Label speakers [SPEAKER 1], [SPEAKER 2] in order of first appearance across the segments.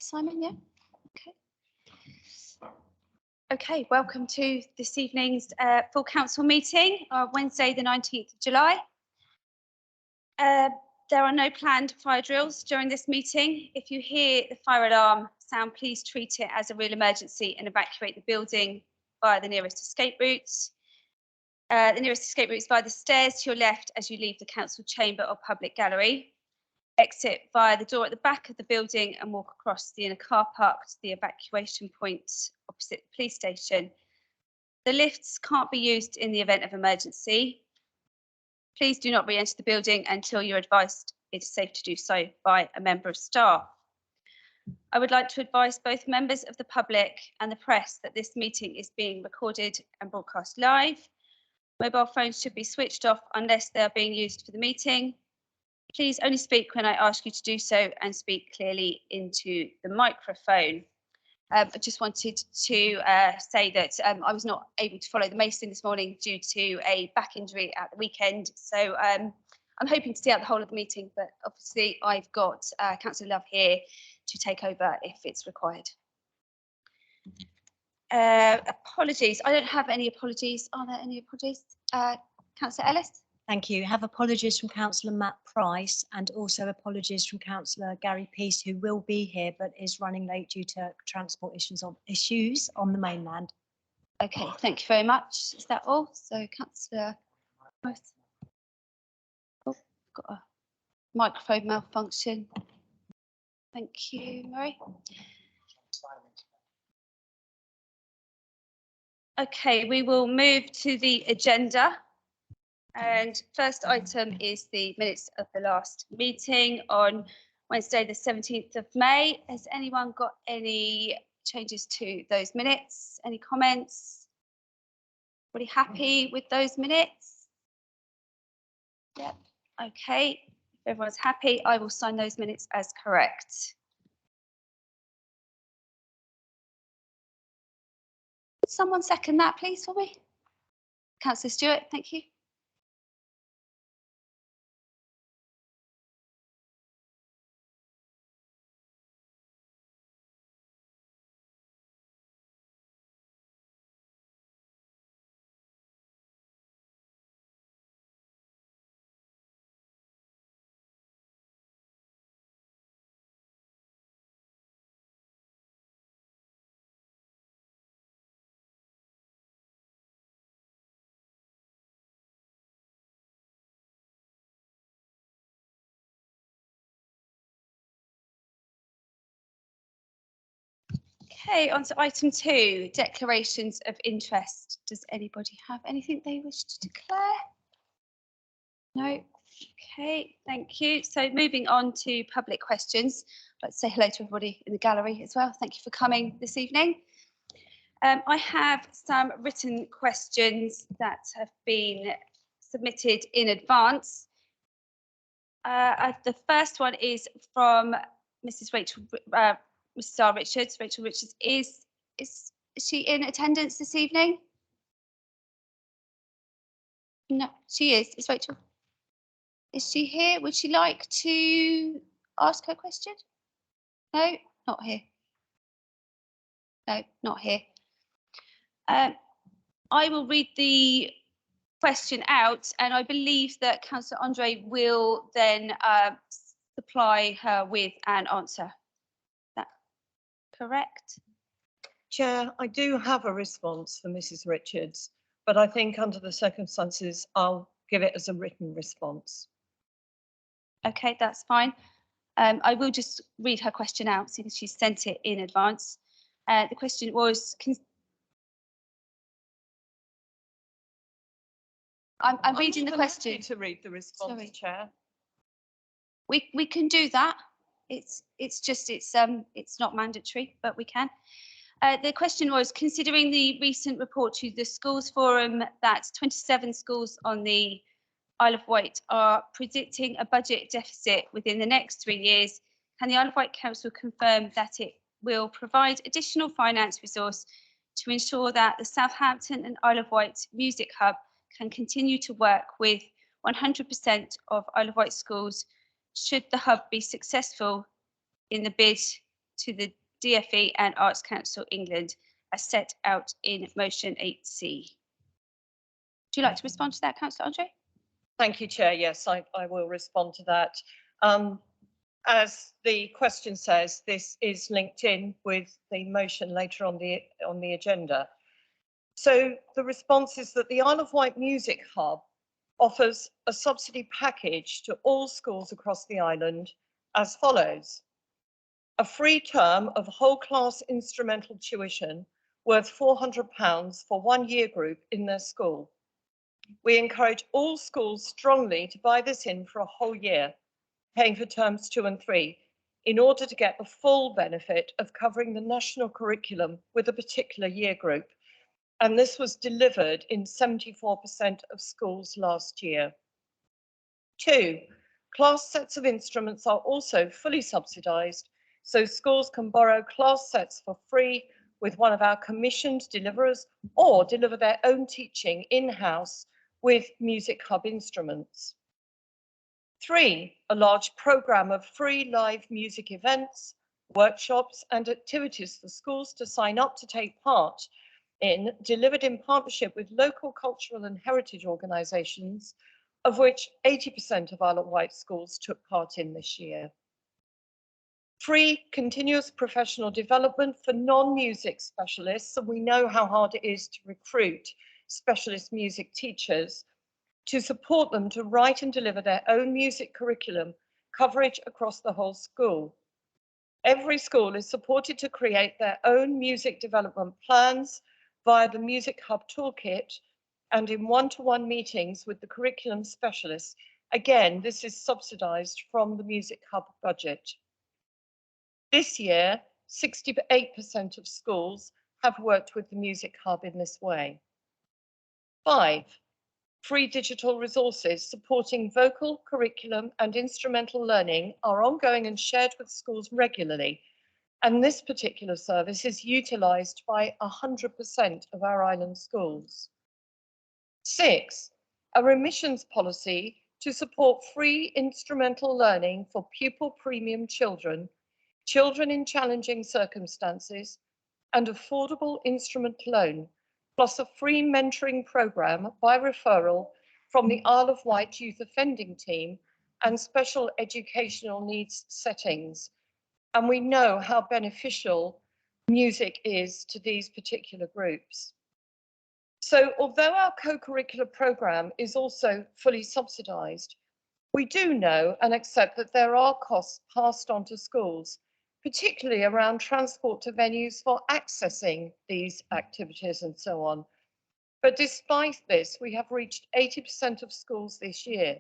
[SPEAKER 1] Simon, yeah. Okay, welcome to this evening's full council meeting on Wednesday the 19th of July. There are no planned fire drills during this meeting. If you hear the fire alarm sound, please treat it as a real emergency and evacuate the building via the nearest escape routes. The nearest escape route is via the stairs to your left as you leave the council chamber or public gallery. Exit via the door at the back of the building and walk across the inner car park to the evacuation point opposite the police station. The lifts can't be used in the event of emergency. Please do not re-enter the building until you're advised it is safe to do so by a member of staff. I would like to advise both members of the public and the press that this meeting is being recorded and broadcast live. Mobile phones should be switched off unless they are being used for the meeting. Please only speak when I ask you to do so and speak clearly into the microphone. I just wanted to say that I was not able to follow the Mason this morning due to a back injury at the weekend. So I'm hoping to stay out the whole of the meeting, but obviously I've got Councillor Love here to take over if it's required. Apologies. I don't have any apologies. Are there any apologies? Councillor Ellis?
[SPEAKER 2] Thank you. I have apologies from Councillor Matt Price and also apologies from Councillor Gary Peace, who will be here but is running late due to transport issues on the mainland.
[SPEAKER 1] Okay, thank you very much. Is that all? So Councillor Price. Oh, got a microphone malfunction. Thank you, Murray. Okay, we will move to the agenda. And first item is the minutes of the last meeting on Wednesday, the 17th of May. Has anyone got any changes to those minutes? Any comments? Everybody happy with those minutes? Yep. Okay. If everyone's happy, I will sign those minutes as correct. Could someone second that, please, for me? Councillor Stewart, thank you. Okay, on to item 2, declarations of interest. Does anybody have anything they wish to declare? No? Okay, thank you. So moving on to public questions. Let's say hello to everybody in the gallery as well. Thank you for coming this evening. I have some written questions that have been submitted in advance. The first one is from Mrs. Mrs. R. Richards. Rachel Richards, is she in attendance this evening? No, she is. Is Rachel? Is she here? Would she like to ask her question? No, not here. No, not here. I will read the question out, and I believe that Councillor Andre will then supply her with an answer. Is that correct?
[SPEAKER 3] Chair, I do have a response for Mrs. Richards, but I think under the circumstances, I'll give it as a written response.
[SPEAKER 1] Okay, that's fine. I will just read her question out, seeing as she sent it in advance. The question was, I'm reading the question.
[SPEAKER 3] To read the response, sorry. Chair.
[SPEAKER 1] We can do that. It's not mandatory, but we can. The question was, considering the recent report to the Schools Forum that 27 schools on the Isle of Wight are predicting a budget deficit within the next 3 years, can the Isle of Wight Council confirm that it will provide additional finance resource to ensure that the Southampton and Isle of Wight Music Hub can continue to work with 100% of Isle of Wight schools should the hub be successful in the bid to the DFE and Arts Council England as set out in motion 8C. Would you like to respond to that, Councillor Andre?
[SPEAKER 3] Thank you, Chair. Yes, I will respond to that. As the question says, this is linked in with the motion later on the agenda. So the response is that the Isle of Wight Music Hub offers a subsidy package to all schools across the island as follows. A free term of whole class instrumental tuition worth £400 for 1 year group in their school. We encourage all schools strongly to buy this in for a whole year, paying for terms 2 and 3, in order to get the full benefit of covering the national curriculum with a particular year group. And this was delivered in 74% of schools last year. 2, class sets of instruments are also fully subsidised, so schools can borrow class sets for free with one of our commissioned deliverers or deliver their own teaching in-house with Music Hub instruments. 3, a large programme of free live music events, workshops and activities for schools to sign up to take part in, delivered in partnership with local cultural and heritage organisations, of which 80% of Isle of Wight schools took part in this year. Free continuous professional development for non-music specialists, and we know how hard it is to recruit specialist music teachers, to support them to write and deliver their own music curriculum coverage across the whole school. Every school is supported to create their own music development plans via the Music Hub Toolkit and in one-to-one meetings with the curriculum specialists. Again, this is subsidised from the Music Hub budget. This year, 68% of schools have worked with the Music Hub in this way. 5, free digital resources supporting vocal, curriculum and instrumental learning are ongoing and shared with schools regularly. And this particular service is utilised by 100% of our island schools. 6, a remissions policy to support free instrumental learning for pupil premium children, children in challenging circumstances, and affordable instrument loan, plus a free mentoring programme by referral from the Isle of Wight Youth Offending Team and special educational needs settings. And we know how beneficial music is to these particular groups. So although our co-curricular programme is also fully subsidised, we do know and accept that there are costs passed on to schools, particularly around transport to venues for accessing these activities and so on. But despite this, we have reached 80% of schools this year.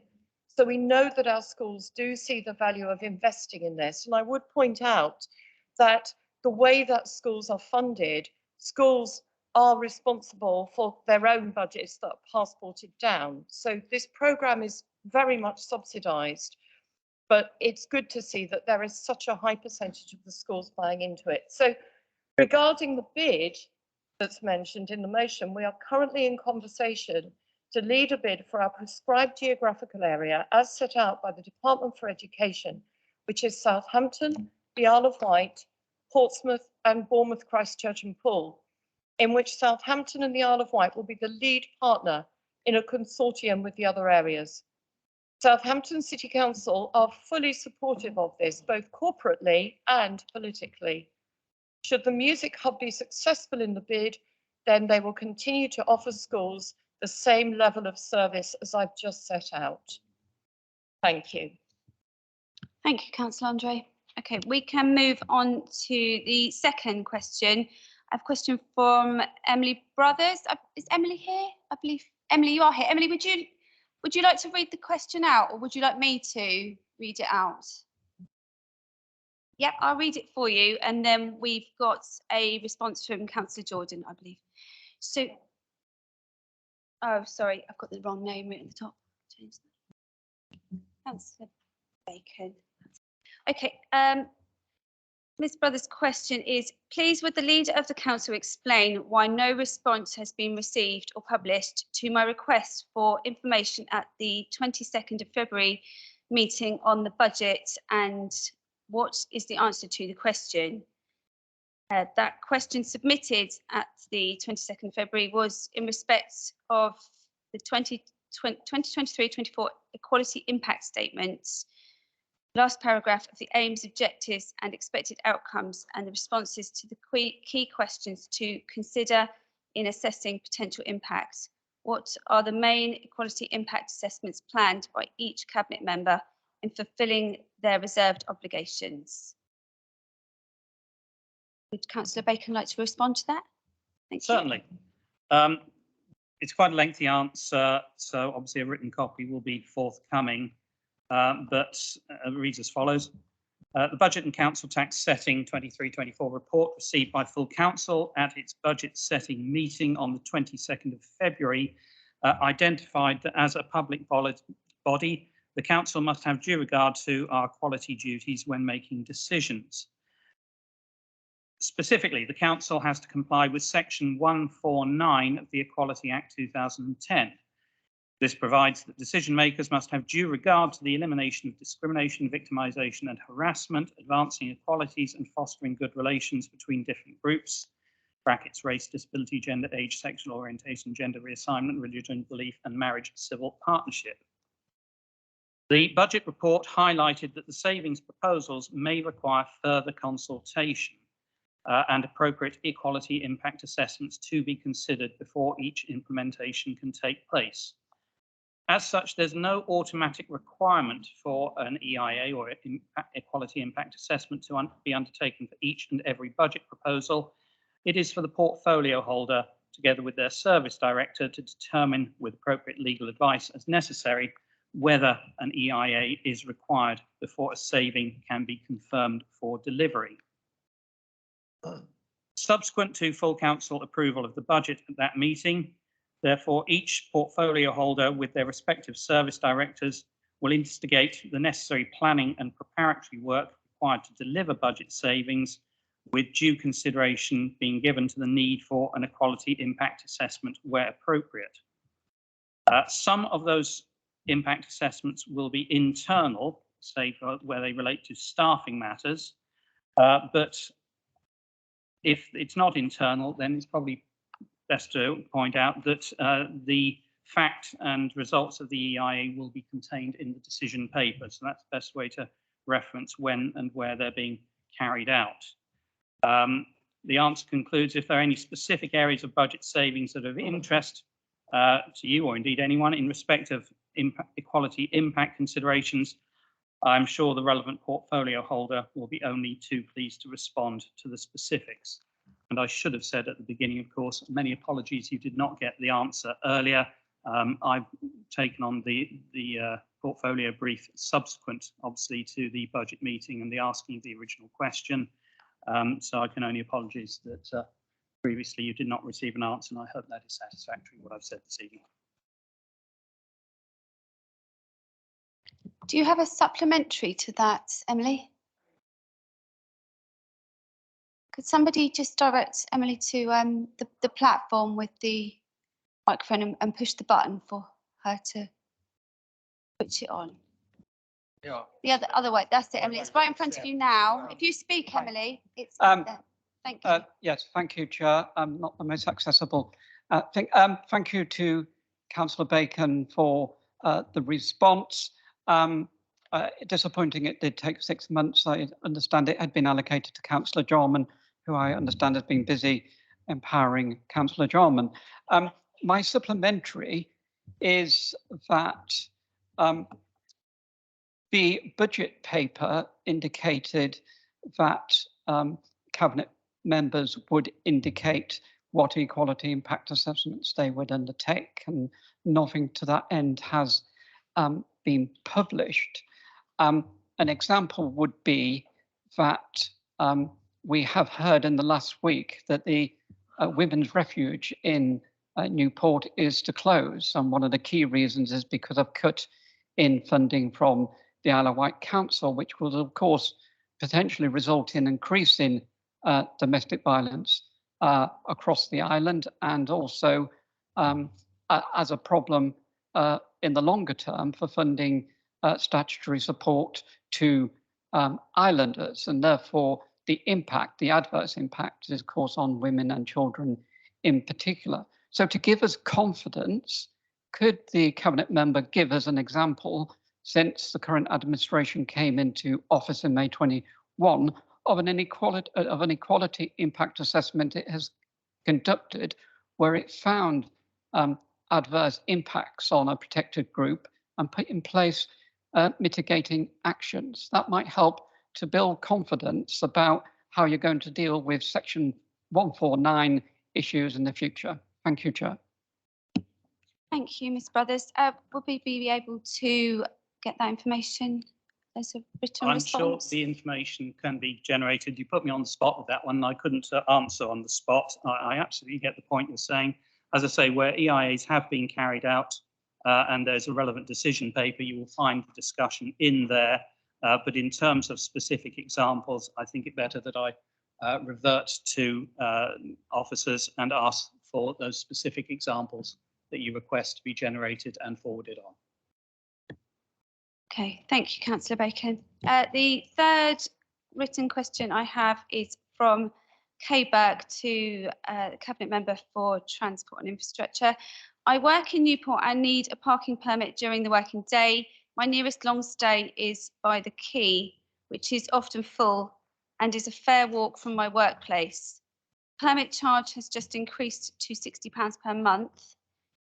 [SPEAKER 3] So we know that our schools do see the value of investing in this. And I would point out that the way that schools are funded, schools are responsible for their own budgets that are passported down. So this programme is very much subsidised, but it's good to see that there is such a high percentage of the schools buying into it. So regarding the bid that's mentioned in the motion, we are currently in conversation to lead a bid for our prescribed geographical area as set out by the Department for Education, which is Southampton, the Isle of Wight, Portsmouth and Bournemouth, Christchurch and Poole, in which Southampton and the Isle of Wight will be the lead partner in a consortium with the other areas. Southampton City Council are fully supportive of this, both corporately and politically. Should the Music Hub be successful in the bid, then they will continue to offer schools the same level of service as I've just set out. Thank you.
[SPEAKER 1] Thank you, Councillor Andre. Okay, we can move on to the second question. I have a question from Emily Brothers. Is Emily here? I believe, Emily, you are here. Emily, would you like to read the question out, or would you like me to read it out? Yep, I'll read it for you, and then we've got a response from Councillor Jordan, I believe. So, oh, sorry, I've got the wrong name written at the top. Change that. Councillor Bacon. Okay, Ms Brothers' question is, please would the leader of the council explain why no response has been received or published to my request for information at the 22nd of February meeting on the budget and what is the answer to the question? That question submitted at the 22nd of February was in respect of the 2023-24 Equality Impact Statement, last paragraph of the aims, objectives and expected outcomes, and the responses to the key questions to consider in assessing potential impacts. What are the main equality impact assessments planned by each Cabinet member in fulfilling their reserved obligations? Would Councillor Bacon like to respond to that? Thank you.
[SPEAKER 4] Certainly. It's quite a lengthy answer, so obviously a written copy will be forthcoming, but it reads as follows. The Budget and Council Tax Setting 23-24 report received by full council at its budget setting meeting on the 22nd of February identified that as a public body, the council must have due regard to our quality duties when making decisions. Specifically, the council has to comply with section 149 of the Equality Act 2010. This provides that decision makers must have due regard to the elimination of discrimination, victimisation and harassment, advancing equalities and fostering good relations between different groups, brackets, race, disability, gender, age, sexual orientation, gender reassignment, religion, belief and marriage, civil partnership. The budget report highlighted that the savings proposals may require further consultation and appropriate equality impact assessments to be considered before each implementation can take place. As such, there's no automatic requirement for an EIA or equality impact assessment to be undertaken for each and every budget proposal. It is for the portfolio holder, together with their service director, to determine with appropriate legal advice as necessary whether an EIA is required before a saving can be confirmed for delivery. Subsequent to full council approval of the budget at that meeting, therefore, each portfolio holder with their respective service directors will instigate the necessary planning and preparatory work required to deliver budget savings, with due consideration being given to the need for an equality impact assessment where appropriate. Some of those impact assessments will be internal, say where they relate to staffing matters, but if it's not internal, then it's probably best to point out that the fact and results of the EIA will be contained in the decision paper. So that's the best way to reference when and where they're being carried out. The answer concludes, if there are any specific areas of budget savings that are of interest to you, or indeed anyone, in respect of equality impact considerations, I'm sure the relevant portfolio holder will be only too pleased to respond to the specifics. And I should have said at the beginning, of course, many apologies you did not get the answer earlier. I've taken on the portfolio brief subsequent, obviously, to the budget meeting and the asking of the original question. So I can only apologise that previously you did not receive an answer, and I hope that is satisfactory, what I've said this evening.
[SPEAKER 1] Do you have a supplementary to that, Emily? Could somebody just direct Emily to the platform with the microphone and push the button for her to switch it on?
[SPEAKER 5] Yeah.
[SPEAKER 1] The other way. That's it, Emily. It's right in front of you now. If you speak, Emily, it's there. Thank you.
[SPEAKER 5] Yes, thank you, Chair. I'm not the most accessible. Thank you to Councillor Bacon for the response. Disappointing it did take 6 months. I understand it had been allocated to Councillor Jarman, who I understand has been busy empowering Councillor Jarman. My supplementary is that the budget paper indicated that Cabinet members would indicate what equality impact assessments they would undertake, and nothing to that end has been published. An example would be that we have heard in the last week that the Women's Refuge in Newport is to close, and one of the key reasons is because of cut in funding from the Isle of Wight Council, which will of course potentially result in increasing domestic violence across the island, and also as a problem in the longer term for funding statutory support to islanders, and therefore the impact, the adverse impact, is of course on women and children in particular. So to give us confidence, could the cabinet member give us an example, since the current administration came into office in May 21, of an equality impact assessment it has conducted where it found adverse impacts on a protected group and put in place mitigating actions that might help to build confidence about how you're going to deal with Section 149 issues in the future? Thank you, Chair.
[SPEAKER 1] Thank you, Ms Brothers. Would we be able to get that information as a written
[SPEAKER 4] I'm
[SPEAKER 1] response?
[SPEAKER 4] sure the information can be generated. You put me on the spot with that one. I couldn't answer on the spot. I absolutely get the point you're saying. As I say, where EIAs have been carried out and there's a relevant decision paper, you will find the discussion in there. But in terms of specific examples, I think it better that I revert to officers and ask for those specific examples that you request to be generated and forwarded on.
[SPEAKER 1] Okay, thank you, Councillor Bacon. The third written question I have is from K Burke to the Cabinet Member for Transport and Infrastructure. I work in Newport and need a parking permit during the working day. My nearest long stay is by the Quay, which is often full and is a fair walk from my workplace. Permit charge has just increased to £60 per month.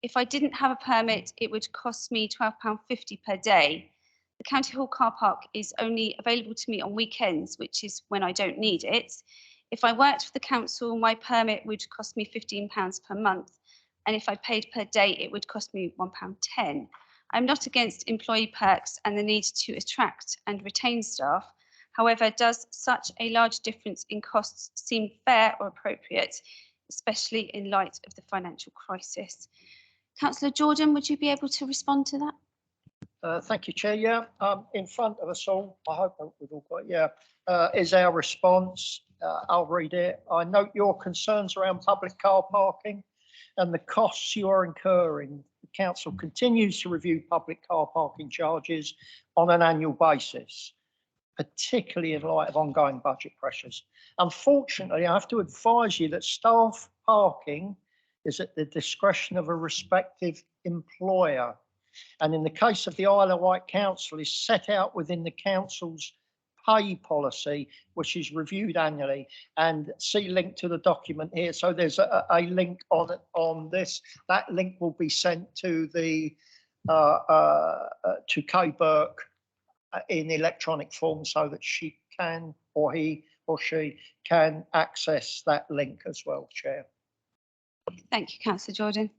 [SPEAKER 1] If I didn't have a permit, it would cost me £12.50 per day. The County Hall car park is only available to me on weekends, which is when I don't need it. If I worked for the council, my permit would cost me £15 per month. And if I paid per day, it would cost me £1.10. I'm not against employee perks and the need to attract and retain staff. However, does such a large difference in costs seem fair or appropriate, especially in light of the financial crisis? Councillor Jordan, would you be able to respond to that?
[SPEAKER 6] Thank you, Chair. Yeah, in front of us all, I hope we've all got it, is our response. I'll read it. I note your concerns around public car parking and the costs you are incurring. The Council continues to review public car parking charges on an annual basis, particularly in light of ongoing budget pressures. Unfortunately, I have to advise you that staff parking is at the discretion of a respective employer. And in the case of the Isle of Wight Council, is set out within the council's pay policy, which is reviewed annually. And see link to the document here. So there's a link on this. That link will be sent to the to K Burke in electronic form, so that she can, or he or she can access that link as well, Chair.
[SPEAKER 1] Thank you, Councillor Jordan.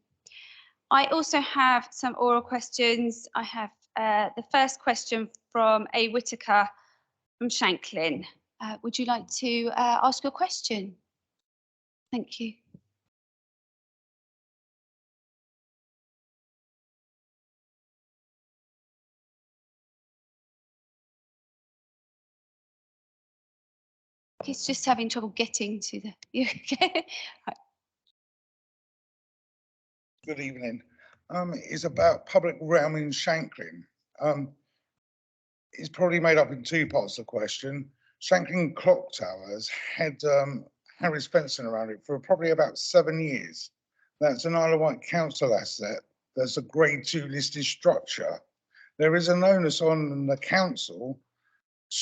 [SPEAKER 1] I also have some oral questions. I have the first question from A Whitaker from Shanklin. Would you like to ask your question? Thank you. He's just having trouble getting to the. Right.
[SPEAKER 7] Good evening. It's about public realm in Shanklin. It's probably made up in two parts of the question. Shanklin Clock Tower has had Harris fencing around it for probably about 7 years. That's an Isle of Wight Council asset. There's a grade 2 listed structure. There is an onus on the council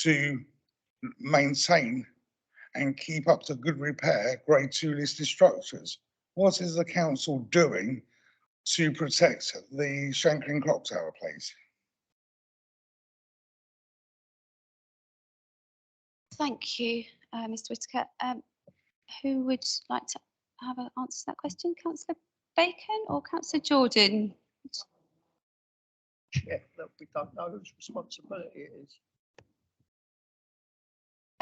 [SPEAKER 7] to maintain and keep up to good repair grade 2 listed structures. What is the council doing to protect the Shanklin Clock Tower, please?
[SPEAKER 1] Thank you, Mr Whitaker. Who would like to have an answer to that question? Councillor Bacon or Councillor Jordan?
[SPEAKER 6] Yeah, look, we don't know whose responsibility it is.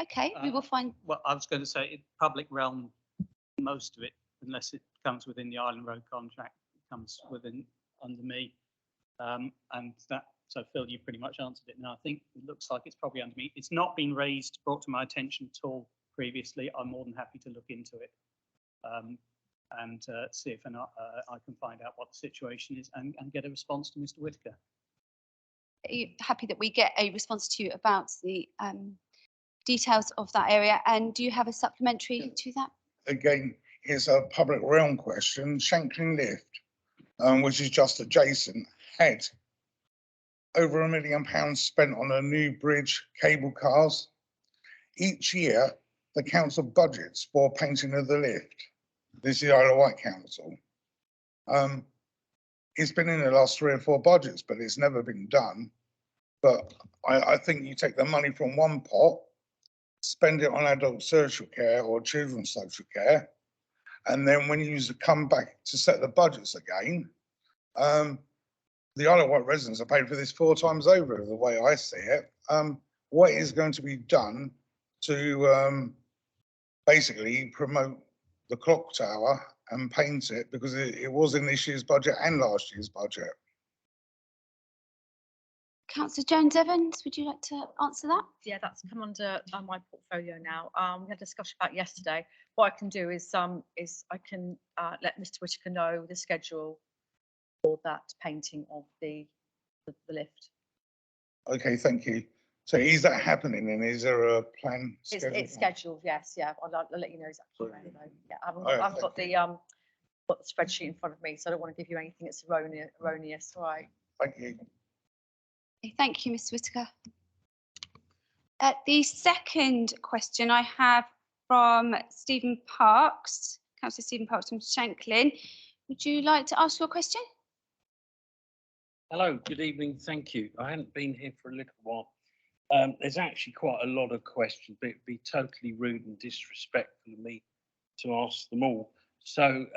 [SPEAKER 1] Okay, we will find.
[SPEAKER 4] Well, I was going to say public realm, most of it, unless it comes within the Island Road contract, comes within under me. And that, so Phil, you pretty much answered it now. I think it looks like it's probably under me. It's not been raised, brought to my attention at all previously. I'm more than happy to look into it and see if I can find out what the situation is and get a response to Mr Whitaker.
[SPEAKER 1] Are you happy that we get a response to you about the details of that area? And do you have a supplementary to that?
[SPEAKER 7] Again, it's a public realm question. Shanklin Lift, which is just adjacent, had over £1 million spent on a new bridge, cable cars. Each year, the council budgets for painting of the lift. This is the Isle of Wight Council. It's been in the last 3 or 4 budgets, but it's never been done. But I think you take the money from one pot, spend it on adult social care or children's social care, and then when you come back to set the budgets again, the Isle of Wight residents are paid for this 4 times over, the way I see it. What is going to be done to basically promote the clock tower and paint it, because it was in this year's budget and last year's budget?
[SPEAKER 1] Councillor Jones Evans, would you like to answer that?
[SPEAKER 8] Yeah, that's come under my portfolio now. We had a discussion about yesterday. What I can do is I can let Mr. Whitaker know the schedule for that painting of the lift.
[SPEAKER 7] Okay, thank you. So is that happening, and is there a plan?
[SPEAKER 8] It's scheduled, yes, yeah. I'll let you know exactly when. Yeah, I
[SPEAKER 7] Alright,
[SPEAKER 8] haven't got the spreadsheet in front of me, so I don't want to give you anything that's erroneous. All right.
[SPEAKER 7] Thank you.
[SPEAKER 1] Okay, thank you, Mr. Whitaker. The second question I have from Stephen Parks, Councillor Stephen Parks from Shanklin. Would you like to ask your question?
[SPEAKER 9] Hello, good evening, thank you. I hadn't been here for a little while. There's actually quite a lot of questions, but it'd be totally rude and disrespectful of me to ask them all. So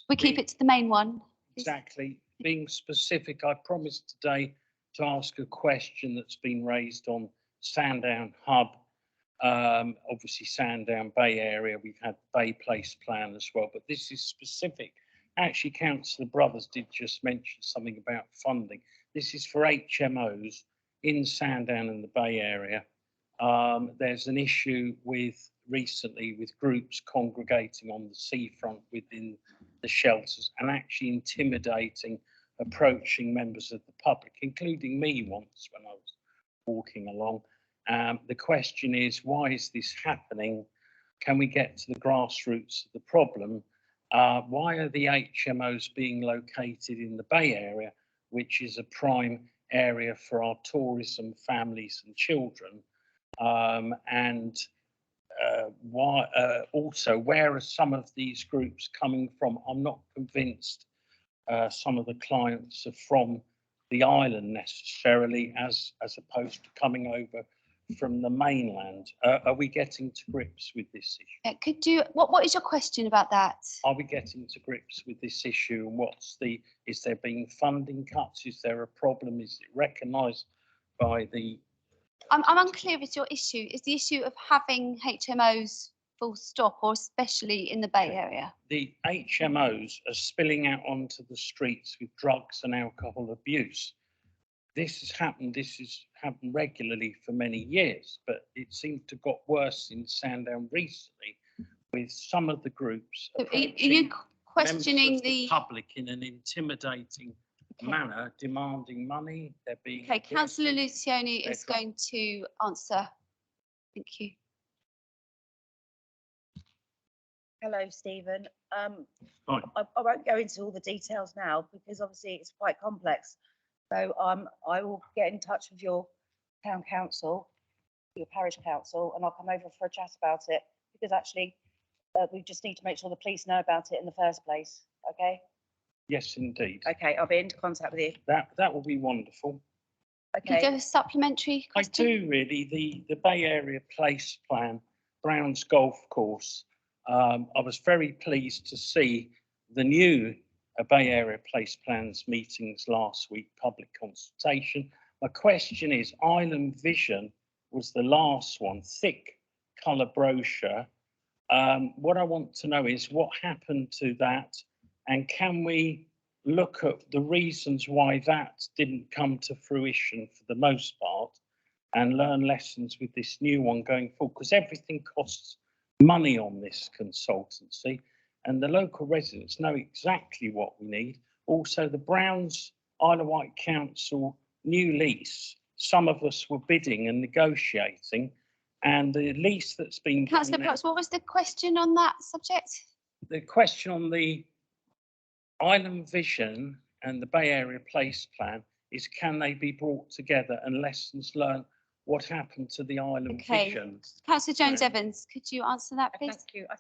[SPEAKER 1] We keep it to the main one. Please.
[SPEAKER 9] Exactly. Being specific, I promised today to ask a question that's been raised on Sandown Hub, obviously Sandown Bay area. We've had Bay Place plan as well, but this is specific. Actually, Councillor Brothers did just mention something about funding. This is for HMOs in Sandown and the Bay area. There's an issue recently with groups congregating on the seafront within the shelters and actually intimidating, approaching members of the public, including me once when I was walking along. The question is, why is this happening? Can we get to the grassroots of the problem? Why are the HMOs being located in the Bay area, which is a prime area for our tourism, families and children? Why also, where are some of these groups coming from? I'm not convinced some of the clients are from the island necessarily, as opposed to coming over from the mainland. Are we getting to grips with this issue?
[SPEAKER 1] What is your question about that?
[SPEAKER 9] Are we getting to grips with this issue, and is there being funding cuts? Is there a problem? Is it recognised by the...
[SPEAKER 1] I'm unclear with your issue. Is the issue of having HMOs full stop, or especially in the Bay area?
[SPEAKER 9] The HMOs are spilling out onto the streets with drugs and alcohol abuse. This has happened regularly for many years, but it seems to have got worse in Sandown recently with some of the groups.
[SPEAKER 1] So are you questioning
[SPEAKER 9] the public in an intimidating manner, demanding money? They're being...
[SPEAKER 1] Okay, Councillor Lucioni is going to answer. Thank you.
[SPEAKER 10] Hello, Stephen.
[SPEAKER 9] Fine.
[SPEAKER 10] I won't go into all the details now because obviously it's quite complex. So I will get in touch with your town council, your parish council, and I'll come over for a chat about it, because actually we just need to make sure the police know about it in the first place. Okay?
[SPEAKER 9] Yes, indeed.
[SPEAKER 10] Okay, I'll be in contact with you.
[SPEAKER 9] That will be wonderful.
[SPEAKER 1] Do you
[SPEAKER 10] Okay.
[SPEAKER 1] have a supplementary question?
[SPEAKER 9] I do really. The Bay Area Place Plan, Brown's Golf Course. I was very pleased to see the new Bay Area Place Plans meetings last week, public consultation. My question is, Island Vision was the last one, thick colour brochure. What I want to know is what happened to that, and can we look at the reasons why that didn't come to fruition for the most part, and learn lessons with this new one going forward, because everything costs money on this consultancy, and the local residents know exactly what we need. Also, the Browns Isle of Wight Council new lease, some of us were bidding and negotiating, and the lease that's been
[SPEAKER 1] Councillor
[SPEAKER 9] done now-
[SPEAKER 1] Potts, what was the question on that subject?
[SPEAKER 9] the question on the Island Vision and the Bay Area Place Plan is, can they be brought together, and lessons learned, what happened to the Island
[SPEAKER 1] Okay.
[SPEAKER 9] Vision?
[SPEAKER 1] Councillor Jones
[SPEAKER 9] Right.
[SPEAKER 1] Evans, could you answer that, please?
[SPEAKER 8] Thank you. I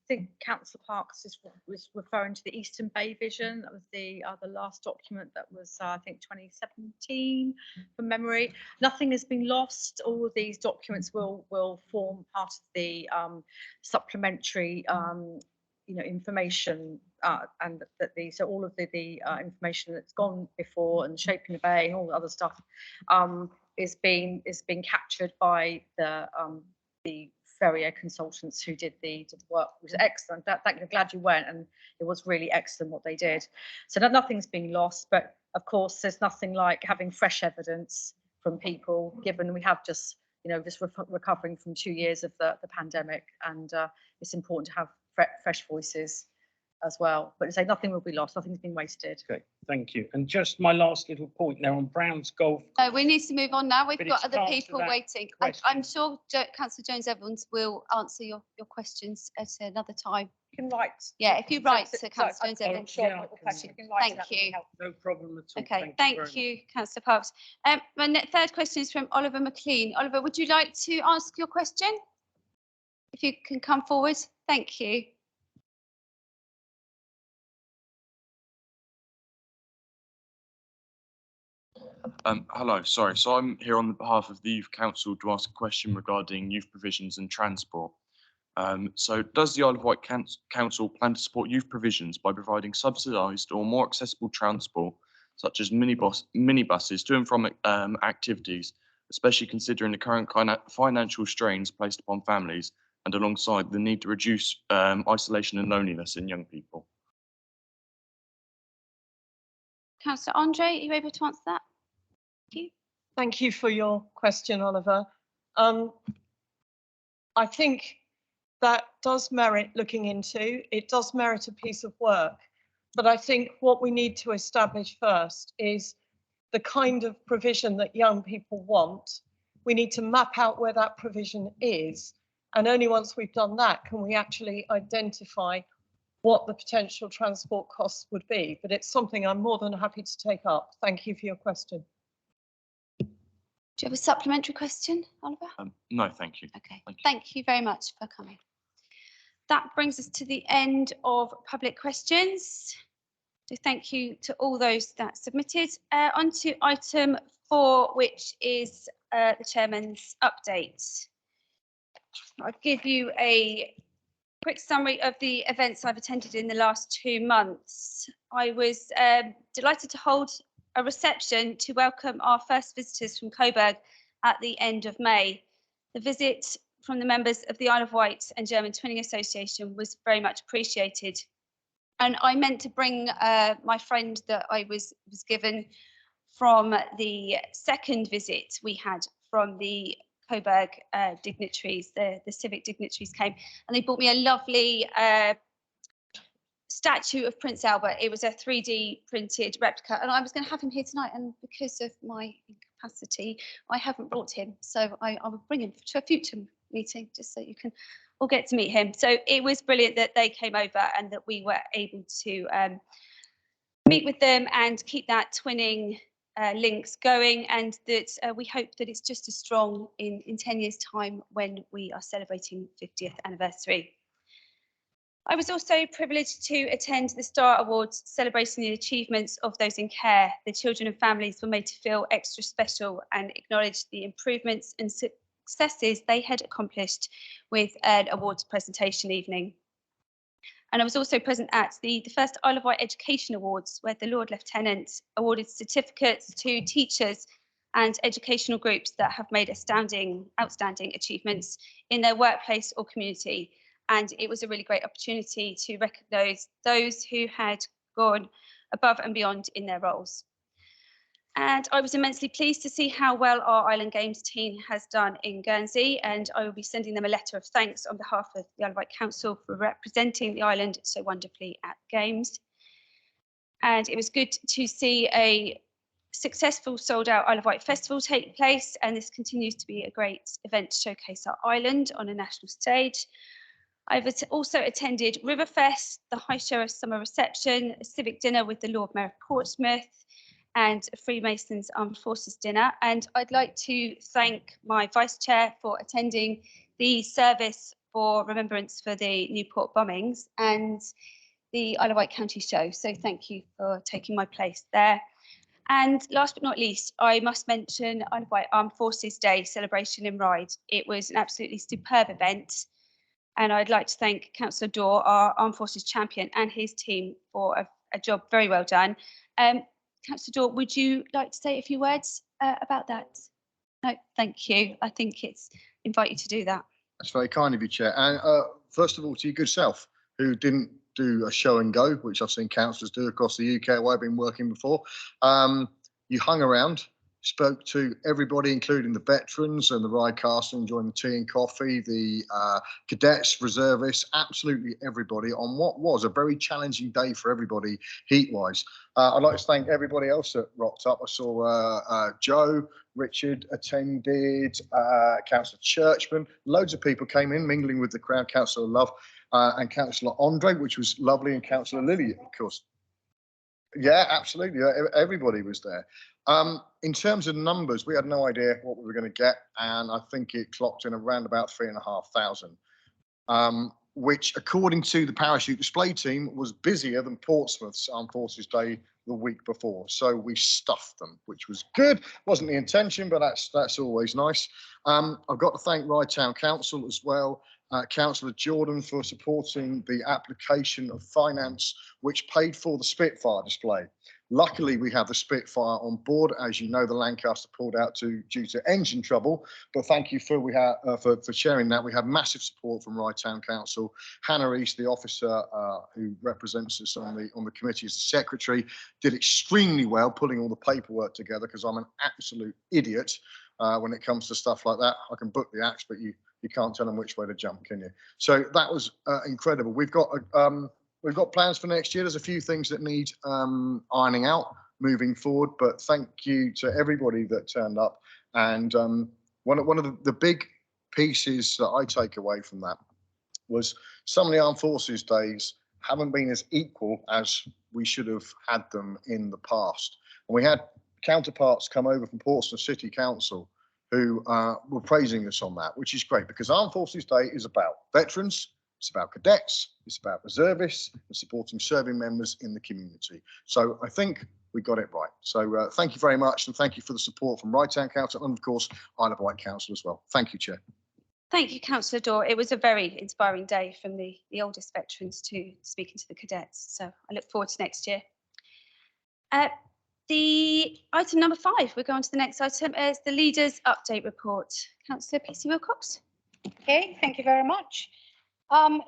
[SPEAKER 8] think Councillor Parks was referring to the Eastern Bay Vision. That was the last document that was, I think, 2017 from memory. Nothing has been lost. All of these documents will form part of the supplementary, information, and that so all of the information that's gone before, and shaping the bay and all the other stuff is being captured by the Ferrier consultants who did the work. It was excellent. I'm glad you went, and it was really excellent what they did. So nothing's been lost, but of course there's nothing like having fresh evidence from people, given we have just recovering from 2 years of the pandemic, and it's important to have fresh voices as well. But to say nothing will be lost, nothing's been wasted.
[SPEAKER 9] Okay, thank you. And just my last little point there on Brown's Golf.
[SPEAKER 1] We need to move on now. We've
[SPEAKER 9] But
[SPEAKER 1] got
[SPEAKER 9] it's
[SPEAKER 1] other
[SPEAKER 9] part of
[SPEAKER 1] people
[SPEAKER 9] that
[SPEAKER 1] waiting. I'm
[SPEAKER 9] question.
[SPEAKER 1] sure Councillor Jones Evans will answer your questions at another time.
[SPEAKER 8] You can write.
[SPEAKER 1] Yeah, if you write to
[SPEAKER 8] So
[SPEAKER 1] Councillor Jones
[SPEAKER 8] I'm
[SPEAKER 1] Evans.
[SPEAKER 8] sure
[SPEAKER 9] Yeah,
[SPEAKER 8] what the
[SPEAKER 9] I
[SPEAKER 8] question,
[SPEAKER 9] can-
[SPEAKER 8] you can write
[SPEAKER 1] Thank
[SPEAKER 8] to that, would be
[SPEAKER 1] you.
[SPEAKER 8] helpful.
[SPEAKER 9] No problem at all.
[SPEAKER 1] Okay,
[SPEAKER 9] very
[SPEAKER 1] thank
[SPEAKER 9] much.
[SPEAKER 1] you, Councillor Parks. Third question is from Oliver McLean. Oliver, would you like to ask your question? If you can come forward, thank you.
[SPEAKER 11] Hello, sorry. So I'm here on behalf of the Youth Council to ask a question regarding youth provisions and transport. So does the Isle of Wight Council plan to support youth provisions by providing subsidised or more accessible transport, such as minibuses to and from activities, especially considering the current kind of financial strains placed upon families, and alongside the need to reduce isolation and loneliness in young people?
[SPEAKER 1] Councillor Andre, are you able to answer that? Thank you.
[SPEAKER 3] Thank you for your question, Oliver. I think that does merit looking into. It does merit a piece of work. But I think what we need to establish first is the kind of provision that young people want. We need to map out where that provision is. And only once we've done that can we actually identify what the potential transport costs would be. But it's something I'm more than happy to take up. Thank you for your question.
[SPEAKER 1] Do you have a supplementary question, Oliver?
[SPEAKER 11] No, thank you.
[SPEAKER 1] Okay,
[SPEAKER 11] Thank you.
[SPEAKER 1] thank you very much for coming. That brings us to the end of public questions. So thank you to all those that submitted. On to item 4, which is the Chairman's update. I'll give you a quick summary of the events I've attended in the last 2 months. I was delighted to hold a reception to welcome our first visitors from Coburg at the end of May. The visit from the members of the Isle of Wight and German Twinning Association was very much appreciated. And I meant to bring my friend that I was given from the second visit we had from the Coburg dignitaries, the civic dignitaries came, and they brought me a lovely statue of Prince Albert. It was a 3D printed replica, and I was going to have him here tonight, and because of my incapacity, I haven't brought him. So I will bring him to a future meeting, just so you can all get to meet him. So it was brilliant that they came over and that we were able to meet with them and keep that twinning links going, and that we hope that it's just as strong in 10 years' time when we are celebrating 50th anniversary. I was also privileged to attend the Star Awards celebrating the achievements of those in care. The children and families were made to feel extra special and acknowledged the improvements and successes they had accomplished with an awards presentation evening. And I was also present at the first Isle of Wight Education Awards, where the Lord Lieutenant awarded certificates to teachers and educational groups that have made outstanding achievements in their workplace or community. And it was a really great opportunity to recognise those who had gone above and beyond in their roles. And I was immensely pleased to see how well our Island Games team has done in Guernsey, and I will be sending them a letter of thanks on behalf of the Isle of Wight Council for representing the island so wonderfully at Games. And it was good to see a successful sold out Isle of Wight Festival take place, and this continues to be a great event to showcase our island on a national stage. I've also attended Riverfest, the High Sheriff's Summer Reception, a civic dinner with the Lord Mayor of Portsmouth, and a Freemasons Armed Forces dinner. And I'd like to thank my Vice Chair for attending the service for remembrance for the Newport bombings and the Isle of Wight County Show. So thank you for taking my place there. And last but not least, I must mention Isle of Wight Armed Forces Day celebration in Ryde. It was an absolutely superb event. And I'd like to thank Councillor Dorr, our Armed Forces champion, and his team for a job very well done. Councillor Dorr, would you like to say a few words about that? No, thank you. I think it's invite you to do that.
[SPEAKER 12] That's very kind of you, Chair. And first of all, to your good self, who didn't do a show and go, which I've seen councillors do across the UK where I've been working before. You hung around, spoke to everybody, including the veterans and the Ryde Castle, enjoying the tea and coffee, the cadets, reservists, absolutely everybody on what was a very challenging day for everybody heat-wise. I'd like to thank everybody else that rocked up. I saw Joe, Richard attended, Councillor Churchman, loads of people came in, mingling with the crowd, Councillor Love and Councillor Andre, which was lovely, and Councillor Lilley, of course. Yeah, absolutely, everybody was there. In terms of numbers, we had no idea what we were going to get, and I think it clocked in around about 3,500, which, according to the parachute display team, was busier than Portsmouth's Armed Forces Day the week before. So we stuffed them, which was good. Wasn't the intention, but that's always nice. I've got to thank Ryde Town Council as well. Councillor Jordan for supporting the application of finance which paid for the Spitfire display. Luckily, we have the Spitfire on board. As you know, the Lancaster pulled out due to engine trouble. But thank you for sharing that. We had massive support from Ryde Town Council. Hannah East, the officer who represents us on the committee as the secretary, did extremely well pulling all the paperwork together, because I'm an absolute idiot when it comes to stuff like that. I can book the acts, but you can't tell them which way to jump, can you? So that was incredible. We've got plans for next year. There's a few things that need ironing out moving forward, but thank you to everybody that turned up. And one of the big pieces that I take away from that was some of the Armed Forces days haven't been as equal as we should have had them in the past. And we had counterparts come over from Portsmouth City Council who were praising us on that, which is great, because Armed Forces Day is about veterans, it's about cadets, it's about reservists, and supporting serving members in the community. So I think we got it right. So thank you very much, and thank you for the support from Ryde Town Council and, of course, Isle of Wight Council as well. Thank you, Chair.
[SPEAKER 1] Thank you, Councillor Dorr. It was a very inspiring day from the oldest veterans to speaking to the cadets. So I look forward to next year. The item number 5, we're going to the next item, is the Leaders Update Report. Councillor PC Wilcox.
[SPEAKER 13] Okay, thank you very much.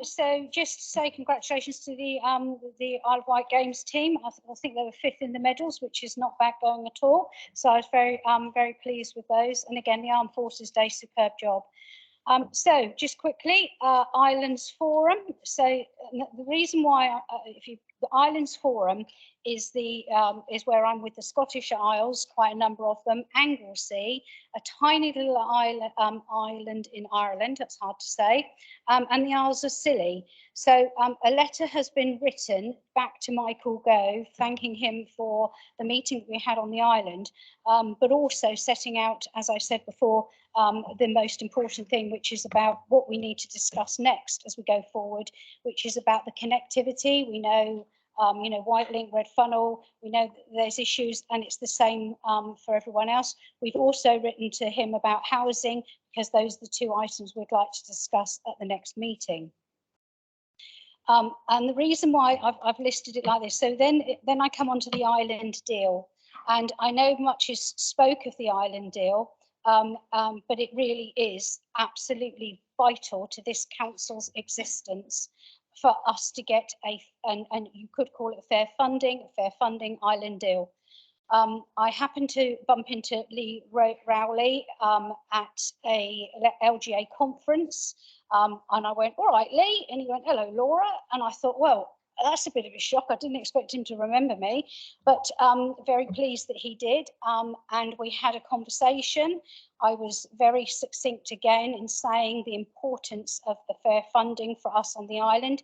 [SPEAKER 13] So just to say congratulations to the Isle of Wight Games team. I think they were 5th in the medals, which is not bad going at all. So I was very pleased with those. And again, the Armed Forces Day, superb job. So just quickly, Islands Forum. So the reason why, the Islands Forum is where I'm with the Scottish Isles, quite a number of them, Anglesey, a tiny little island in Ireland, that's hard to say, and the Isles of Scilly. So a letter has been written back to Michael Gove, thanking him for the meeting we had on the island, but also setting out, as I said before, the most important thing, which is about what we need to discuss next as we go forward, which is about the connectivity. We know, White Link, Red Funnel, we know that there's issues, and it's the same for everyone else. We've also written to him about housing, because those are the 2 items we'd like to discuss at the next meeting. And the reason why I've listed it like this, so then I come on to the island deal, and I know much is spoke of the island deal, but it really is absolutely vital to this council's existence for us to get and you could call it a fair funding island deal. I happened to bump into Lee Rowley at a LGA conference, and I went, all right, Lee, and he went, hello, Laura, and I thought, well, that's a bit of a shock. I didn't expect him to remember me, but very pleased that he did. And we had a conversation. I was very succinct again in saying the importance of the fair funding for us on the island.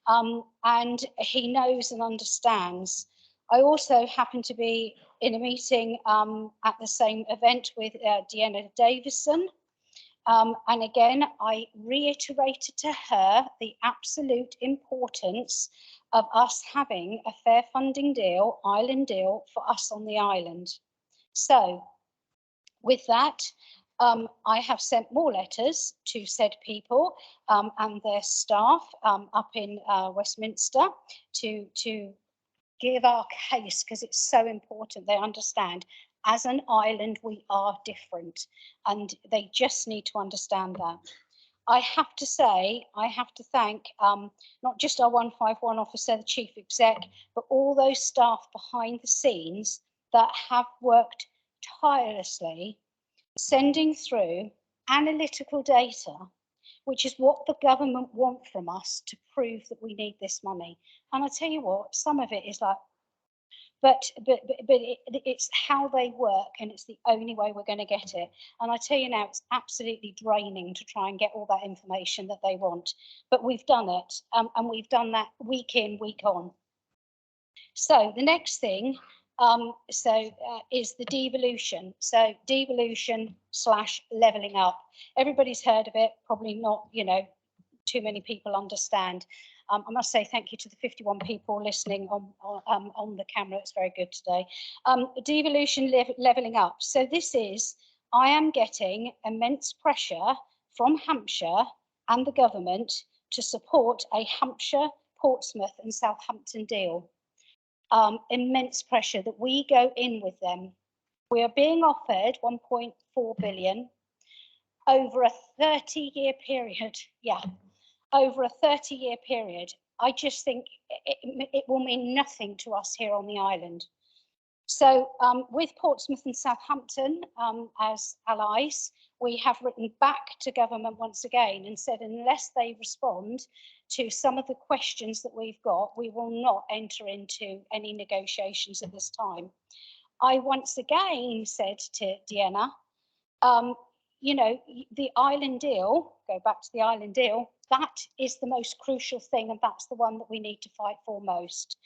[SPEAKER 13] And he knows and understands. I also happened to be in a meeting at the same event with Deanna Davison. And again, I reiterated to her the absolute importance of us having a fair funding deal, island deal for us on the island. So with that, I have sent more letters to said people and their staff up in Westminster to give our case, because it's so important they understand. As an island, we are different, and they just need to understand that. I have to say, I have to thank not just our 151 officer, the chief exec, but all those staff behind the scenes that have worked tirelessly, sending through analytical data, which is what the government want from us to prove that we need this money. And I tell you what, some of it is like, but it's how they work, and it's the only way we're going to get it. And I tell you now, it's absolutely draining to try and get all that information that they want. But we've done it, and we've done that week in, week on. So the next thing is the devolution. So devolution / levelling up. Everybody's heard of it, probably not, you know, too many people understand. I must say thank you to the 51 people listening on the camera. It's very good today. Devolution levelling up. So this is, I am getting immense pressure from Hampshire and the government to support a Hampshire, Portsmouth and Southampton deal. Immense pressure that we go in with them. We are being offered 1.4 billion over a 30-year period. Yeah. Over a 30-year period. I just think it will mean nothing to us here on the island. So with Portsmouth and Southampton as allies, we have written back to government once again and said unless they respond to some of the questions that we've got, we will not enter into any negotiations at this time. I once again said to Deanna, you know, the island deal, go back to the island deal, that is the most crucial thing, and that's the one that we need to fight for most.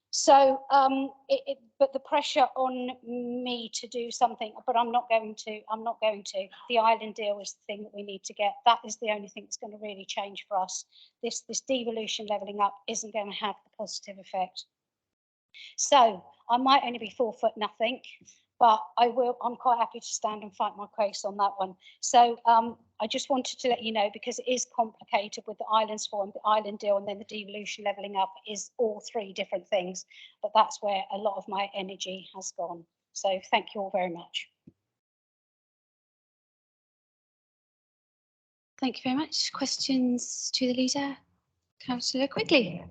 [SPEAKER 13] So, but the pressure on me to do something, but I'm not going to. The island deal is the thing that we need to get. That is the only thing that's going to really change for us. This devolution levelling up isn't going to have the positive effect. So I might only be 4 foot nothing, but I'm quite happy to stand and fight my case on that one. So I just wanted to let you know, because it is complicated with the Islands Forum, the island deal, and then the devolution levelling up is all three different things. But that's where a lot of my energy has gone. So thank you all very much.
[SPEAKER 1] Thank you very much. Questions to the leader? Councillor Quigley.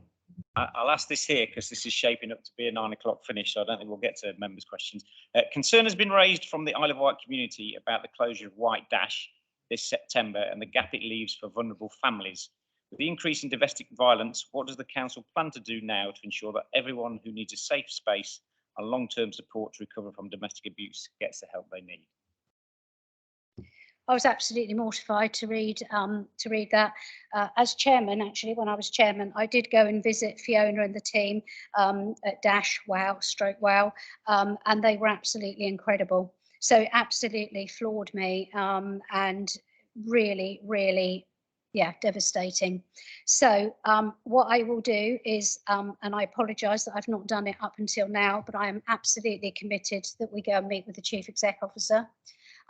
[SPEAKER 14] I'll ask this here because this is shaping up to be a 9 o'clock finish, so I don't think we'll get to members' questions. Concern has been raised from the Isle of Wight community about the closure of White Dash this September and the gap it leaves for vulnerable families. With the increase in domestic violence, what does the council plan to do now to ensure that everyone who needs a safe space and long-term support to recover from domestic abuse gets the help they need?
[SPEAKER 13] I was absolutely mortified to read that. As chairman, actually, when I was chairman, I did go and visit Fiona and the team at Dash Wow, and they were absolutely incredible. So absolutely floored me and really, really, yeah, devastating. So what I will do is, and I apologise that I've not done it up until now, but I am absolutely committed that we go and meet with the Chief Exec Officer.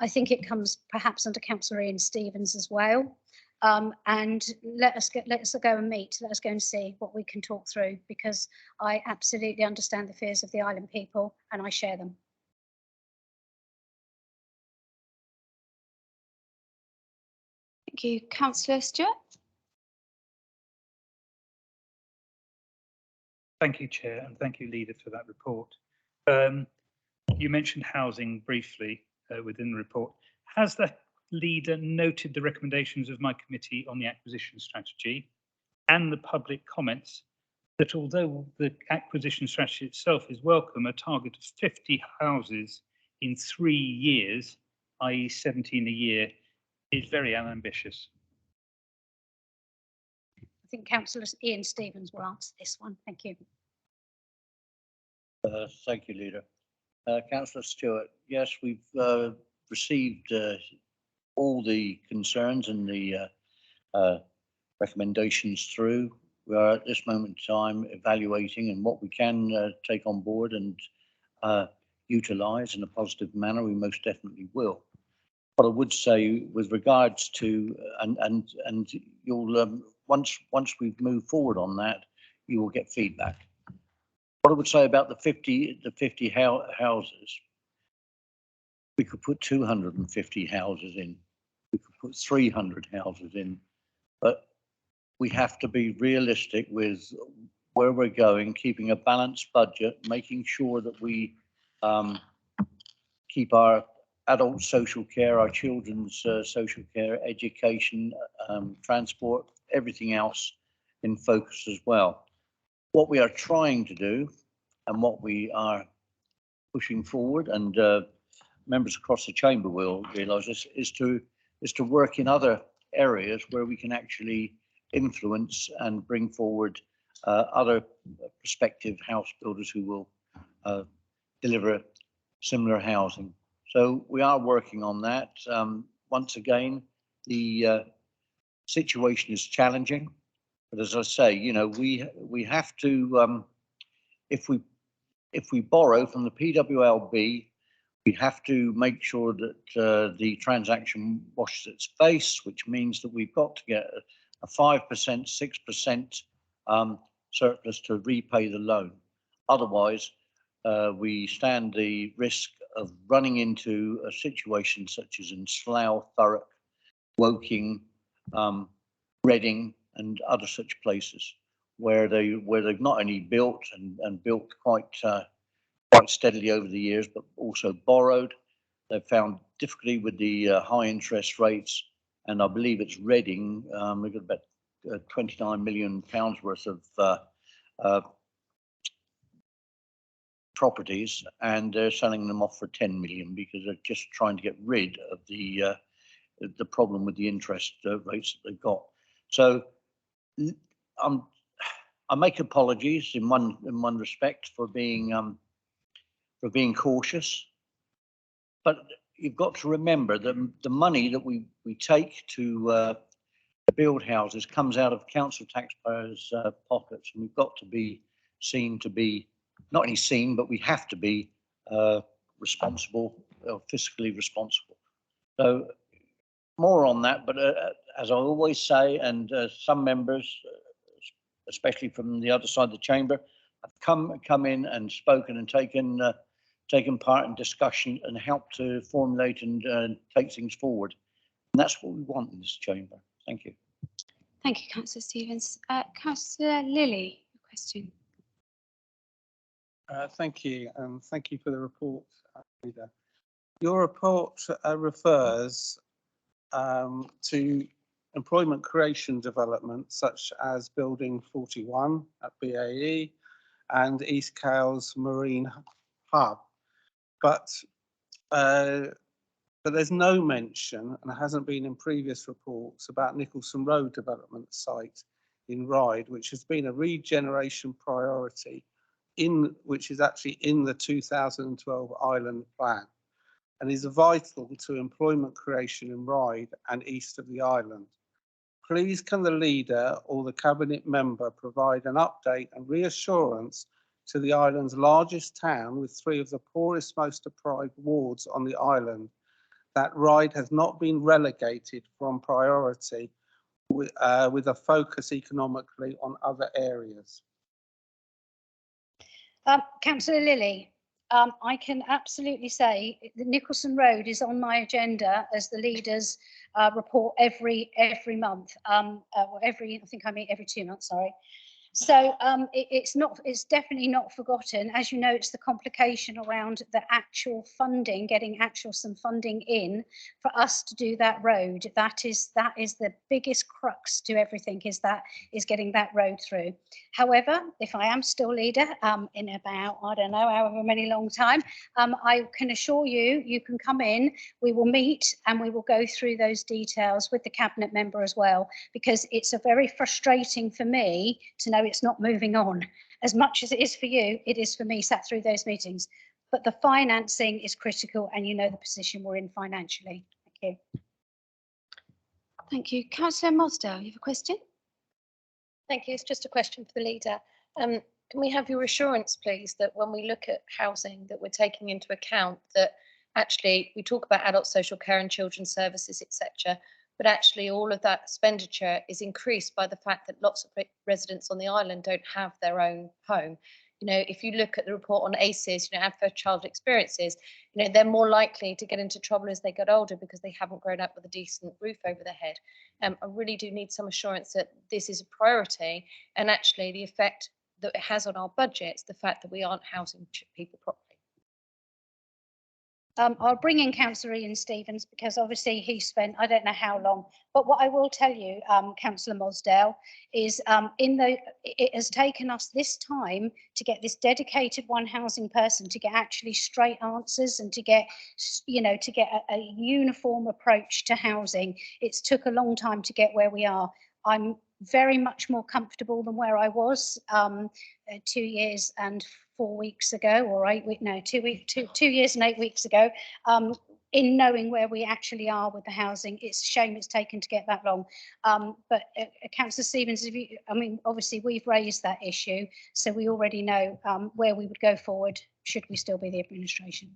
[SPEAKER 13] I think it comes perhaps under Councillor Ian Stevens as well. And let us go and meet. Let us go and see what we can talk through, because I absolutely understand the fears of the island people and I share them.
[SPEAKER 1] Thank you. Councillor Stewart.
[SPEAKER 15] Thank you, Chair, and thank you, Leader, for that report. You mentioned housing briefly within the report. Has the Leader noted the recommendations of my committee on the acquisition strategy and the public comments that although the acquisition strategy itself is welcome, a target of 50 houses in 3 years, i.e. 17 a year, is very unambitious.
[SPEAKER 13] I think Councillor Ian Stevens will answer this one. Thank you.
[SPEAKER 16] Thank you, Leader. Councillor Stewart, yes, we've received all the concerns and the recommendations through. We are at this moment in time evaluating, and what we can take on board and utilise in a positive manner, we most definitely will. What I would say with regards to, and you'll once we've moved forward on that, you will get feedback. What I would say about the 50 houses, we could put 250 houses in, we could put 300 houses in, but we have to be realistic with where we're going, keeping a balanced budget, making sure that we keep our adult social care, our children's social care, education, transport, everything else in focus as well. What we are trying to do and what we are pushing forward, and members across the chamber will realise this, is to work in other areas where we can actually influence and bring forward other prospective house builders who will deliver similar housing. So we are working on that. Once again, the situation is challenging, but as I say, you know, we have to, if we borrow from the PWLB, we have to make sure that the transaction washes its face, which means that we've got to get a 5%, 6% surplus to repay the loan. Otherwise, we stand the risk of running into a situation such as in Slough, Thurrock, Woking, Reading, and other such places where they've not only built and built quite steadily over the years, but also borrowed. They've found difficulty with the high interest rates, and I believe it's Reading. We've got about £29 million worth of properties, and they're selling them off for 10 million because they're just trying to get rid of the problem with the interest rates that they've got. So I make apologies in one respect for being cautious, but you've got to remember that the money that we take to build houses comes out of council taxpayers' pockets, and we've got to be seen to be not only seen, but we have to be responsible, fiscally responsible. So more on that, but as I always say, and some members, especially from the other side of the chamber, have come in and spoken and taken part in discussion and helped to formulate and take things forward. And that's what we want in this chamber. Thank you.
[SPEAKER 1] Thank you, Councillor Stevens. Councillor Lilley, your question.
[SPEAKER 17] Thank you, and thank you for the report, Leader. Your report refers to employment creation development such as Building 41 at BAE and East Cales Marine Hub, but there's no mention, and hasn't been in previous reports, about Nicholson Road development site in Ryde, which has been a regeneration priority which is actually in the 2012 Island Plan, and is vital to employment creation in Ryde and east of the island. Please can the Leader or the Cabinet member provide an update and reassurance to the island's largest town with 3 of the poorest, most deprived wards on the island that Ryde has not been relegated from priority with a focus economically on other areas?
[SPEAKER 13] Councillor Lilley, I can absolutely say that Nicholson Road is on my agenda as the Leader's report every month, I think I meet every 2 months, sorry. So it's definitely not forgotten. As you know, it's the complication around the actual funding, getting some funding in for us to do that road. That is the biggest crux to everything, is getting that road through. However, if I am still leader in about, I don't know, however many long time, I can assure you, you can come in, we will meet and we will go through those details with the cabinet member as well, because it's a very frustrating for me to know it's not moving on. As much as it is for you, it is for me, sat through those meetings. But the financing is critical, and you know the position we're in financially. Thank you.
[SPEAKER 1] Thank you. Councillor Mosdale, you have a question?
[SPEAKER 18] Thank you. It's just a question for the leader. Can we have your assurance, please, that when we look at housing, that we're taking into account that actually we talk about adult social care and children's services, etc., but actually all of that expenditure is increased by the fact that lots of residents on the island don't have their own home. You know, if you look at the report on ACEs, you know, adverse child experiences, you know, they're more likely to get into trouble as they get older because they haven't grown up with a decent roof over their head. I really do need some assurance that this is a priority, and actually the effect that it has on our budgets, the fact that we aren't housing people properly.
[SPEAKER 13] I'll bring in Councillor Ian Stevens, because obviously he spent, I don't know how long, but what I will tell you, Councillor Mosdale, is it has taken us this time to get this dedicated one housing person to get actually straight answers and to get, you know, to get a uniform approach to housing. It's took a long time to get where we are. I'm very much more comfortable than where I was 2 years and 4 weeks ago, or 8 weeks, no, 2 years and 8 weeks ago, in knowing where we actually are with the housing. It's a shame it's taken to get that long. But Councillor Stevens, I mean, obviously we've raised that issue, so we already know where we would go forward should we still be the administration.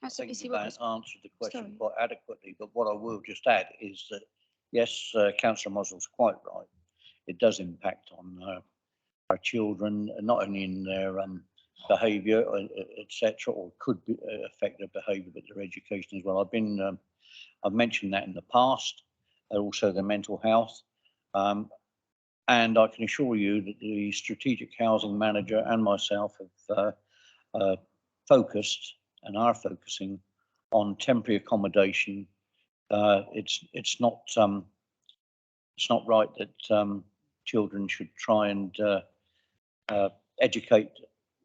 [SPEAKER 16] I think that answered the question quite adequately, but what I will just add is that, yes, Councillor Mosdale's quite right. It does impact on our children, not only in their behaviour, etc., or could affect their behaviour, but their education as well. I've mentioned that in the past, also their mental health, and I can assure you that the strategic housing manager and myself have focused and are focusing on temporary accommodation. It's not right that children should try and educate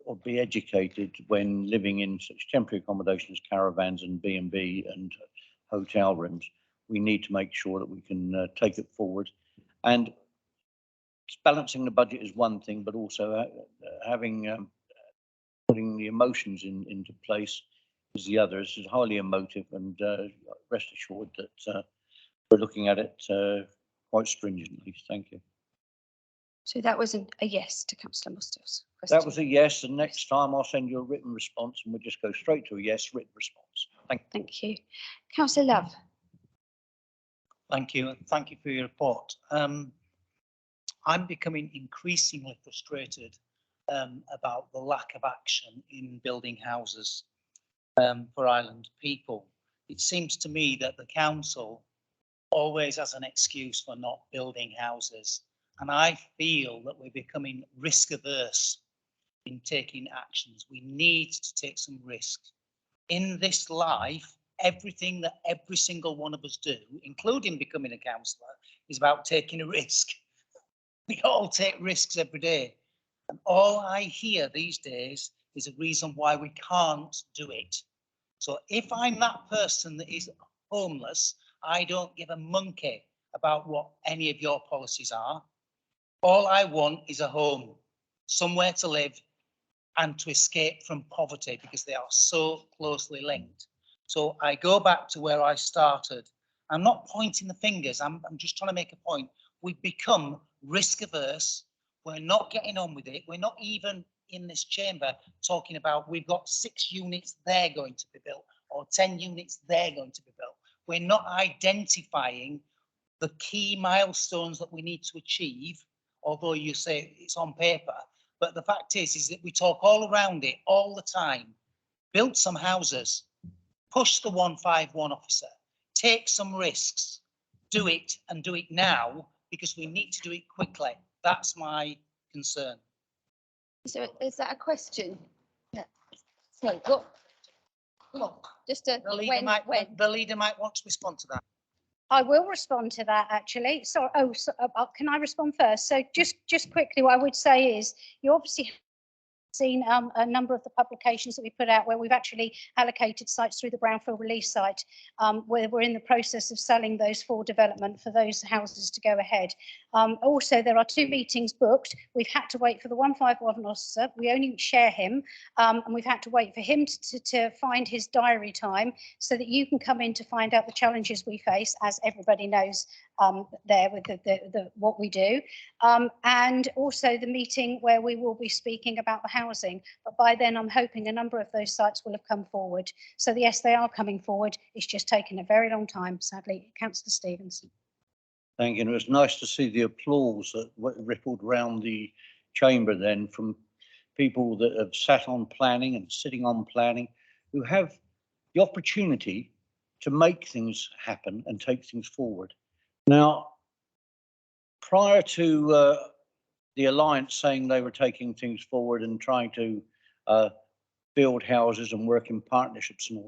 [SPEAKER 16] or be educated when living in such temporary accommodation as caravans and B&B and hotel rooms. We need to make sure that we can take it forward, and balancing the budget is one thing, but also having putting the emotions into place is the other. This is highly emotive, and rest assured that we're looking at it quite stringently. Thank you.
[SPEAKER 1] So that was a yes to Councillor Mosdale's question.
[SPEAKER 16] That was a yes, and next time I'll send you a written response, and we'll just go straight to a yes written response.
[SPEAKER 1] Thank you. Councillor Love.
[SPEAKER 19] Thank you, and thank you for your report. I'm becoming increasingly frustrated about the lack of action in building houses for island people. It seems to me that the council always has an excuse for not building houses, and I feel that we're becoming risk averse in taking actions. We need to take some risk. In this life, everything that every single one of us do, including becoming a councillor, is about taking a risk. We all take risks every day. And all I hear these days is a reason why we can't do it. So if I'm that person that is homeless, I don't give a monkey about what any of your policies are. All I want is a home, somewhere to live and to escape from poverty, because they are so closely linked. So I go back to where I started. I'm not pointing the fingers. I'm just trying to make a point. We've become risk averse. We're not getting on with it. We're not even in this chamber talking about we've got 6 units they're going to be built or 10 units they're going to be built. We're not identifying the key milestones that we need to achieve, although you say it's on paper. But the fact is that we talk all around it all the time. Build some houses, push the 151 officer, take some risks, do it, and do it now, because we need to do it quickly. That's my concern.
[SPEAKER 1] So is that a question? Yeah. So what?
[SPEAKER 19] Look,
[SPEAKER 1] Just a
[SPEAKER 19] the leader
[SPEAKER 1] when?
[SPEAKER 19] the leader might want to respond to that.
[SPEAKER 13] I will respond to that actually. So, can I respond first? So just quickly, what I would say is you obviously seen a number of the publications that we put out where we've actually allocated sites through the brownfield release site, where we're in the process of selling those for development for those houses to go ahead. Also, there are 2 meetings booked. We've had to wait for the 151 officer. We only share him, and we've had to wait for him to find his diary time so that you can come in to find out the challenges we face, as everybody knows there with what we do. And also the meeting where we will be speaking about the housing. But by then, I'm hoping a number of those sites will have come forward. So yes, they are coming forward. It's just taken a very long time, sadly. Councillor Stevens.
[SPEAKER 16] Thank you. And it was nice to see the applause that rippled around the chamber then from people that have sat on planning and sitting on planning, who have the opportunity to make things happen and take things forward. Now, prior to the Alliance saying they were taking things forward and trying to build houses and work in partnerships and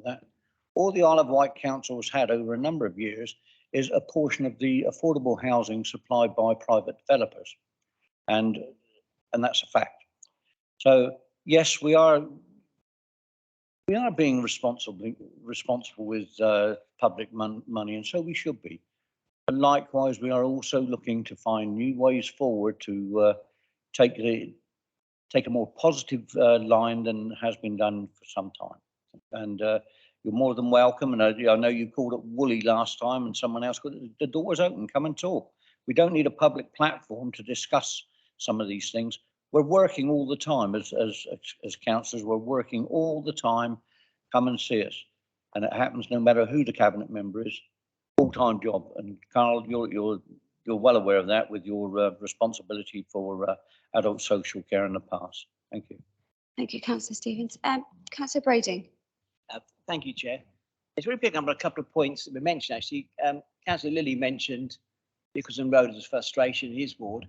[SPEAKER 16] all the Isle of Wight Council has had over a number of years is a portion of the affordable housing supplied by private developers. And that's a fact. So yes, we are being responsible with public money, and so we should be. But likewise, we are also looking to find new ways forward to take a more positive line than has been done for some time. And you're more than welcome. And I know you called it woolly last time, and someone else called it. The door is open. Come and talk. We don't need a public platform to discuss some of these things. We're working all the time as councillors. We're working all the time. Come and see us, and it happens no matter who the cabinet member is. Full-time job. And Carl, you're well aware of that with your responsibility for adult social care in the past. Thank you.
[SPEAKER 1] Thank you, Councillor Stevens. Councillor Brodie.
[SPEAKER 20] Thank you, Chair. It's really picking up on a couple of points that were mentioned, actually. Councillor Lilley mentioned Nicholson Road as a frustration in his ward.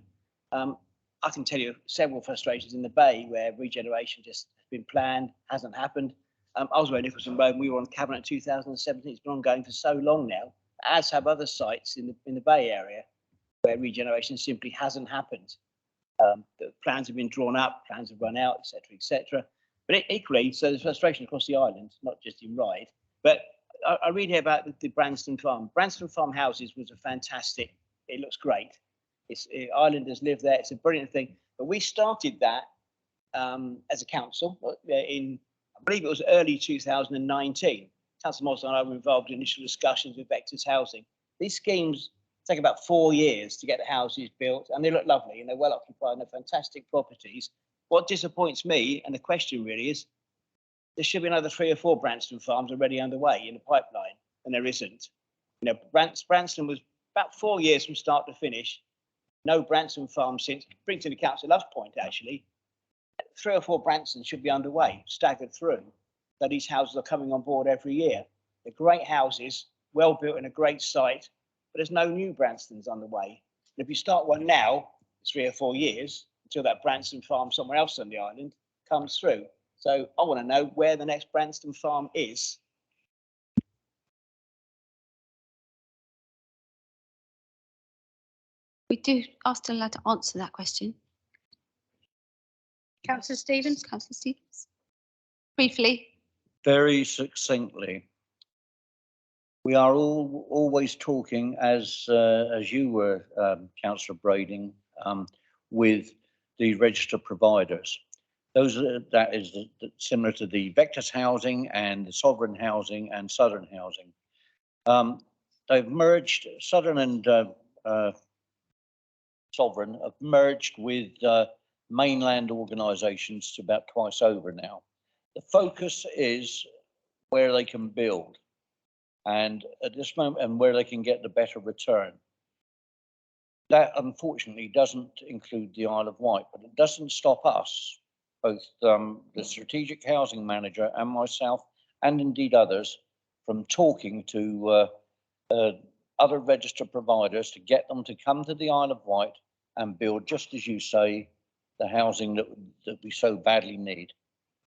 [SPEAKER 20] I can tell you several frustrations in the Bay where regeneration just has been planned, hasn't happened. I was aware of Nicholson Road and we were on Cabinet in 2017. It's been ongoing for so long now, as have other sites in the Bay area where regeneration simply hasn't happened. The plans have been drawn up, plans have run out, etc., etc. But equally, so there's frustration across the island, not just in Ryde. But I read here about the Branston Farm. Branston Farm houses was a fantastic, it looks great. Islanders live there, it's a brilliant thing. But we started that as a council in, I believe it was early 2019. Councillor Moss and I were involved in initial discussions with Vectors Housing. These schemes take about 4 years to get the houses built, and they look lovely and they're well occupied and they're fantastic properties. What disappoints me, and the question really is, there should be another 3 or 4 Branston farms already underway in the pipeline, and there isn't. You know, Branston was about 4 years from start to finish. No Branston farms since, brings to the Councillor Love's point actually, 3 or 4 Branstons should be underway, staggered through. So these houses are coming on board every year. They're great houses, well built in a great site, but there's no new Branstons underway. And if you start one now, 3 or 4 years, until that Branston farm somewhere else on the island comes through. So I want to know where the next Branston farm is.
[SPEAKER 1] We do ask the lad to answer that question.
[SPEAKER 13] Councillor Stevens.
[SPEAKER 1] Councillor Stevens. Briefly.
[SPEAKER 16] Very succinctly. We are always talking, as you were, Councillor Brading, with the register providers. That is similar to the Vectors Housing and the Sovereign Housing and Southern Housing. They've merged, Southern and Sovereign have merged with mainland organisations to about twice over now. The focus is where they can build, and at this moment, and where they can get the better return. That unfortunately doesn't include the Isle of Wight, but it doesn't stop us, both the strategic housing manager and myself, and indeed others, from talking to other register providers to get them to come to the Isle of Wight and build, just as you say, the housing that we so badly need.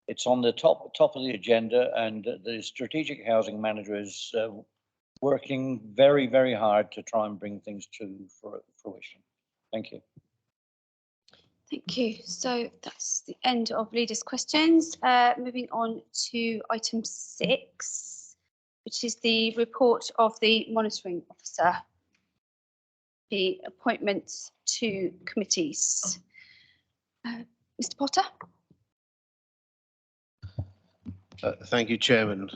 [SPEAKER 16] It's on the top of the agenda, and the strategic housing manager is working very, very hard to try and bring things to fruition. Thank you.
[SPEAKER 1] Thank you. So that's the end of leaders' questions. Moving on to item 6, which is the report of the monitoring officer, the appointments to committees. Mr. Potter?
[SPEAKER 21] Thank you, Chairman.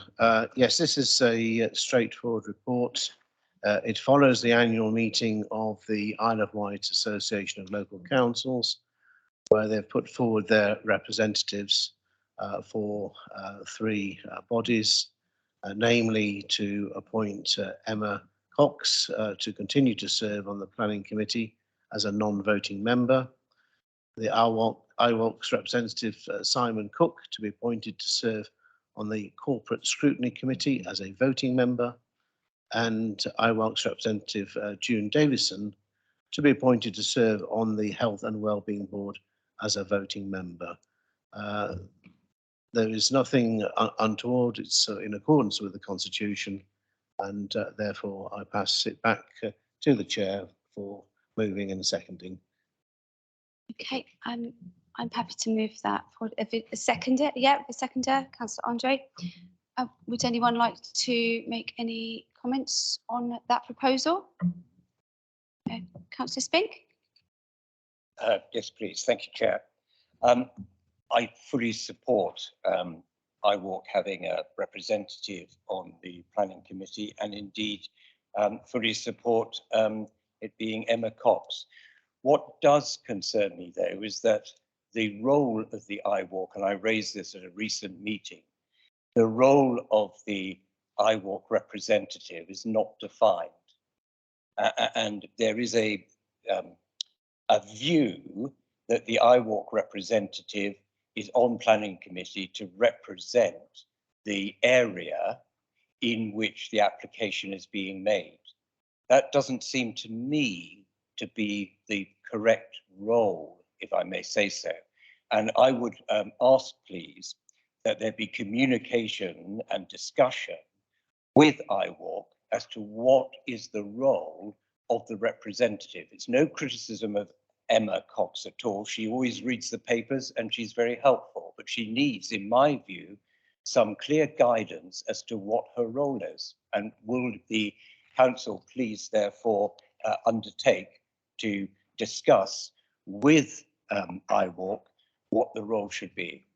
[SPEAKER 21] Yes, this is a straightforward report. It follows the annual meeting of the Isle of Wight Association of Local Councils, where they've put forward their representatives for 3 bodies, namely to appoint Emma Cox to continue to serve on the Planning Committee as a non-voting member, the IWOC's representative Simon Cook to be appointed to serve on the Corporate Scrutiny Committee as a voting member, and IWOC's representative June Davison to be appointed to serve on the Health and Wellbeing Board as a voting member. There is nothing untoward. It's in accordance with the Constitution, and therefore I pass it back to the Chair for moving and seconding.
[SPEAKER 1] Okay, I'm happy to move that forward. If it, a seconder, yeah, a seconder, Councillor Andre. Would anyone like to make any comments on that proposal? Councillor Spink?
[SPEAKER 22] Yes, please. Thank you, Chair. I fully support IWOC having a representative on the Planning Committee, and indeed fully support it being Emma Cox. What does concern me, though, is that the role of the IWOC, and I raised this at a recent meeting, the role of the IWOC representative is not defined. And there is a view that the IWOC representative is on Planning Committee to represent the area in which the application is being made. That doesn't seem to me to be the correct role, if I may say so. And I would ask, please, that there be communication and discussion with IWOC as to what is the role of the representative. It's no criticism of Emma Cox at all. She always reads the papers and she's very helpful, but she needs, in my view, some clear guidance as to what her role is. And will the council please therefore undertake to discuss with IWOC what the role should be?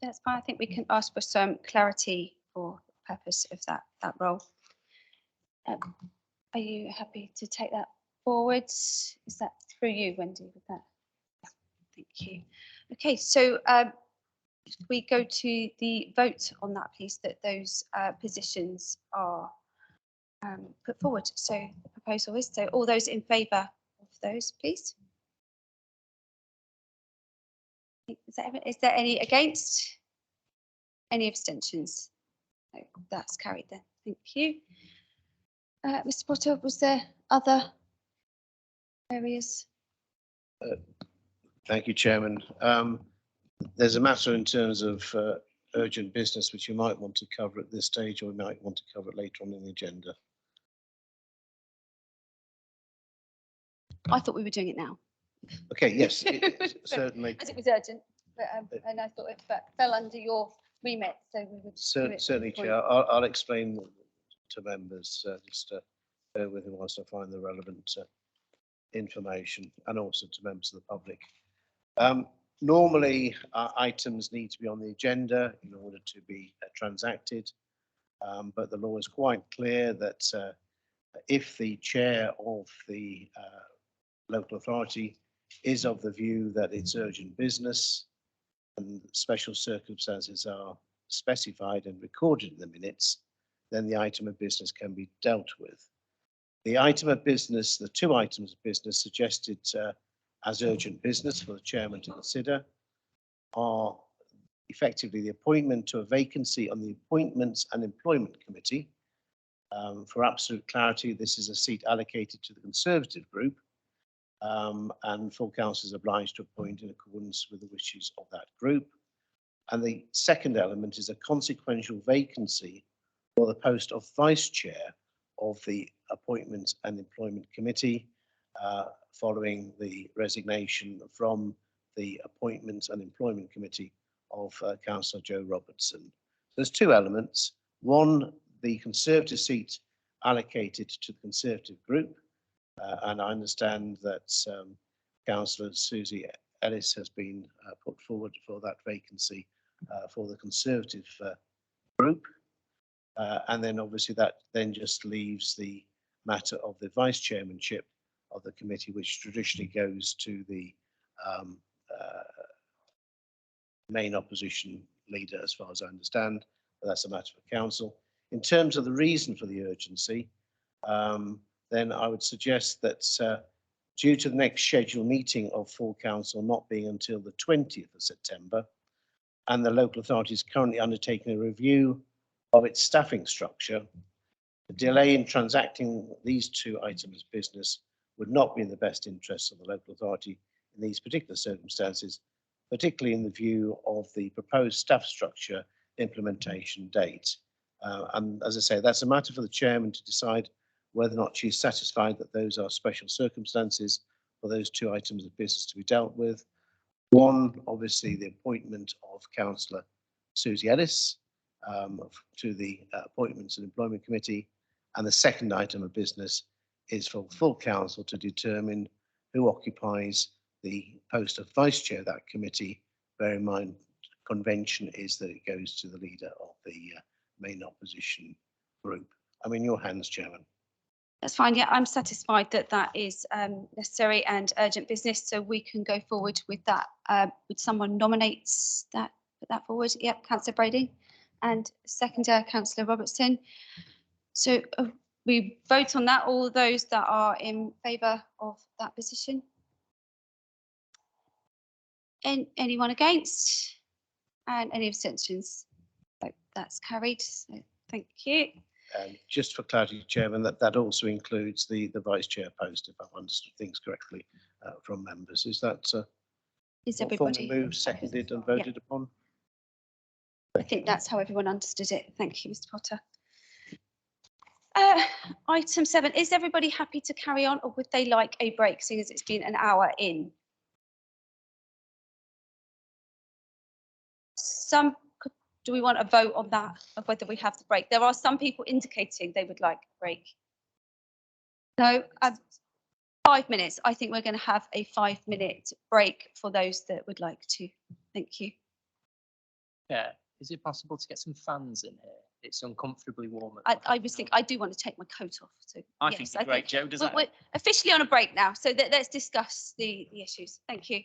[SPEAKER 1] That's fine. I think we can ask for some clarity for the purpose of that role. Are you happy to take that forward? Is that through you, Wendy, with that? Yeah, thank you. Okay, so we go to the vote on that, please, that those positions are put forward. So the proposal is, so all those in favour of those, please. Is there any against? Any abstentions? No, that's carried then. Thank you. Mr. Potter, was there other areas?
[SPEAKER 21] Thank you, Chairman. There's a matter in terms of urgent business which you might want to cover at this stage, or we might want to cover it later on in the agenda.
[SPEAKER 1] I thought we were doing it now.
[SPEAKER 21] Okay, yes, certainly.
[SPEAKER 1] As it was urgent, but, and I thought it fell under your remit, so we would.
[SPEAKER 21] Certainly, Chair. I'll explain to members just bear with me whilst I find the relevant information, and also to members of the public. Normally, items need to be on the agenda in order to be transacted, but the law is quite clear that if the chair of the local authority is of the view that it's urgent business and special circumstances are specified and recorded in the minutes, then the item of business can be dealt with. The item of business, the 2 items of business suggested as urgent business for the chairman to consider are effectively the appointment to a vacancy on the Appointments and Employment Committee. For absolute clarity, this is a seat allocated to the Conservative group, and full council is obliged to appoint in accordance with the wishes of that group. And the second element is a consequential vacancy for the post of vice chair of the Appointments and Employment Committee, following the resignation from the Appointments and Employment Committee of Councillor Joe Robertson. There's two elements. One, the Conservative seat allocated to the Conservative group, and I understand that Councillor Susie Ellis has been put forward for that vacancy for the Conservative group. And then obviously that then just leaves the matter of the vice chairmanship of the committee, which traditionally goes to the main opposition leader, as far as I understand, but that's a matter for council. In terms of the reason for the urgency, then I would suggest that due to the next scheduled meeting of full council not being until the 20th of September, and the local authority is currently undertaking a review of its staffing structure, the delay in transacting these two items of business would not be in the best interests of the local authority in these particular circumstances, particularly in the view of the proposed staff structure implementation date. And as I say, that's a matter for the chairman to decide whether or not she's satisfied that those are special circumstances for those two items of business to be dealt with. One, obviously, the appointment of Councillor Susie Ellis to the Appointments and Employment Committee. And the second item of business is for full council to determine who occupies the post of vice chair of that committee. Bear in mind, convention is that it goes to the leader of the main opposition group. I'm in your hands, Chairman.
[SPEAKER 1] That's fine. Yeah, I'm satisfied that that is necessary and urgent business, so we can go forward with that. Would someone nominate that, put that forward? Yep, Councillor Brodie, and seconder, Councillor Robertson. So we vote on that. All those that are in favour of that position. Anyone against? And any abstentions? So that's carried. So thank you.
[SPEAKER 21] Just for clarity, Chairman, that also includes the vice chair post, if I've understood things correctly from members. Is that
[SPEAKER 1] Is
[SPEAKER 21] formally
[SPEAKER 1] everybody
[SPEAKER 21] moved, seconded and voted upon?
[SPEAKER 1] I think that's how everyone understood it. Thank you, Mr Potter. Item 7, is everybody happy to carry on, or would they like a break, seeing as it's been an hour in? Do we want a vote on that, of whether we have the break? There are some people indicating they would like a break. No, 5 minutes. I think we're going to have a 5-minute break for those that would like to. Thank you.
[SPEAKER 2] Yeah, is it possible to get some fans in here? It's uncomfortably warm.
[SPEAKER 1] I was thinking, I do want to take my coat off. So
[SPEAKER 2] I think it's great, Joe. Does that?
[SPEAKER 1] We're officially on a break now, so let's discuss the issues. Thank you.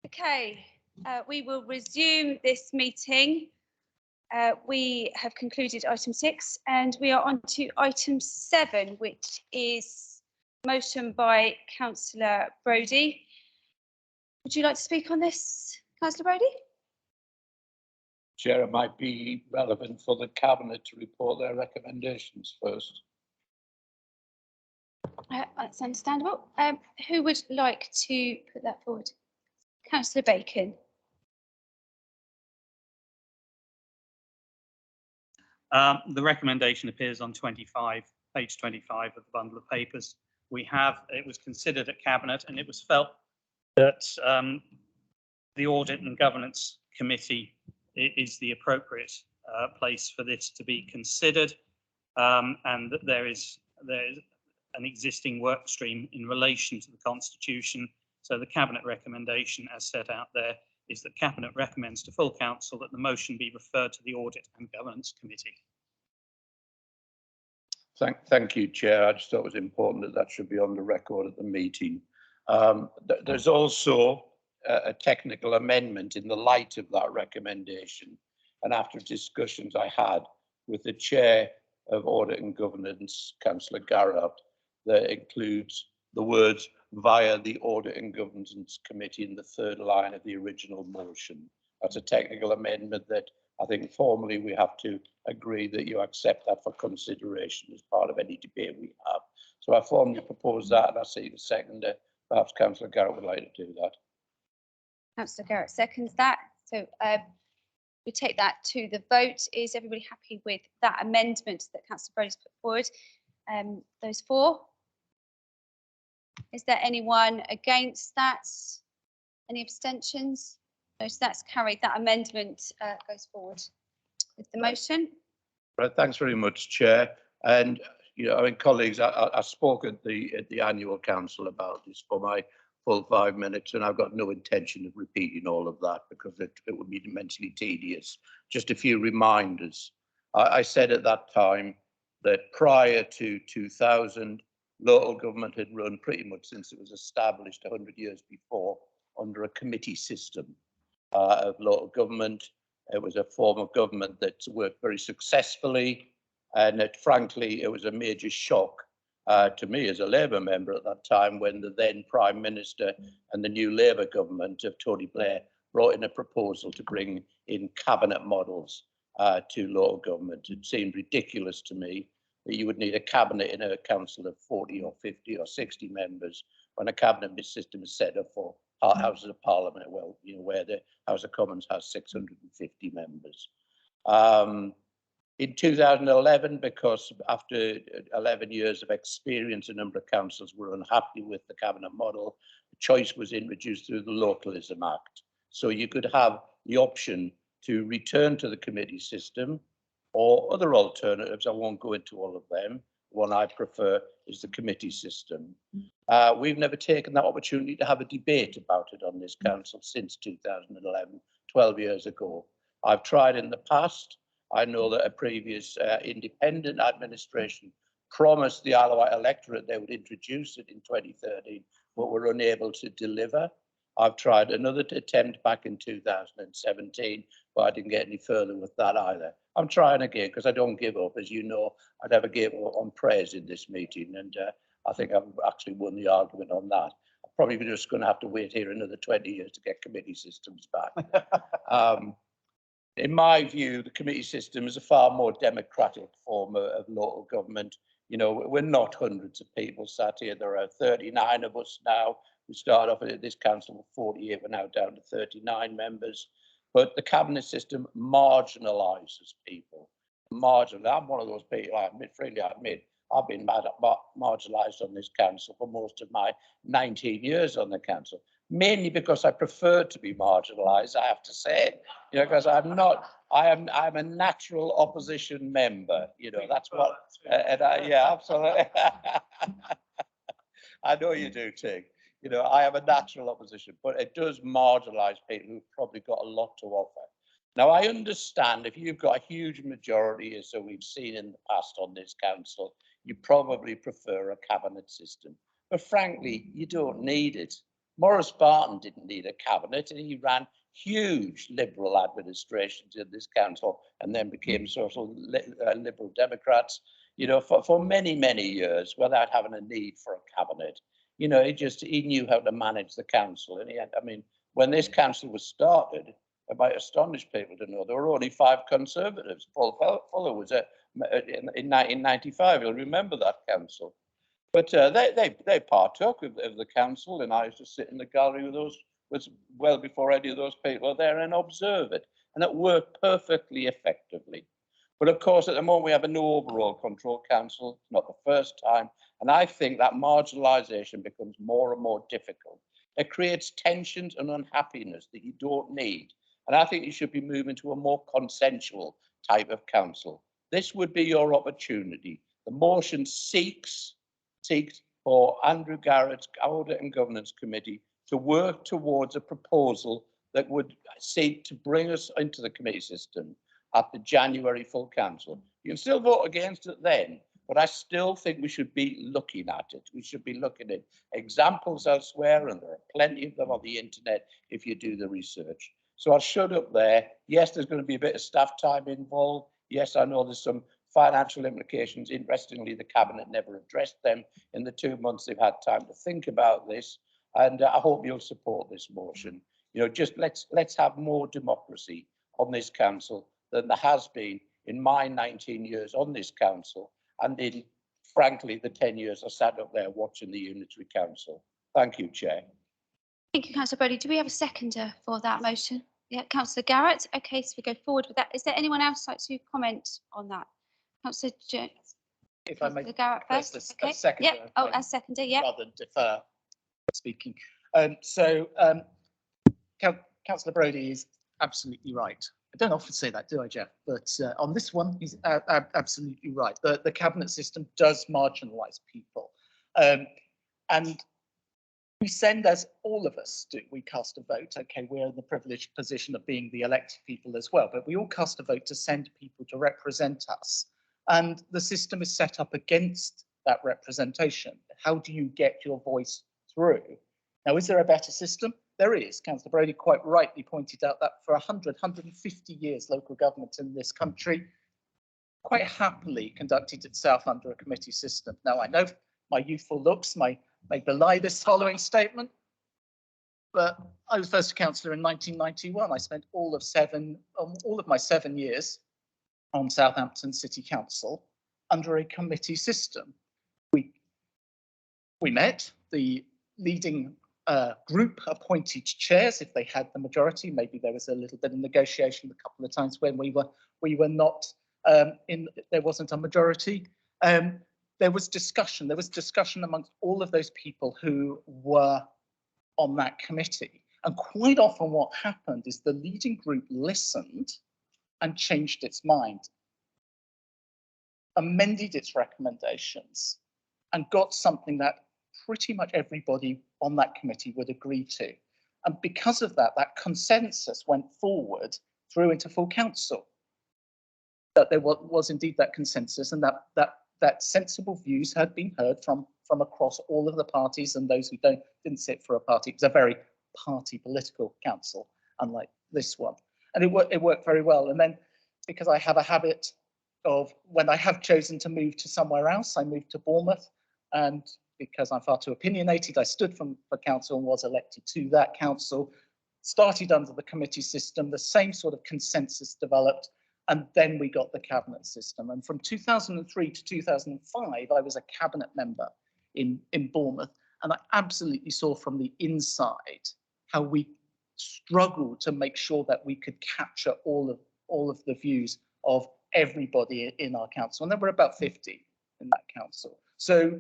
[SPEAKER 1] Okay, we will resume this meeting. We have concluded item 6 and we are on to item 7, which is motion by Councillor Brodie. Would you like to speak on this, Councillor Brodie?
[SPEAKER 9] Chair, it might be relevant for the Cabinet to report their recommendations first.
[SPEAKER 1] That's understandable. Who would like to put that forward? Councillor Bacon.
[SPEAKER 4] The recommendation appears on page 25 of the bundle of papers. It was considered at Cabinet and it was felt that the Audit and Governance Committee is the appropriate place for this to be considered, and that there is an existing work stream in relation to the Constitution. So the Cabinet recommendation as set out there is that Cabinet recommends to full council that the motion be referred to the Audit and Governance Committee.
[SPEAKER 9] Thank you, Chair. I just thought it was important that that should be on the record at the meeting. There's also a technical amendment in the light of that recommendation. And after discussions I had with the Chair of Audit and Governance, Councillor Garrett, that includes the words via the Audit and Governance Committee in the third line of the original motion. That's a technical amendment that I think formally we have to agree that you accept that for consideration as part of any debate we have. So I formally propose that, and I see the seconder. Perhaps Councillor Garrett would like to do that.
[SPEAKER 1] Councillor Garrett seconds that. So we take that to the vote. Is everybody happy with that amendment that Councillor Brodie's put forward? Those four. Is there anyone against that? Any abstentions? No, so that's carried. That amendment goes forward with the motion.
[SPEAKER 9] Right, thanks very much, Chair. And I mean, colleagues, I spoke at the annual council about this for my full 5 minutes, and I've got no intention of repeating all of that because it would be immensely tedious. Just a few reminders. I said at that time that prior to 2000, local government had run pretty much since it was established 100 years before under a committee system of local government. It was a form of government that worked very successfully, and that frankly, it was a major shock to me as a Labour member at that time when the then Prime Minister and the new Labour government of Tony Blair brought in a proposal to bring in cabinet models to local government. It seemed ridiculous to me that you would need a cabinet in a council of 40 or 50 or 60 members when a cabinet system is set up for Houses of Parliament, well, where the House of Commons has 650 members. In 2011, because after 11 years of experience, a number of councils were unhappy with the cabinet model, a choice was introduced through the Localism Act. So you could have the option to return to the committee system or other alternatives. I won't go into all of them. The one I prefer is the committee system. We've never taken that opportunity to have a debate about it on this council since 2011, 12 years ago. I've tried in the past. I know that a previous independent administration promised the Isle of Wight electorate they would introduce it in 2013, but were unable to deliver. I've tried another attempt back in 2017, but I didn't get any further with that either. I'm trying again because I don't give up. As you know, I never gave up on prayers in this meeting, and I think I've actually won the argument on that. I'm probably just going to have to wait here another 20 years to get committee systems back. In my view, the committee system is a far more democratic form of local government. We're not hundreds of people sat here. There are 39 of us now. We started off at this council with 48. We're now down to 39 members. But the cabinet system marginalises people. I'm one of those people, I freely admit, I've been marginalised on this council for most of my 19 years on the council. Mainly because I prefer to be marginalised, I have to say, because I'm a natural opposition member. That's what, yeah, absolutely. I know you do, Tig. I am a natural opposition, but it does marginalise people who've probably got a lot to offer. Now, I understand if you've got a huge majority, as we've seen in the past on this council, you probably prefer a cabinet system. But frankly, you don't need it.
[SPEAKER 5] Maurice Barton didn't need a cabinet, and he ran huge Liberal administrations in this council, and then became sort of Liberal Democrats, you know, for many, many years without having a need for a cabinet. You know, he knew how to manage the council. And he had, I mean, when this council was started, it might astonish people to know there were only 5 Conservatives. Paul Fuller was in 1995. You'll remember that council. But they partook of the council, and I used to sit in the gallery with those, was well before any of those people were there, and observe it. And it worked perfectly effectively. But of course, at the moment, we have a no overall control council. It's not the first time. And I think that marginalisation becomes more and more difficult. It creates tensions and unhappiness that you don't need. And I think you should be moving to a more consensual type of council. This would be your opportunity. The motion seeks for Andrew Garrett's Audit and Governance Committee to work towards a proposal that would seek to bring us into the committee system at the January full council. You can still vote against it then, but I still think we should be looking at it. We should be looking at examples elsewhere, and there are plenty of them on the internet if you do the research. So I'll shut up there. Yes, there's going to be a bit of staff time involved. Yes, I know there's some financial implications. Interestingly, the Cabinet never addressed them in the 2 months they've had time to think about this. And I hope you'll support this motion. You know, just let's have more democracy on this council than there has been in my 19 years on this council, and in, frankly, the 10 years I sat up there watching the Unitary Council. Thank you, Chair.
[SPEAKER 1] Thank you, Councillor Brodie. Do we have a seconder for that motion? Yeah, Councillor Garrett. Okay, so we go forward with that. Is there anyone else like to comment on that? Councillor J.
[SPEAKER 6] If I may,
[SPEAKER 1] Garrett first.
[SPEAKER 6] as
[SPEAKER 1] Okay.
[SPEAKER 6] seconder.
[SPEAKER 1] Yep. Oh, as seconder. Yeah.
[SPEAKER 6] Rather than defer speaking. Councillor Brodie is absolutely right. I don't often say that, do I, Jeff? But on this one, he's absolutely right. The cabinet system does marginalise people. And we send, as all of us do, we cast a vote. Okay, we're in the privileged position of being the elected people as well, but we all cast a vote to send people to represent us. And the system is set up against that representation. How do you get your voice through? Now, is there a better system? There is. Councillor Brodie quite rightly pointed out that for 150 years, local government in this country quite happily conducted itself under a committee system. Now, I know my youthful looks may belie this following statement, but I was first a councillor in 1991. I spent all of my 7 years on Southampton City Council under a committee system. We met, the leading group appointed chairs if they had the majority. Maybe there was a little bit of negotiation a couple of times when we were not there wasn't a majority. There was discussion amongst all of those people who were on that committee. And quite often what happened is the leading group listened and changed its mind, amended its recommendations, and got something that pretty much everybody on that committee would agree to. And because of that, that consensus went forward through into full council. That there was indeed that consensus, and that sensible views had been heard from across all of the parties and those who didn't sit for a party. It was a very party political council, unlike this one. And it worked very well. And then, because I have a habit of, when I have chosen to move to somewhere else, I moved to Bournemouth, and because I'm far too opinionated, I stood for council and was elected to that council, started under the committee system, the same sort of consensus developed, and then we got the cabinet system. And from 2003 to 2005, I was a cabinet member in Bournemouth, and I absolutely saw from the inside how we struggled to make sure that we could capture all of the views of everybody in our council. And there were about 50 in that council. So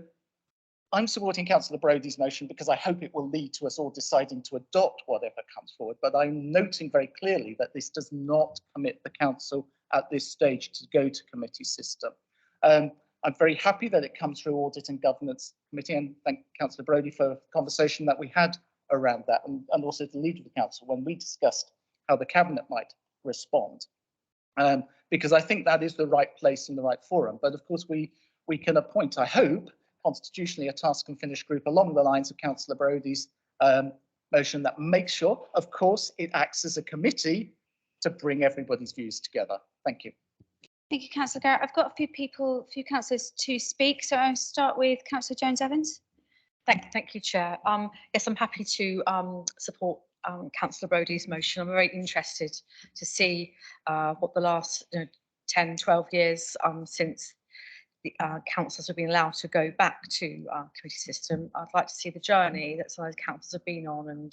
[SPEAKER 6] I'm supporting Councillor Brodie's motion because I hope it will lead to us all deciding to adopt whatever comes forward. But I'm noting very clearly that this does not commit the council at this stage to go to committee system. I'm very happy that it comes through Audit and Governance Committee, and thank Councillor Brodie for the conversation that we had around that, and also the leader of the council when we discussed how the cabinet might respond. Because I think that is the right place and the right forum. But of course, we can appoint, I hope, constitutionally a task and finish group along the lines of Councillor Brodie's motion that makes sure, of course, it acts as a committee to bring everybody's views together. Thank you.
[SPEAKER 1] Thank you, Councillor Garrett. I've got a few councillors to speak, so I'll start with Councillor Jones-Evans.
[SPEAKER 8] Thank you, Chair. Yes, I'm happy to support Councillor Brodie's motion. I'm very interested to see what the last 10, 12 years since the councils have been allowed to go back to committee system. I'd like to see the journey that some of the councils have been on, and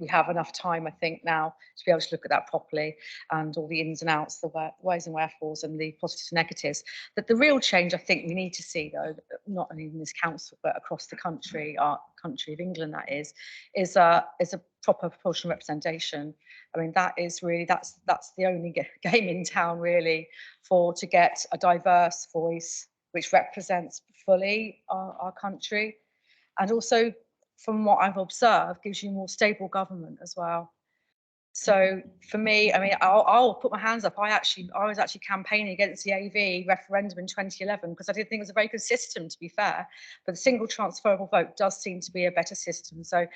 [SPEAKER 8] we have enough time, I think, now to be able to look at that properly and all the ins and outs, the ways and wherefores, and the positives and negatives. But the real change I think we need to see, though, not only in this council but across the country, our country of England, that is a proper proportional representation. I mean, that is really that's the only game in town really to get a diverse voice which represents fully our country, and also, from what I've observed, gives you more stable government as well. So for me, I mean, I'll put my hands up. I was actually campaigning against the AV referendum in 2011 because I didn't think it was a very good system, to be fair. But the single transferable vote does seem to be a better system. So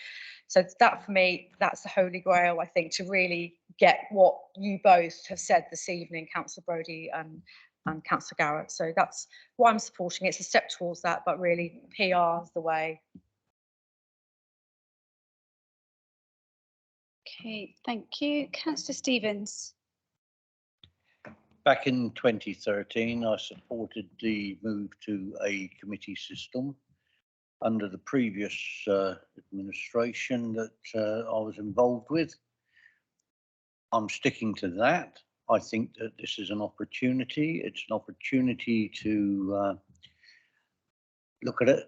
[SPEAKER 8] that for me, that's the holy grail, I think, to really get what you both have said this evening, Councillor Brodie and Councillor Garrett. So that's what I'm supporting. It's a step towards that, but really PR is the way.
[SPEAKER 1] Okay, thank you. Councillor Stevens.
[SPEAKER 16] Back in 2013, I supported the move to a committee system under the previous administration that I was involved with. I'm sticking to that. I think that this is an opportunity. It's an opportunity to look at it,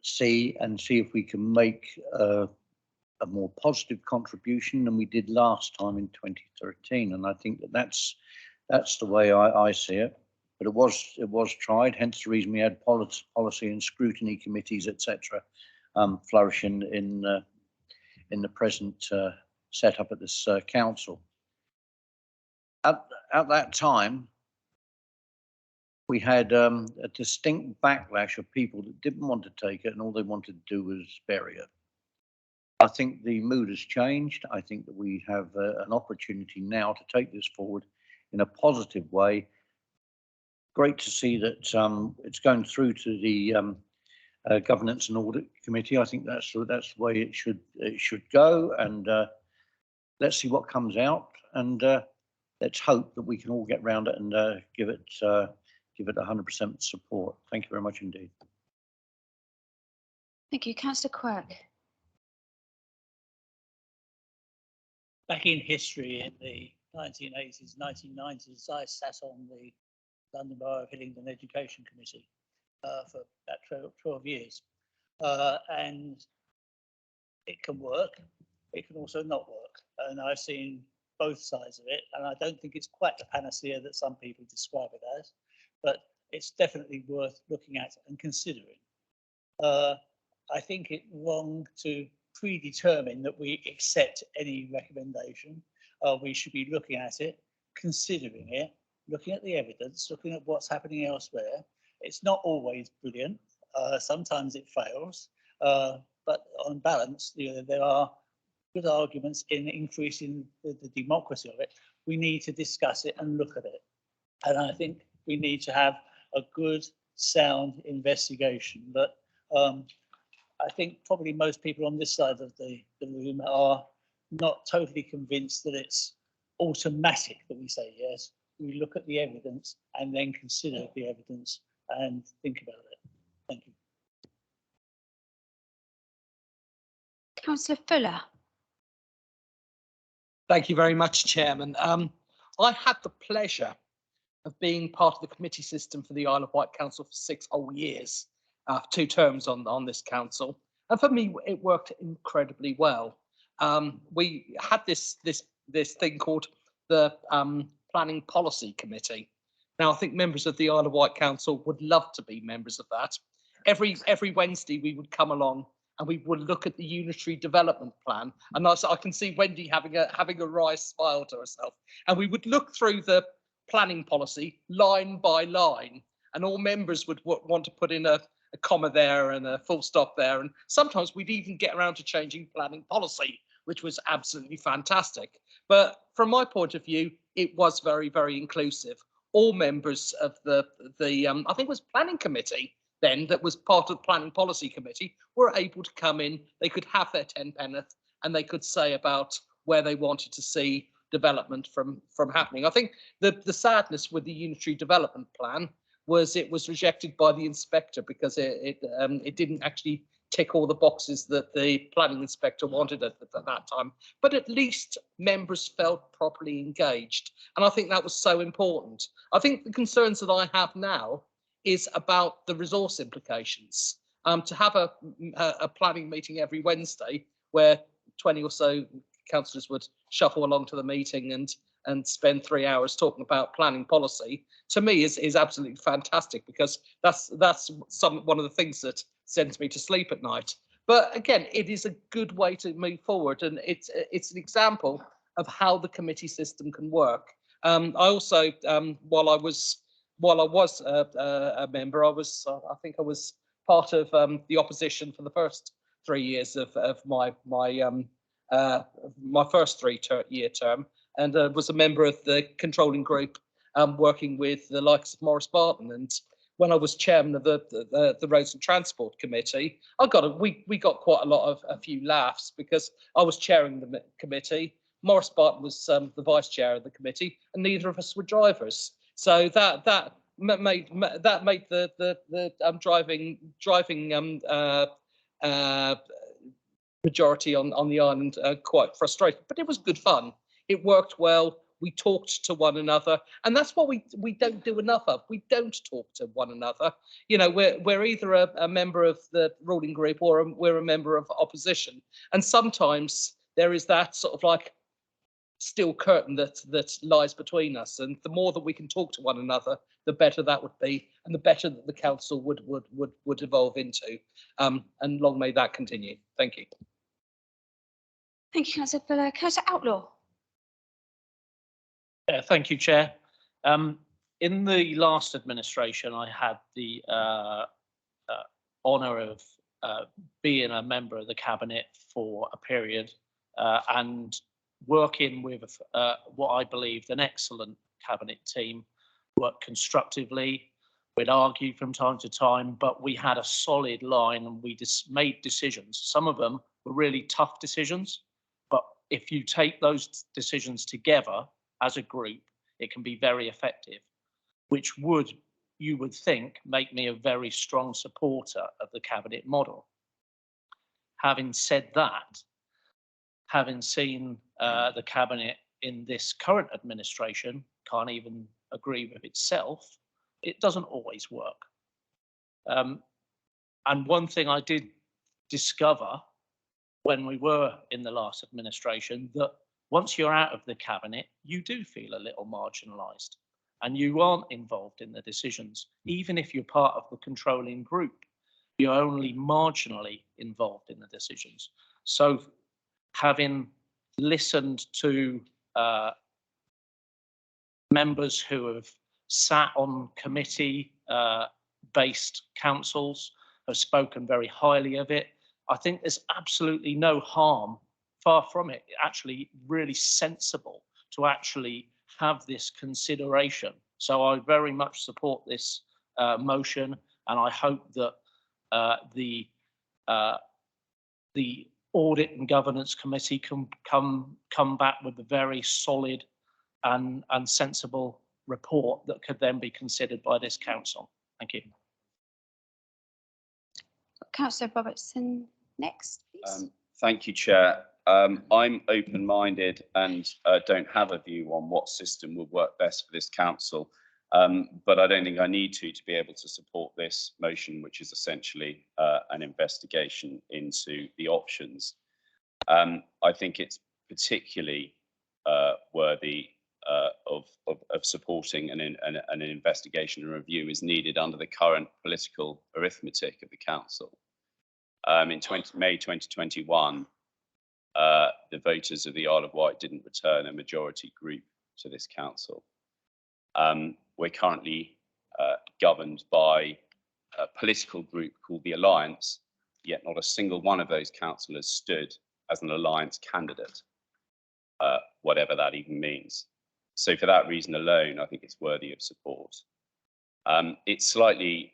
[SPEAKER 16] see if we can make a more positive contribution than we did last time in 2013, and I think that that's the way I see it. But it was tried, hence the reason we had policy and scrutiny committees, etc., flourishing in the present setup at this council. At that time, we had a distinct backlash of people that didn't want to take it, and all they wanted to do was bury it. I think the mood has changed. I think that we have an opportunity now to take this forward in a positive way. Great to see that it's going through to the Governance and Audit Committee. I think that's the way it should go, and let's see what comes out, and let's hope that we can all get round it and give it 100% support. Thank you very much indeed.
[SPEAKER 1] Thank you, Councillor Quirk.
[SPEAKER 7] Back in history, in the 1980s, 1990s, I sat on the London Borough of Hillingdon Education Committee for about 12 years. And it can work, it can also not work. And I've seen both sides of it, and I don't think it's quite the panacea that some people describe it as, but it's definitely worth looking at and considering. I think it's wrong to predetermine that we accept any recommendation. We should be looking at it, considering it, looking at the evidence, looking at what's happening elsewhere. It's not always brilliant. Sometimes it fails, but on balance, there are good arguments in increasing the democracy of it. We need to discuss it and look at it. And I think we need to have a good, sound investigation. But I think probably most people on this side of the room are not totally convinced that it's automatic that we say yes. We look at the evidence and then consider the evidence and think about it. Thank you.
[SPEAKER 1] Councillor Fuller.
[SPEAKER 10] Thank you very much, Chairman. I had the pleasure of being part of the committee system for the Isle of Wight Council for 6 whole years, 2 terms on this council, and for me it worked incredibly well. We had this thing called the Planning Policy Committee. Now I think members of the Isle of Wight Council would love to be members of that. Every Wednesday we would come along and we would look at the unitary development plan, and I can see Wendy having a wry smile to herself. And we would look through the planning policy line by line, and all members would want to put in a a comma there and a full stop there. And sometimes we'd even get around to changing planning policy, which was absolutely fantastic. But from my point of view, it was very, very inclusive. All members of the I think it was planning committee then that was part of the planning policy committee were able to come in. They could have their 10 penneth and they could say about where they wanted to see development from happening. I think the sadness with the unitary development plan was it was rejected by the inspector because it didn't actually tick all the boxes that the planning inspector wanted at that time. But at least members felt properly engaged. And I think that was so important. I think the concerns that I have now is about the resource implications. To have a planning meeting every Wednesday where 20 or so councillors would shuffle along to the meeting and spend 3 hours talking about planning policy, to me is absolutely fantastic, because that's one of the things that sends me to sleep at night. But again, it is a good way to move forward, and it's an example of how the committee system can work. I also, while I was a member, I think I was part of the opposition for the first 3 years of my first 3-year term, and was a member of the controlling group working with the likes of Morris Barton. And when I was chairman of the Roads and Transport Committee, we got quite a few laughs, because I was chairing the committee, Morris Barton was the vice chair of the committee, and neither of us were drivers. So that made the driving majority on the island quite frustrated. But it was good fun. It worked well. We talked to one another, and that's what we don't do enough of. We don't talk to one another. You know, we're either a member of the ruling group or we're a member of opposition, and sometimes there is that sort of like steel curtain that lies between us. And the more that we can talk to one another, the better that would be, and the better that the council would evolve into. And long may that continue. Thank you.
[SPEAKER 1] Thank you, Councillor Fuller. Councillor Outlaw.
[SPEAKER 2] Thank you, Chair. In the last administration, I had the honour of being a member of the Cabinet for a period and working with what I believed an excellent Cabinet team. Worked constructively. We'd argue from time to time, but we had a solid line and we just made decisions. Some of them were really tough decisions, but if you take those decisions together as a group, it can be very effective, which you would think, make me a very strong supporter of the Cabinet model. Having said that, having seen the Cabinet in this current administration can't even agree with itself, it doesn't always work. And one thing I did discover when we were in the last administration, that once you're out of the Cabinet, you do feel a little marginalised and you aren't involved in the decisions. Even if you're part of the controlling group, you're only marginally involved in the decisions. So having listened to members who have sat on committee based councils, have spoken very highly of it, I think there's absolutely no harm, far from it, actually really sensible to actually have this consideration. So I very much support this motion, and I hope that the Audit and Governance Committee can come back with a very solid and sensible report that could then be considered by this council. Thank you.
[SPEAKER 1] Councillor Robertson next, please.
[SPEAKER 3] Thank you, Chair. I'm open-minded and don't have a view on what system would work best for this council, but I don't think I need to be able to support this motion, which is essentially an investigation into the options. I think it's particularly worthy of supporting an investigation and review is needed under the current political arithmetic of the council. In May 2021, the voters of the Isle of Wight didn't return a majority group to this council. We're currently governed by political group called the Alliance, yet not a single one of those councillors stood as an Alliance candidate, whatever that even means. So for that reason alone, I think it's worthy of support. It's slightly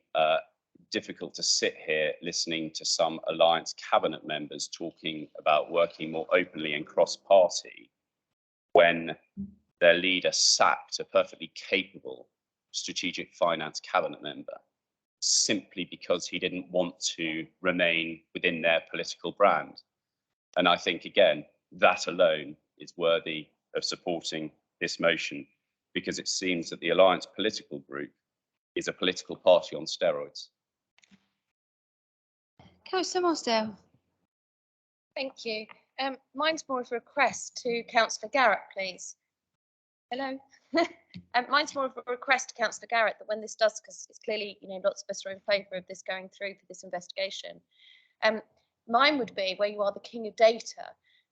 [SPEAKER 3] difficult to sit here listening to some Alliance cabinet members talking about working more openly and cross-party when their leader sacked a perfectly capable strategic finance cabinet member simply because he didn't want to remain within their political brand. And I think, again, that alone is worthy of supporting this motion, because it seems that the Alliance political group is a political party on steroids.
[SPEAKER 1] Councillor Mosdale.
[SPEAKER 18] Thank you. Mine's more of a request to Councillor Garrett, please. Hello. Mine's more of a request to Councillor Garrett that when this does, because it's clearly, lots of us are in favour of this going through for this investigation. Mine would be, where you are the king of data,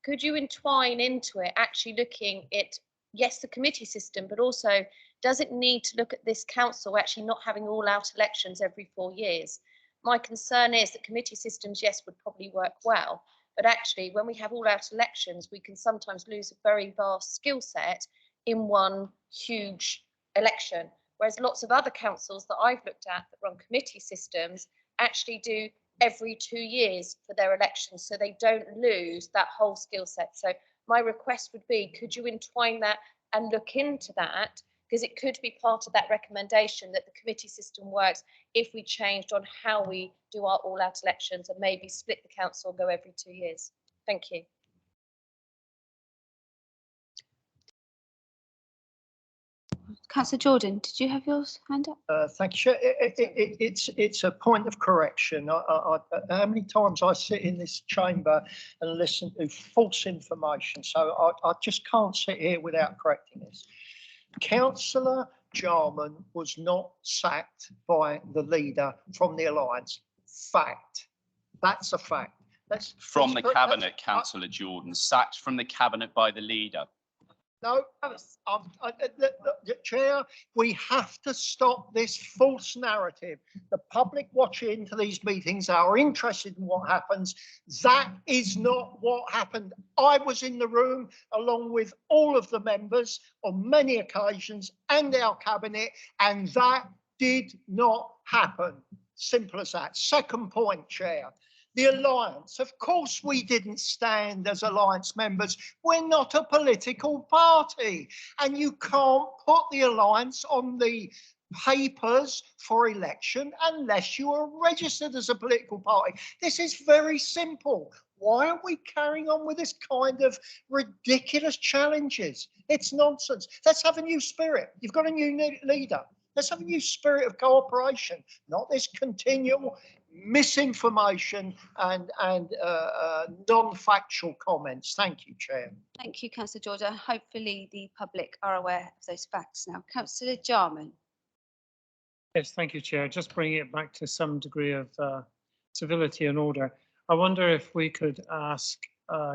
[SPEAKER 18] could you entwine into it actually looking at, yes, the committee system, but also does it need to look at this council actually not having all out elections every 4 years? My concern is that committee systems, yes, would probably work well, but actually when we have all out elections, we can sometimes lose a very vast skill set in one huge election. Whereas lots of other councils that I've looked at that run committee systems actually do every 2 years for their elections, so they don't lose that whole skill set. So my request would be, could you entwine that and look into that? Because it could be part of that recommendation that the committee system works if we changed on how we do our all-out elections and maybe split the council and go every 2 years. Thank you.
[SPEAKER 1] Councillor Jordan, did you have your hand up?
[SPEAKER 11] Thank you, Chair. It's a point of correction. How many times I sit in this chamber and listen to false information, so I just can't sit here without correcting this. Councillor Jarman was not sacked by the leader from the Alliance. Fact. That's a fact.
[SPEAKER 3] From the cabinet, Councillor Jordan, sacked from the cabinet by the leader.
[SPEAKER 11] No, Chair, we have to stop this false narrative. The public watching into these meetings are interested in what happens. That is not what happened. I was in the room along with all of the members on many occasions and our cabinet, and that did not happen. Simple as that. Second point, Chair. The Alliance, of course we didn't stand as Alliance members. We're not a political party, and you can't put the Alliance on the papers for election unless you are registered as a political party. This is very simple. Why are we carrying on with this kind of ridiculous challenges? It's nonsense. Let's have a new spirit. You've got a new leader. Let's have a new spirit of cooperation, not this continual misinformation and non-factual comments. Thank you, Chair.
[SPEAKER 1] Thank you, Councillor Jordan. Hopefully the public are aware of those facts now. Councillor Jarman.
[SPEAKER 12] Yes, thank you, Chair. Just bringing it back to some degree of civility and order. I wonder if we could ask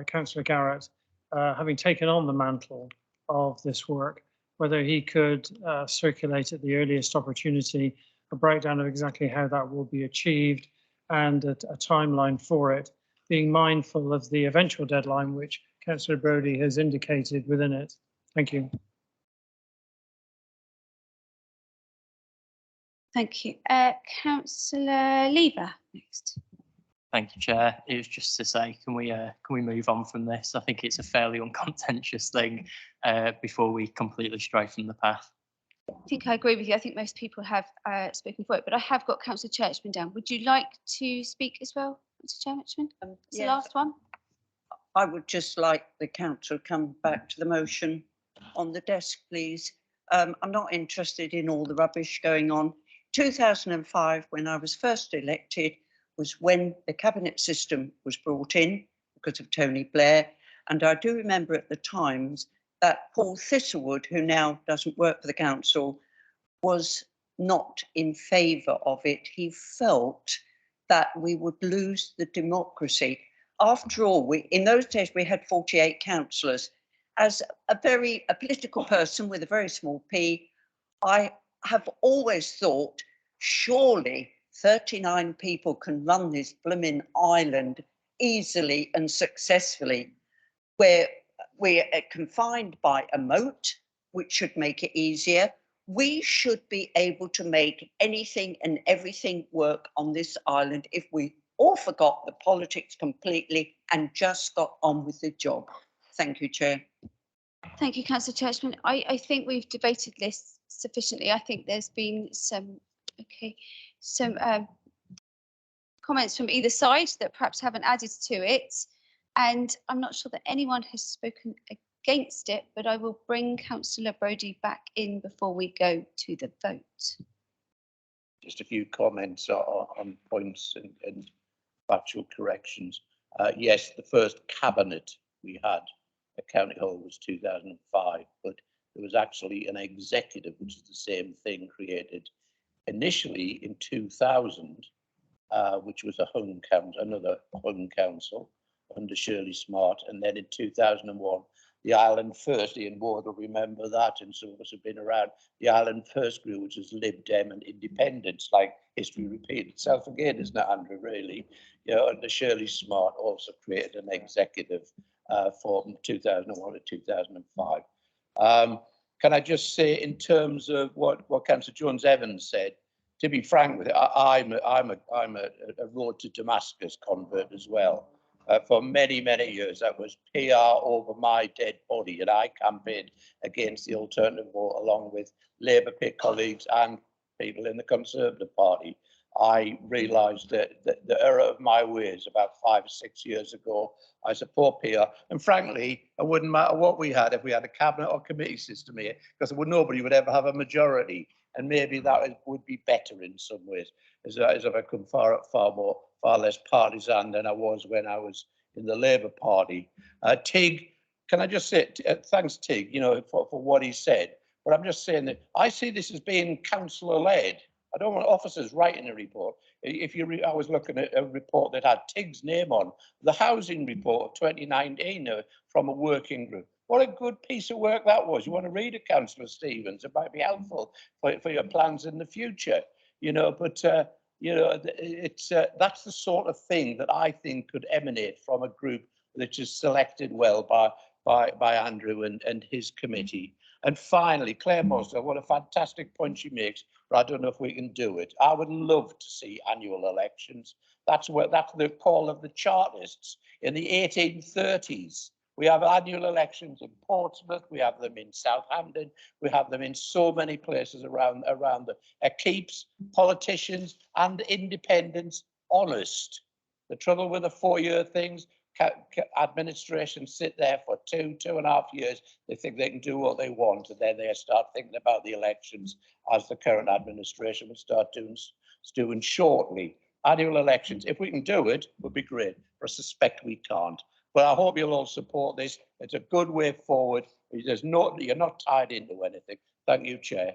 [SPEAKER 12] Councillor Garrett, having taken on the mantle of this work, whether he could circulate at the earliest opportunity a breakdown of exactly how that will be achieved and a timeline for it, being mindful of the eventual deadline which Councillor Brodie has indicated within it. Thank you.
[SPEAKER 1] Thank you. Councillor Lever next.
[SPEAKER 23] Thank you, Chair. It was just to say, can we move on from this? I think it's a fairly uncontentious thing before we completely stray from the path.
[SPEAKER 1] I think I agree with you. I think most people have spoken for it, but I have got Councillor Churchman down. Would you like to speak as well, Councillor Churchman? It's the last one.
[SPEAKER 24] I would just like the council to come back to the motion on the desk, please. I'm not interested in all the rubbish going on. 2005, when I was first elected, was when the cabinet system was brought in because of Tony Blair. And I do remember at the times that Paul Thistlewood, who now doesn't work for the council, was not in favour of it. He felt that we would lose the democracy. After all, in those days we had 48 councillors. As a political person with a very small p, I have always thought surely 39 people can run this blooming island easily and successfully. We're confined by a moat, which should make it easier. We should be able to make anything and everything work on this island if we all forgot the politics completely and just got on with the job. Thank you, Chair.
[SPEAKER 1] Thank you, Councillor Churchman. I think we've debated this sufficiently. I think there's been some comments from either side that perhaps haven't added to it. And I'm not sure that anyone has spoken against it, but I will bring Councillor Brodie back in before we go to the vote.
[SPEAKER 5] Just a few comments on points and factual corrections. Yes, the first cabinet we had at County Hall was 2005, but there was actually an executive, which is the same thing, created initially in 2000, which was another home council under Shirley Smart, and then in 2001, the Island First, Ian Ward will remember that, and some of us have been around, the Island First grew, which was Lib Dem and Independence, like history repeated itself again, isn't it, Andrew, really? You know, under Shirley Smart also created an executive from 2001 to 2005. Can I just say, in terms of what Councillor Jones-Evans said, to be frank with you, I'm a road to Damascus convert as well. For many, many years, that was PR over my dead body, and I campaigned against the alternative vote along with Labour colleagues and people in the Conservative Party. I realised that the error of my ways about 5 or 6 years ago. I support PR, and frankly, it wouldn't matter what we had if we had a cabinet or committee system here, because nobody would ever have a majority, and maybe that would be better in some ways, as I've become far less partisan than I was when I was in the Labour Party. Tig, can I just say thanks, Tig, you know, for what he said, but I'm just saying that I see this as being councillor-led. I don't want officers writing a report. I was looking at a report that had Tig's name on, the housing report of 2019 from a working group. What a good piece of work that was. You want to read it, Councillor Stevens? It might be helpful for your plans in the future, you know. But you know, it's that's the sort of thing that I think could emanate from a group that is selected well by Andrew and his committee. And finally, Claire Mosler, what a fantastic point she makes, but I don't know if we can do it. I would love to see annual elections. That's the call of the Chartists in the 1830s. We have annual elections in Portsmouth, we have them in Southampton, we have them in so many places around it keeps politicians and independents honest. The trouble with the 4-year things, administrations sit there for 2.5 years. They think they can do what they want, and then they start thinking about the elections, as the current administration will start doing shortly. Annual elections, if we can do it, would be great, but I suspect we can't. But I hope you'll all support this. It's a good way forward. You're not tied into anything. Thank you, Chair.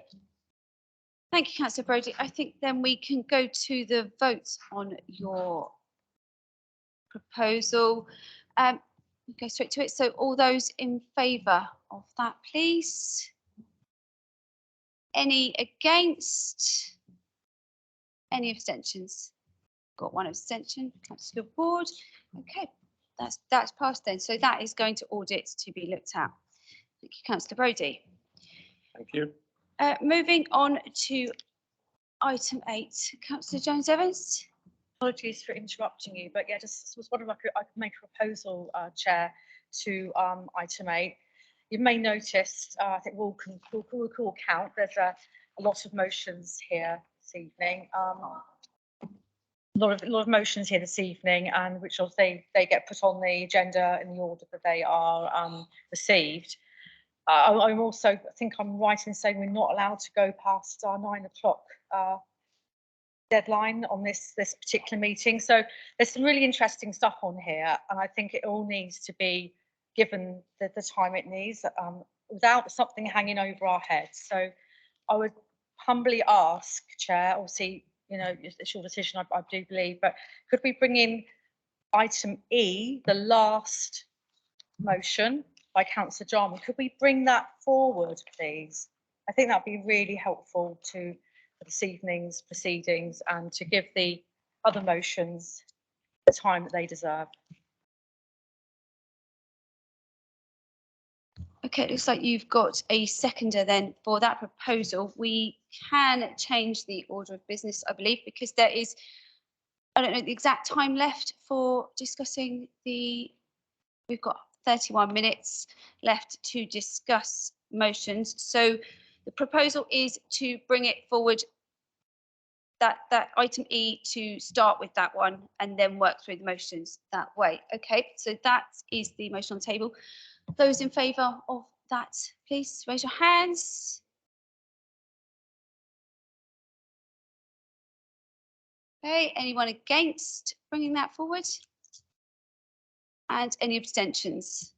[SPEAKER 1] Thank you, Councillor Brodie. I think then we can go to the vote on your proposal. Go straight to it. So all those in favour of that, please. Any against? Any abstentions? Got one abstention, Councillor Ward. Okay, that's passed then. So that is going to audit to be looked at. Thank you, Councillor Brodie.
[SPEAKER 5] Thank you.
[SPEAKER 1] Moving on to item 8, Councillor Jones-Evans.
[SPEAKER 8] Apologies for interrupting you, but yeah, just was wondering if I could make a proposal, Chair, to item 8. You may notice, I think we'll count, there's a lot of motions here this evening. A lot of motions here this evening, and which they get put on the agenda in the order that they are received. I'm also, I think I'm right in saying we're not allowed to go past our 9 o'clock deadline on this particular meeting. So there's some really interesting stuff on here, and I think it all needs to be given the time it needs without something hanging over our heads. So I would humbly ask, Chair, obviously, you know, it's your decision, I do believe, but could we bring in item E, the last motion by Councillor Jarman? Could we bring that forward, please? I think that'd be really helpful to for this evening's proceedings and to give the other motions the time that they deserve.
[SPEAKER 1] Okay, it looks like you've got a seconder then for that proposal. We can change the order of business, I believe, because there is, I don't know the exact time left for discussing we've got 31 minutes left to discuss motions. So the proposal is to bring it forward, that item E, to start with that one and then work through the motions that way. Okay, so that is the motion on the table. Those in favour of that, please raise your hands. Okay, anyone against bringing that forward? And any abstentions?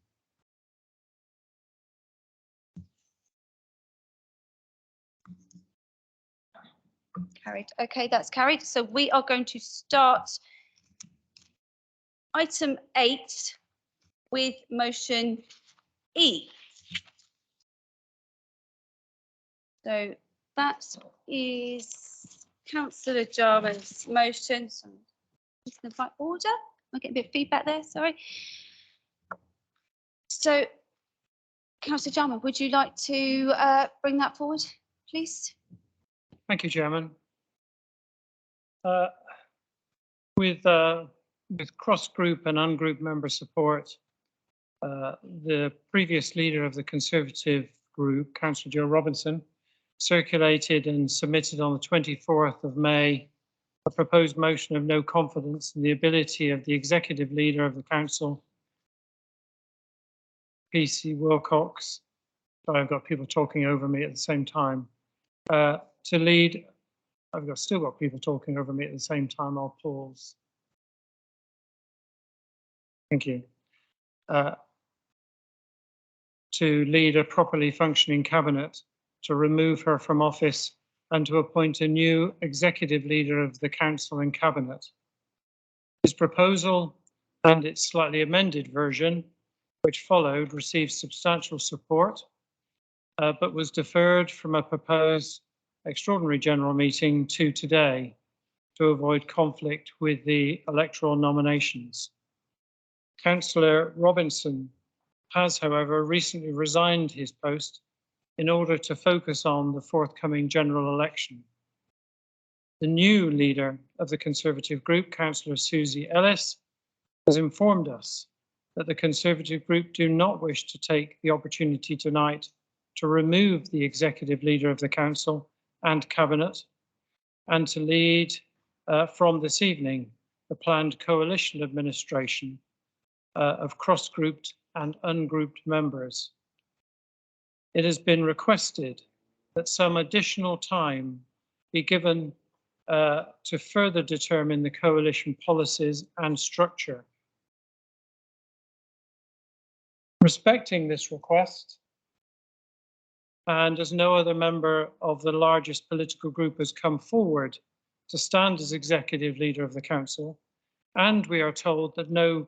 [SPEAKER 1] Carried. Okay, that's carried. So we are going to start item 8 with motion E. So that is Councillor Jarman's motion. So it's in the right order. I'm getting a bit of feedback there, sorry. So Councillor Jarman, would you like to bring that forward, please?
[SPEAKER 12] Thank you, Chairman. With cross-group and ungroup member support, the previous leader of the Conservative group, Councillor Joe Robinson, circulated and submitted on the 24th of May a proposed motion of no confidence in the ability of the executive leader of the council, PC Wilcox, sorry, I've got people talking over me at the same time, to lead. I've still got people talking over me at the same time. I'll pause. Thank you. To lead a properly functioning cabinet, to remove her from office and to appoint a new executive leader of the council and cabinet. His proposal and its slightly amended version, which followed, received substantial support, but was deferred from a proposed extraordinary general meeting to today to avoid conflict with the electoral nominations. Councillor Robinson has, however, recently resigned his post in order to focus on the forthcoming general election. The new leader of the Conservative group, Councillor Susie Ellis, has informed us that the Conservative group do not wish to take the opportunity tonight to remove the executive leader of the council and cabinet and to lead from this evening the planned coalition administration of cross-grouped and ungrouped members. It has been requested that some additional time be given to further determine the coalition policies and structure. Respecting this request, and as no other member of the largest political group has come forward to stand as executive leader of the council, and we are told that the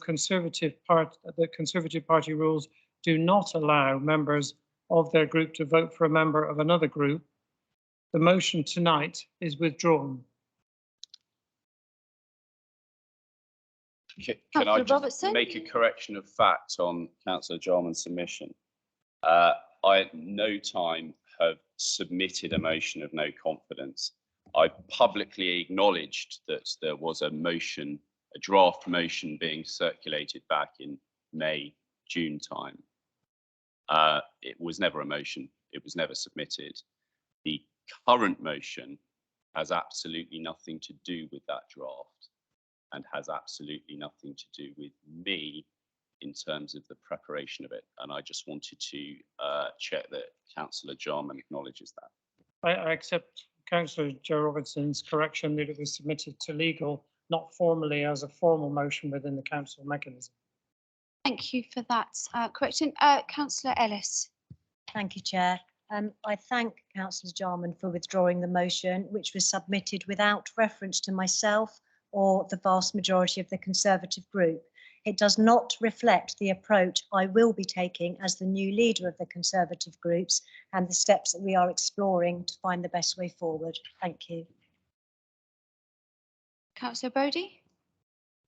[SPEAKER 12] Conservative Party rules do not allow members of their group to vote for a member of another group, the motion tonight is withdrawn.
[SPEAKER 3] Can I just make a correction of fact on Councillor Jarman's submission? I at no time have submitted a motion of no confidence. I publicly acknowledged that there was a motion, a draft motion being circulated back in May, June time. It was never a motion. It was never submitted. The current motion has absolutely nothing to do with that draft and has absolutely nothing to do with me in terms of the preparation of it. And I just wanted to check that Councillor Jarman acknowledges that.
[SPEAKER 12] I accept Councillor Joe Robinson's correction that it was submitted to legal, not formally as a formal motion within the council mechanism.
[SPEAKER 1] Thank you for that correction. Councillor Ellis.
[SPEAKER 14] Thank you, Chair. I thank Councillor Jarman for withdrawing the motion, which was submitted without reference to myself or the vast majority of the Conservative group. It does not reflect the approach I will be taking as the new leader of the Conservative groups and the steps that we are exploring to find the best way forward. Thank you.
[SPEAKER 1] Councillor Brodie?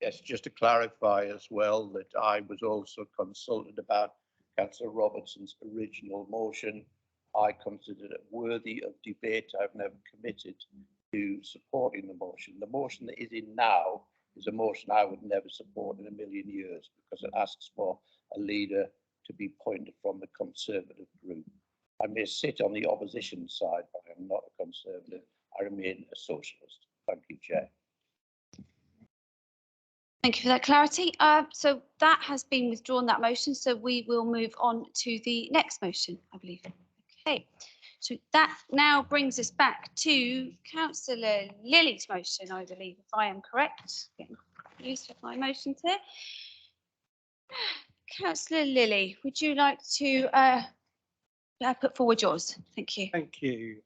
[SPEAKER 22] Yes, just to clarify as well that I was also consulted about Councillor Robertson's original motion. I considered it worthy of debate. I've never committed to supporting the motion. The motion that is in now is a motion I would never support in a million years because it asks for a leader to be appointed from the Conservative group. I may sit on the opposition side, but I'm not a Conservative. I remain a socialist. Thank you, Chair.
[SPEAKER 1] Thank you for that clarity. So that has been withdrawn, that motion. So we will move on to the next motion, I believe. Okay. So that now brings us back to Councillor Lilley's motion, I believe, if I am correct. Getting confused with my motions here. Councillor Lilley, would you like to put forward yours? Thank you.
[SPEAKER 15] Thank you.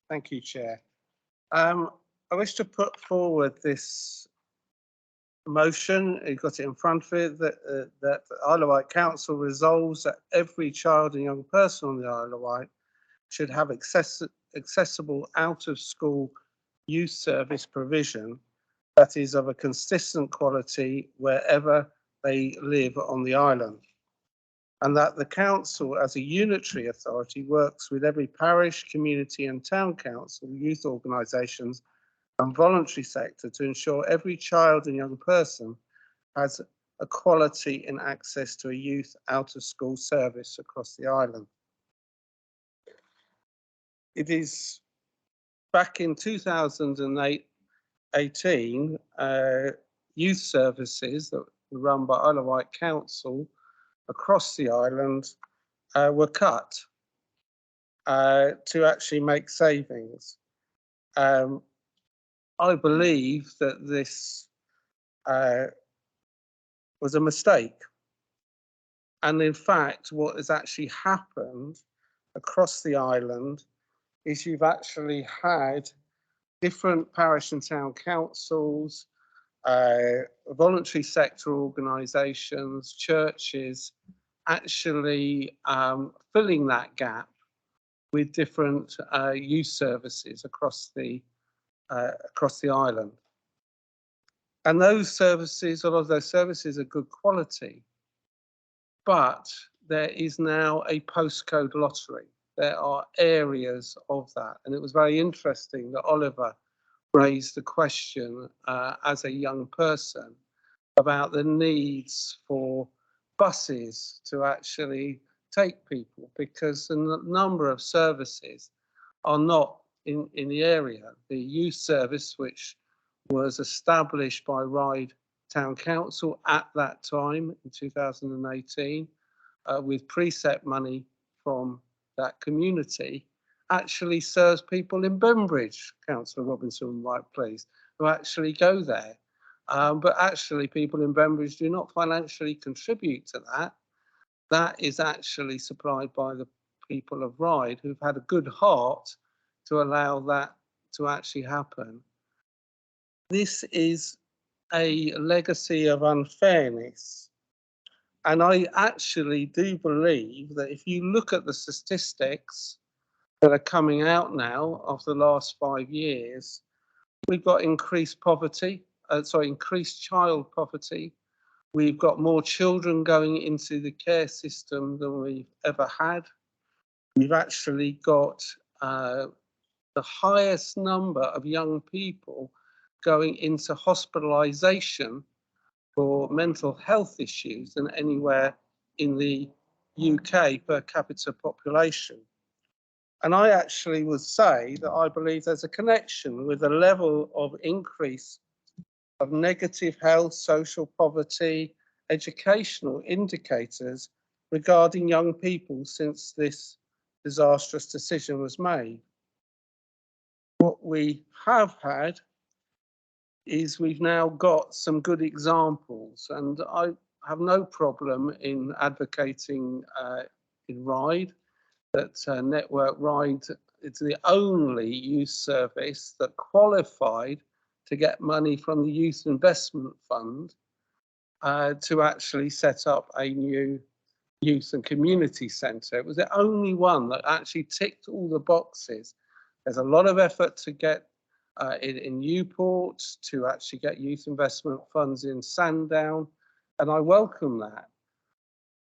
[SPEAKER 15] Thank you, Chair. I wish to put forward this motion. You've got it in front of it that the Isle of Wight Council resolves that every child and young person on the Isle of Wight should have accessible out-of-school youth service provision that is of a consistent quality wherever they live on the island, and that the council as a unitary authority works with every parish, community and town council, youth organisations and voluntary sector to ensure every child and young person has a quality in access to a youth out-of-school service across the island. It is back in 2018, youth services that were run by Isle of Wight Council across the island were cut to actually make savings. I believe that this was a mistake. And in fact, what has actually happened across the island is you've actually had different parish and town councils, voluntary sector organisations, churches, actually filling that gap with different youth services across the island. And those services, a lot of those services are good quality, but there is now a postcode lottery. There are areas of that. And it was very interesting that Oliver raised the question as a young person about the needs for buses to actually take people, because a number of services are not in the area. The youth service, which was established by Ryde Town Council at that time in 2018, with precept money from that community, actually serves people in Bembridge, Councillor Robinson, right, please, who actually go there. But actually people in Bembridge do not financially contribute to that. That is actually supplied by the people of Ryde, who've had a good heart to allow that to actually happen. This is a legacy of unfairness. And I actually do believe that if you look at the statistics that are coming out now of the last 5 years, we've got increased poverty, increased child poverty. We've got more children going into the care system than we've ever had. We've actually got the highest number of young people going into hospitalisation for mental health issues than anywhere in the UK per capita population. And I actually would say that I believe there's a connection with the level of increase of negative health, social poverty, educational indicators regarding young people since this disastrous decision was made. What we have had is we've now got some good examples, and I have no problem in advocating in Ryde that Network Ryde is the only youth service that qualified to get money from the Youth Investment Fund to actually set up a new youth and community centre. It was the only one that actually ticked all the boxes. There's a lot of effort to get in Newport, to actually get youth investment funds in Sandown, and I welcome that.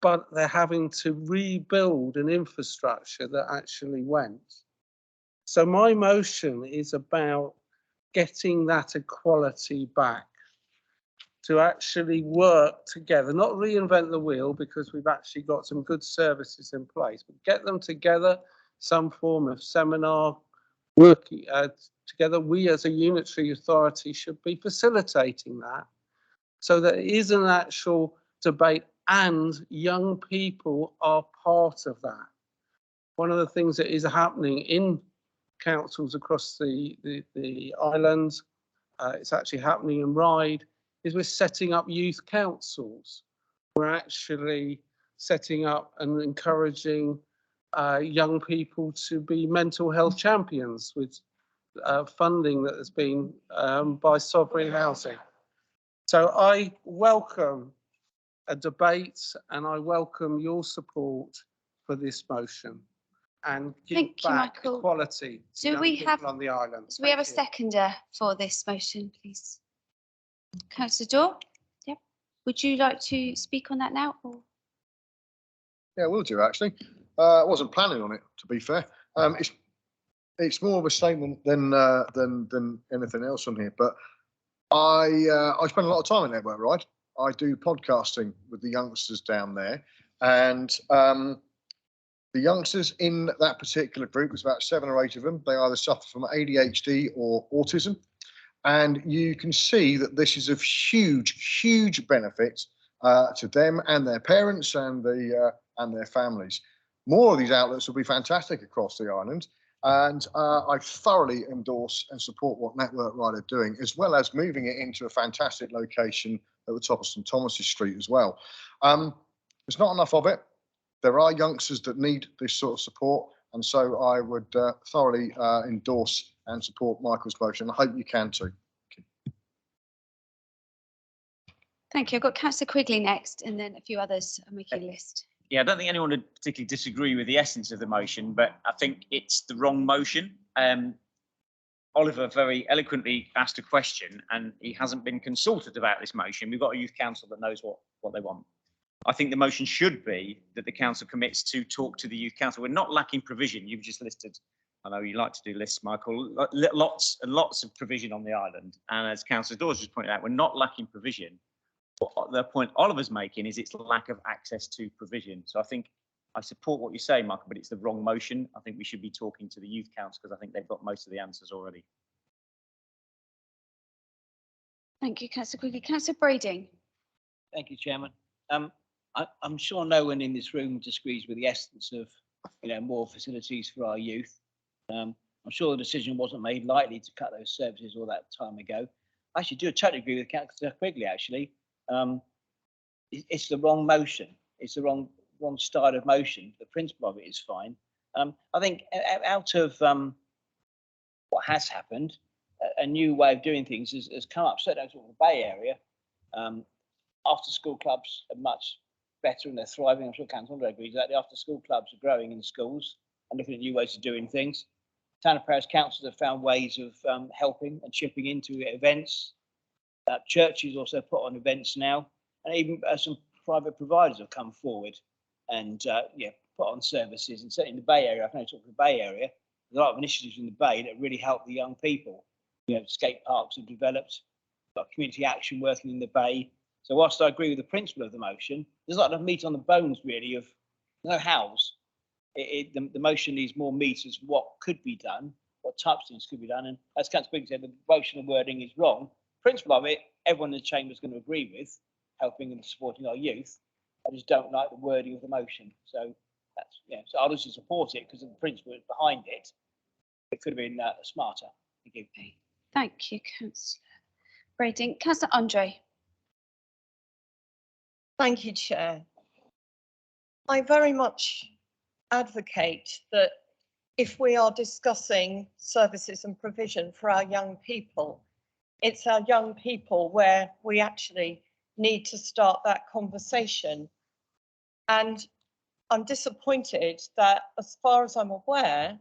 [SPEAKER 15] But they're having to rebuild an infrastructure that actually went. So my motion is about getting that equality back, to actually work together, not reinvent the wheel, because we've actually got some good services in place, but get them together, some form of seminar, working together. We as a unitary authority should be facilitating that, so that it is an actual debate and young people are part of that. One of the things that is happening in councils across the island, it's actually happening in Ryde, is we're setting up youth councils. We're actually setting up and encouraging young people to be mental health champions with funding that has been by Sovereign Housing. So I welcome a debate and I welcome your support for this motion and give
[SPEAKER 1] Thank you,
[SPEAKER 15] back
[SPEAKER 1] Michael.
[SPEAKER 15] equality to young people on the island.
[SPEAKER 1] Do we have a seconder for this motion, please? Councillor Dorr? Yep. Would you like to speak on that now? Or?
[SPEAKER 13] Yeah, we'll do actually. I wasn't planning on it, to be fair. It's more of a statement than anything else on here. But I spend a lot of time in Network Ride. I do podcasting with the youngsters down there, and the youngsters in that particular group, there's about 7 or 8 of them. They either suffer from ADHD or autism. And you can see that this is of huge benefit to them and their parents and their families. More of these outlets will be fantastic across the island, and I thoroughly endorse and support what Network Ride are doing, as well as moving it into a fantastic location at the top of St Thomas's Street as well. There's not enough of it. There are youngsters that need this sort of support, and so I would thoroughly endorse and support Michael's motion. I hope you can too.
[SPEAKER 1] Thank you. I've got Councillor Quigley next, and then a few others are making a list.
[SPEAKER 17] Yeah, I don't think anyone would particularly disagree with the essence of the motion, but I think it's the wrong motion. Oliver very eloquently asked a question, and he hasn't been consulted about this motion. We've got a youth council that knows what they want. I think the motion should be that the council commits to talk to the youth council. We're not lacking provision. You've just listed, I know you like to do lists, Michael, lots and lots of provision on the island. And as Councillor Dawes just pointed out, we're not lacking provision. But the point Oliver's making is its lack of access to provision. So I think I support what you say, Michael, but it's the wrong motion. I think we should be talking to the youth council because I think they've got most of the answers already.
[SPEAKER 1] Thank you, Councillor Quigley. Councillor Brodie.
[SPEAKER 22] Thank you, Chairman. I'm sure no one in this room disagrees with the essence of, more facilities for our youth. I'm sure the decision wasn't made lightly to cut those services all that time ago. I actually do totally agree with Councillor Quigley, actually. It's the wrong motion. It's the wrong style of motion. The principle of it is fine. I think out of what has happened, a new way of doing things has come up. Certainly, sort of the Bay Area, after school clubs are much better and they're thriving. I'm sure Councillor Andre agrees that the after school clubs are growing in schools and looking at new ways of doing things. Town of Paris councils have found ways of helping and chipping into events. Churches also put on events now, and even some private providers have come forward and put on services. And certainly in the Bay Area, I can only talk about the Bay Area, there's a lot of initiatives in the Bay that really help the young people. Skate parks have developed, got community action working in the Bay. So whilst I agree with the principle of the motion, there's not enough meat on the bones really of no hows. The motion needs more meat as what could be done, what types of things could be done. And as Councillor Bacon said, the motion and wording is wrong. Principle of it, everyone in the chamber is going to agree with, helping and supporting our youth. I just don't like the wording of the motion. So that's so I'll just support it because of the principle behind it. It could have been smarter. Thank you.
[SPEAKER 1] Thank you, Councillor Brodie. Councillor Andre.
[SPEAKER 19] Thank you, Chair. I very much advocate that if we are discussing services and provision for our young people, it's our young people where we actually need to start that conversation. And I'm disappointed that, as far as I'm aware,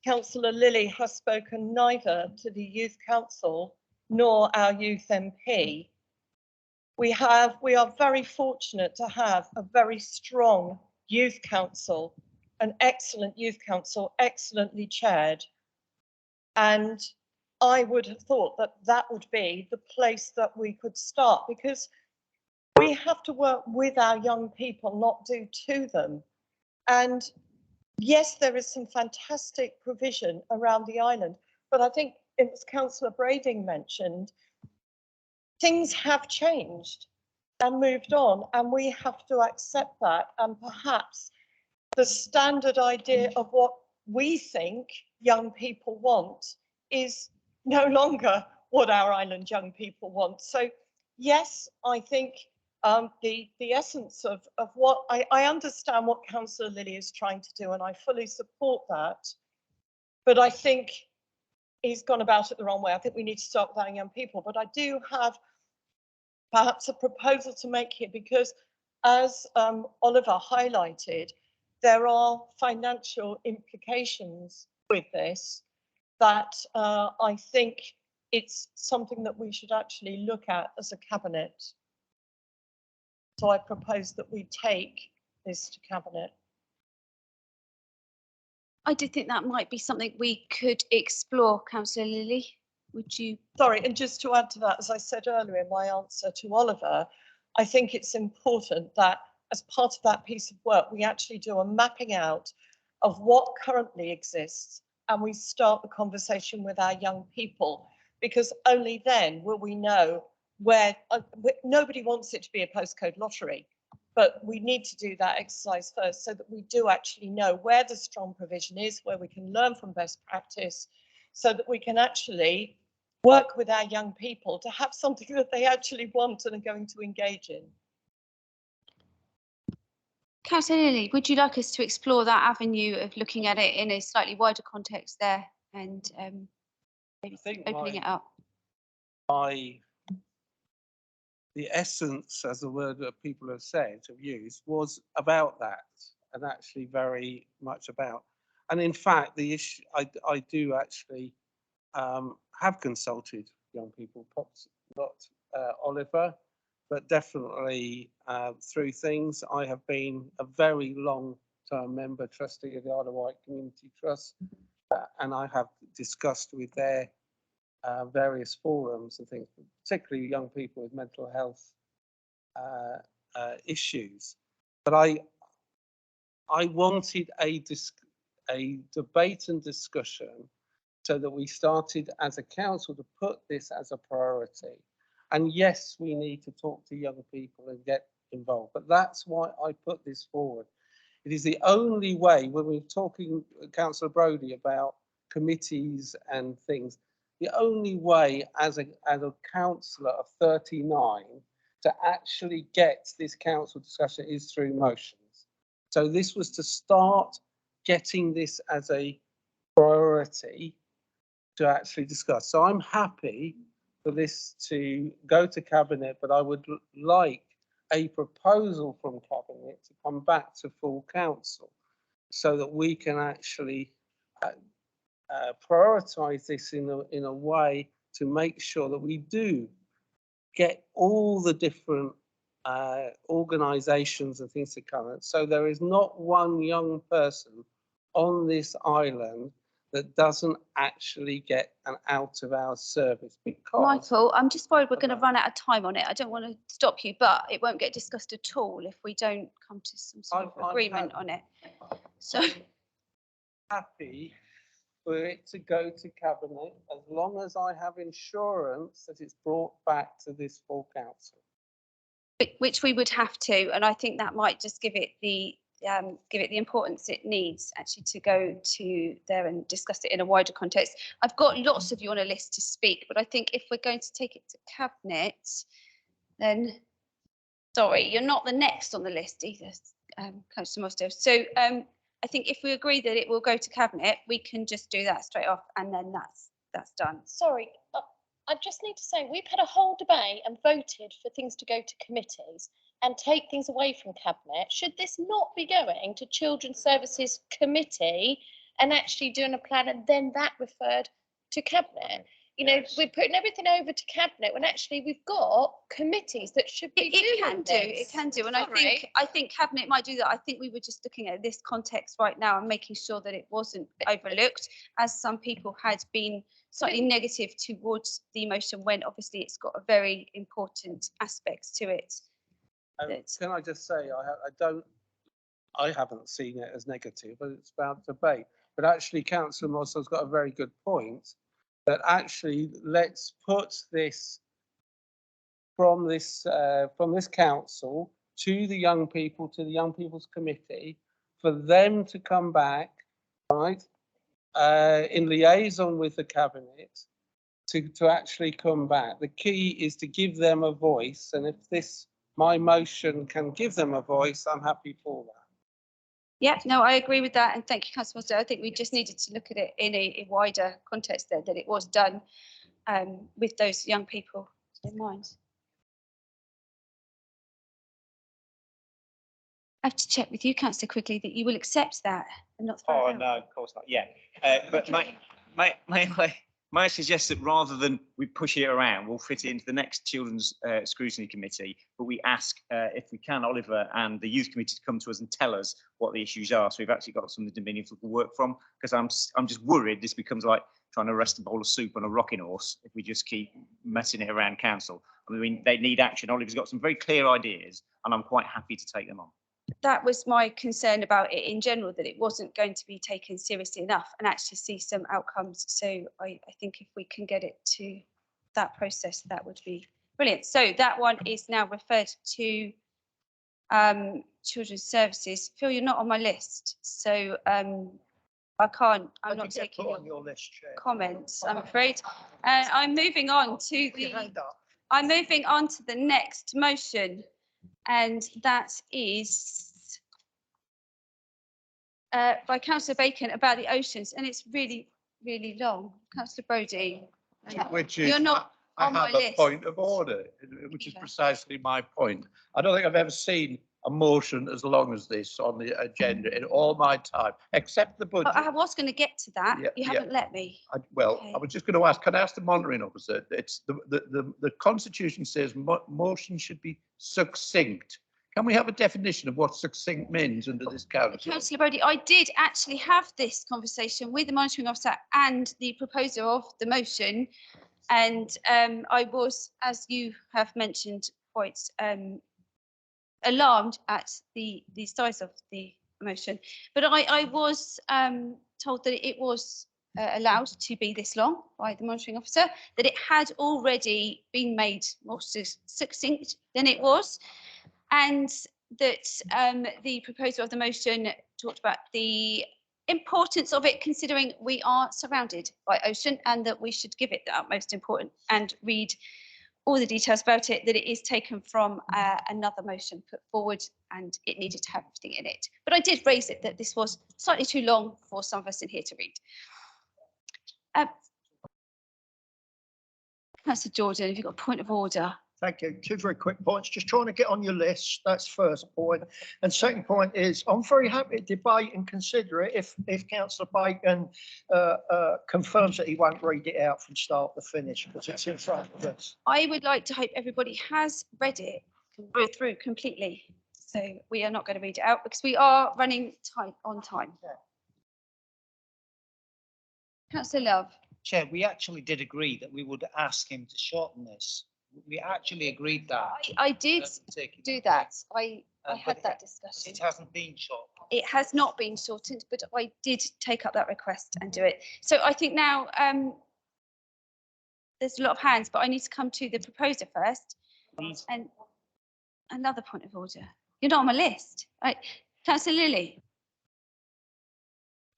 [SPEAKER 19] Councillor Lilley has spoken neither to the Youth Council nor our Youth MP. We are very fortunate to have a very strong Youth Council, an excellent Youth Council, excellently chaired. And I would have thought that that would be the place that we could start, because we have to work with our young people, not do to them. And yes, there is some fantastic provision around the island, but I think it was Councillor Brodie mentioned, things have changed and moved on, and we have to accept that. And perhaps the standard idea of what we think young people want is no longer what our island young people want. So yes, I think the essence of what I understand what Councillor Lilley is trying to do, and I fully support that, but I think he's gone about it the wrong way. I think we need to start with our young people, but I do have perhaps a proposal to make here, because as Oliver highlighted, there are financial implications with this that I think it's something that we should actually look at as a cabinet. So I propose that we take this to cabinet.
[SPEAKER 1] I did think that might be something we could explore, Councillor Lilley. Would you?
[SPEAKER 19] Sorry, and just to add to that, as I said earlier in my answer to Oliver, I think it's important that as part of that piece of work, we actually do a mapping out of what currently exists, and we start the conversation with our young people, because only then will we know where, nobody wants it to be a postcode lottery, but we need to do that exercise first so that we do actually know where the strong provision is, where we can learn from best practice, so that we can actually work with our young people to have something that they actually want and are going to engage in.
[SPEAKER 1] Councillor Lilley, would you like us to explore that avenue of looking at it in a slightly wider context there and maybe opening it up?
[SPEAKER 15] The essence, as the word that people have said, have used, was about that, and actually very much about. And in fact, the issue, I do actually have consulted young people, perhaps not Oliver, but definitely through things. I have been a very long-term member trustee of the Isle of Wight Community Trust, and I have discussed with their various forums and things, particularly young people with mental health issues. But I wanted a debate and discussion so that we started as a council to put this as a priority. And yes, we need to talk to young people and get involved, but that's why I put this forward. It is the only way, when we're talking, Councillor Brodie, about committees and things, the only way as a councillor of 39 to actually get this council discussion is through motions. So this was to start getting this as a priority to actually discuss. So I'm happy for this to go to cabinet, but I would like a proposal from cabinet to come back to full council so that we can actually prioritise this in a way to make sure that we do get all the different organisations and things to come. So there is not one young person on this island that doesn't actually get an out-of-hours service. Because
[SPEAKER 1] Michael, I'm just worried we're going to run out of time on it. I don't want to stop you, but it won't get discussed at all if we don't come to some sort of agreement on it. So
[SPEAKER 15] happy for it to go to cabinet as long as I have insurance that it's brought back to this full council.
[SPEAKER 1] Which we would have to, and I think that might just give it the importance it needs actually to go to there and discuss it in a wider context. I've got lots of you on a list to speak, but I think if we're going to take it to cabinet, then sorry, you're not the next on the list either, Councillor Mostow. So I think if we agree that it will go to cabinet, we can just do that straight off, and then that's done.
[SPEAKER 19] Sorry,
[SPEAKER 18] I just need to say, we've had a whole debate and voted for things to go to committees and take things away from cabinet. Should this not be going to Children's Services Committee and actually doing a plan and then that referred to cabinet? You know, we're putting everything over to cabinet when actually we've got committees that should be doing
[SPEAKER 1] It can do, and I think cabinet might do that. I think we were just looking at this context right now and making sure that it wasn't overlooked, as some people had been slightly negative towards the motion when obviously it's got a very important aspects to it.
[SPEAKER 15] Can I just say, I haven't seen it as negative, but it's about debate. But actually, Councillor Mossell's got a very good point. That actually, let's put this from this council to the young people, to the Young People's Committee, for them to come back, right, in liaison with the cabinet, to actually come back. The key is to give them a voice, and if my motion can give them a voice, I'm happy for that.
[SPEAKER 1] Yeah, no, I agree with that, and thank you, Councillor Mossell. I think we just needed to look at it in a wider context there, that it was done with those young people in mind. I have to check with you, Councillor, quickly that you will accept that and not throw it out.
[SPEAKER 17] No, of course not. Yeah, but may I suggest that rather than we push it around, we'll fit it into the next Children's Scrutiny Committee, but we ask, if we can, Oliver and the Youth Committee to come to us and tell us what the issues are. So we've actually got something to meaningful to work from, because I'm just worried this becomes like trying to rest a bowl of soup on a rocking horse if we just keep messing it around council. I mean, they need action. Oliver's got some very clear ideas, and I'm quite happy to take them on.
[SPEAKER 1] That was my concern about it in general, that it wasn't going to be taken seriously enough and actually see some outcomes. So I think if we can get it to that process, that would be brilliant. So that one is now referred to Children's Services. Phil, you're not on my list, so I'm not taking
[SPEAKER 11] your list, Chair.
[SPEAKER 1] comments, I'm afraid. I'm moving on to the next motion. And that is by Councillor Bacon about the oceans, and it's really, really long. Councillor Brodie,
[SPEAKER 5] Which is,
[SPEAKER 1] you're not
[SPEAKER 5] I
[SPEAKER 1] on my
[SPEAKER 5] have a
[SPEAKER 1] list.
[SPEAKER 5] point of order, which is precisely my point. I don't think I've ever seen a motion as long as this on the agenda in all my time, except the budget.
[SPEAKER 1] I was going to get to that.
[SPEAKER 5] Yeah,
[SPEAKER 1] You haven't let me.
[SPEAKER 5] I was just going to ask, can I ask the monitoring officer? It's the Constitution says motion should be succinct. Can we have a definition of what succinct means under this council?
[SPEAKER 1] Councillor Brodie, I did actually have this conversation with the monitoring officer and the proposer of the motion. And I was, as you have mentioned, quite alarmed at the size of the motion. But I was told that it was allowed to be this long by the monitoring officer, that it had already been made more succinct than it was, and that the proposer of the motion talked about the importance of it, considering we are surrounded by ocean, and that we should give it the utmost importance and read all the details about it, that it is taken from another motion put forward and it needed to have everything in it. But I did raise it that this was slightly too long for some of us in here to read. Councillor Jordan, have you got a point of order?
[SPEAKER 11] Thank you. Two very quick points. Just trying to get on your list. That's first point. And second point is, I'm very happy to debate and consider it if Councillor Bacon confirms that he won't read it out from start to finish, because it's in front of us.
[SPEAKER 1] I would like to hope everybody has read it through completely. So we are not going to read it out because we are running tight on time. Yeah. Councillor Love.
[SPEAKER 4] Chair, we actually did agree that we would ask him to shorten this. We actually agreed that.
[SPEAKER 1] I did do that. I had that discussion.
[SPEAKER 4] It hasn't been shortened.
[SPEAKER 1] It has not been shortened, but I did take up that request and do it. So I think now there's a lot of hands, but I need to come to the proposer first. And another point of order. You're not on my list. Right. Councillor Lilley.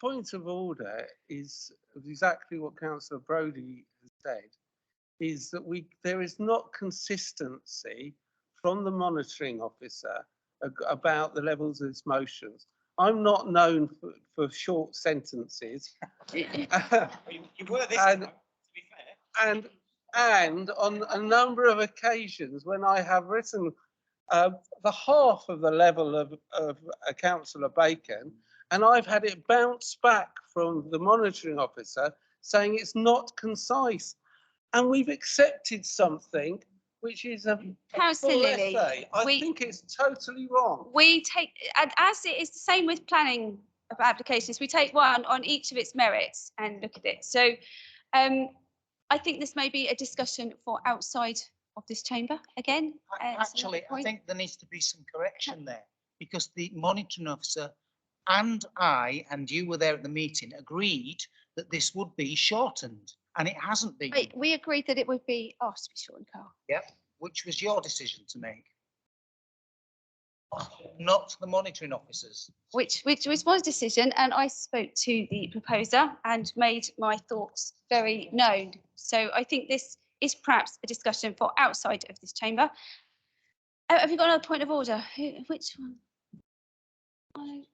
[SPEAKER 15] Point of order is exactly what Councillor Brodie has said, is that there is not consistency from the monitoring officer about the levels of his motions. I'm not known for short sentences.
[SPEAKER 17] You were this time, to be fair.
[SPEAKER 15] And And on a number of occasions when I have written the half of the level of Councillor Bacon, and I've had it bounce back from the monitoring officer saying it's not concise. And we've accepted something which is a
[SPEAKER 1] Councillor
[SPEAKER 15] full
[SPEAKER 1] Lilley,
[SPEAKER 15] essay. I think it's totally wrong.
[SPEAKER 1] We take, and as it is the same with planning applications, we take one on each of its merits and look at it. So I think this may be a discussion for outside of this chamber again.
[SPEAKER 4] Actually, I think there needs to be some correction there, because the monitoring officer and I, and you were there at the meeting, agreed that this would be shortened, and it hasn't been.
[SPEAKER 1] Wait, we agreed that it would be asked to be shortened, Carl.
[SPEAKER 4] Yep, which was your decision to make, not the monitoring officers.
[SPEAKER 1] Which was my decision, and I spoke to the proposer and made my thoughts very known. So I think this is perhaps a discussion for outside of this chamber. Have you got another point of order? Which one?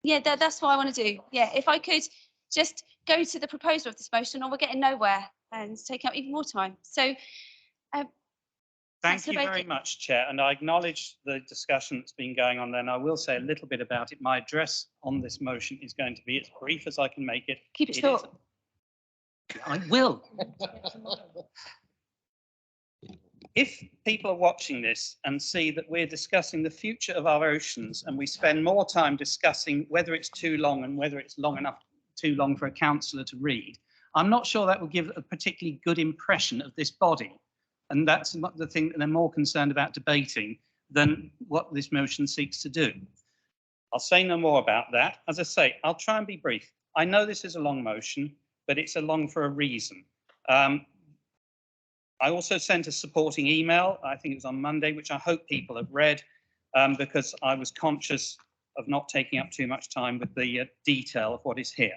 [SPEAKER 1] Yeah, that's what I want to do. Yeah, if I could just go to the proposer of this motion, or we're getting nowhere and taking up even more time. So
[SPEAKER 6] thank you very much, Chair, and I acknowledge the discussion that's been going on there, and I will say a little bit about it. My address on this motion is going to be as brief as I can make it.
[SPEAKER 1] Keep it short.
[SPEAKER 6] I will. If people are watching this and see that we're discussing the future of our oceans, and we spend more time discussing whether it's too long and whether it's long enough, too long for a councillor to read, I'm not sure that will give a particularly good impression of this body. And that's the thing that they're more concerned about debating than what this motion seeks to do. I'll say no more about that. As I say, I'll try and be brief. I know this is a long motion, but it's a long for a reason. I also sent a supporting email, I think it was on Monday, which I hope people have read, because I was conscious of not taking up too much time with the detail of what is here.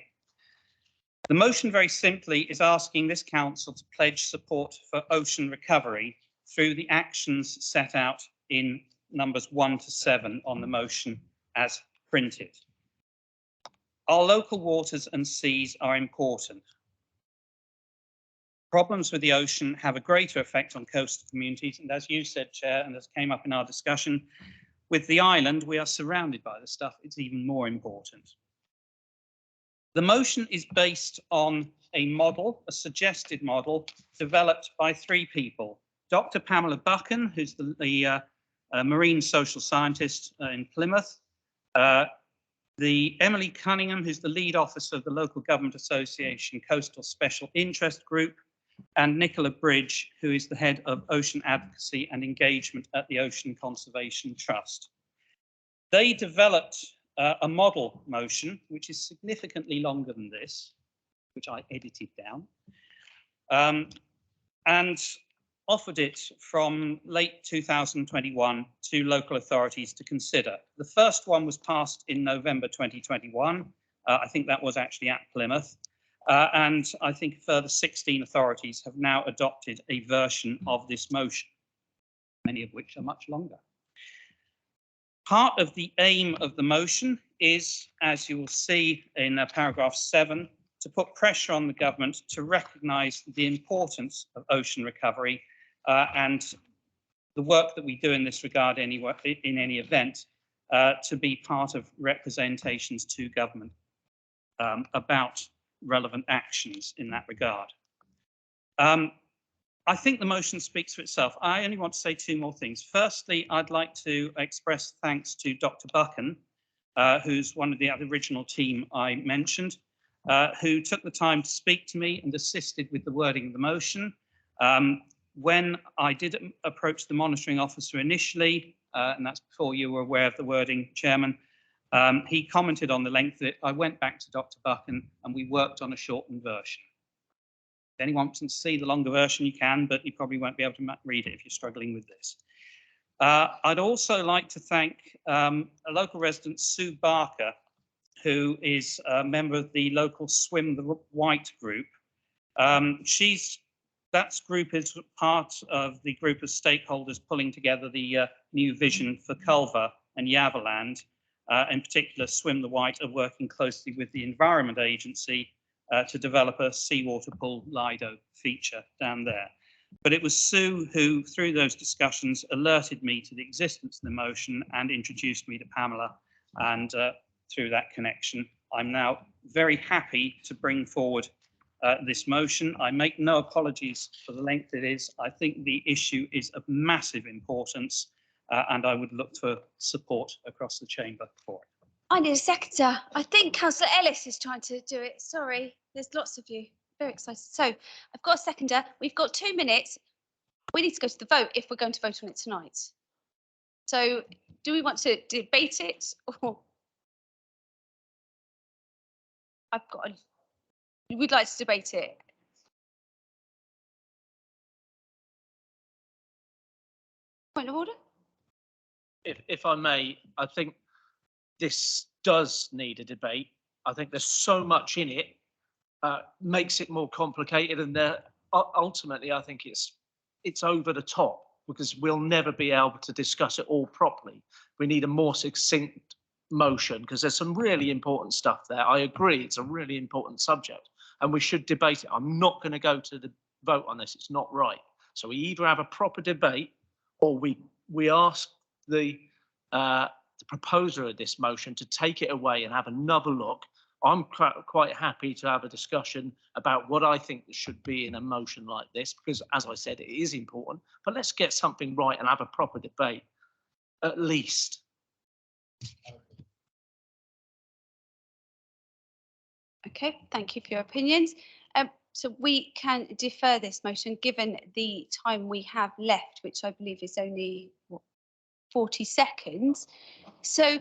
[SPEAKER 6] The motion very simply is asking this council to pledge support for ocean recovery through the actions set out in numbers 1 to 7 on the motion as printed. Our local waters and seas are important. Problems with the ocean have a greater effect on coastal communities, and as you said, Chair, and as came up in our discussion, with the island, we are surrounded by the stuff. It's even more important. The motion is based on a model, a suggested model, developed by 3 people. Dr. Pamela Buchan, who's the marine social scientist in Plymouth, the Emily Cunningham, who's the lead officer of the Local Government Association Coastal Special Interest Group, and Nicola Bridge, who is the head of Ocean Advocacy and Engagement at the Ocean Conservation Trust. They developed a model motion, which is significantly longer than this, which I edited down, and offered it from late 2021 to local authorities to consider. The first one was passed in November 2021. I think that was actually at Plymouth. And I think a further 16 authorities have now adopted a version of this motion, many of which are much longer. Part of the aim of the motion is, as you will see in paragraph 7, to put pressure on the government to recognise the importance of ocean recovery and the work that we do in this regard in any event to be part of representations to government about relevant actions in that regard. I think the motion speaks for itself. I only want to say 2 more things. Firstly, I'd like to express thanks to Dr. Buchan, who's one of the original team I mentioned, who took the time to speak to me and assisted with the wording of the motion. When I did approach the monitoring officer initially, and that's before you were aware of the wording, Chairman, he commented on the length of it. I went back to Dr. Buchan and we worked on a shortened version. If anyone wants to see the longer version, you can, but you probably won't be able to read it if you're struggling with this. I'd also like to thank a local resident, Sue Barker, who is a member of the local Swim the White group. That group is part of the group of stakeholders pulling together the new vision for Cllr and Yavaland. In particular, Swim the White are working closely with the Environment Agency to develop a seawater pool Lido feature down there. But it was Sue who, through those discussions, alerted me to the existence of the motion and introduced me to Pamela. And through that connection, I'm now very happy to bring forward this motion. I make no apologies for the length it is. I think the issue is of massive importance, and I would look for support across the chamber for it.
[SPEAKER 1] I need a seconder. I think Councillor Ellis is trying to do it. Sorry, there's lots of you. Very excited. So I've got a seconder. We've got 2 minutes. We need to go to the vote if we're going to vote on it tonight. So do we want to debate it or? We'd like to debate it. Point of order?
[SPEAKER 2] If I may, I think this does need a debate. I think there's so much in it, makes it more complicated, and ultimately I think it's over the top because we'll never be able to discuss it all properly. We need a more succinct motion because there's some really important stuff there. I agree, it's a really important subject and we should debate it. I'm not going to go to the vote on this. It's not right. So we either have a proper debate or we ask the proposer of this motion to take it away and have another look. I'm quite happy to have a discussion about what I think should be in a motion like this, because as I said, it is important, but let's get something right and have a proper debate, at least.
[SPEAKER 1] Okay, thank you for your opinions. So we can defer this motion given the time we have left, which I believe is only what, 40 seconds. So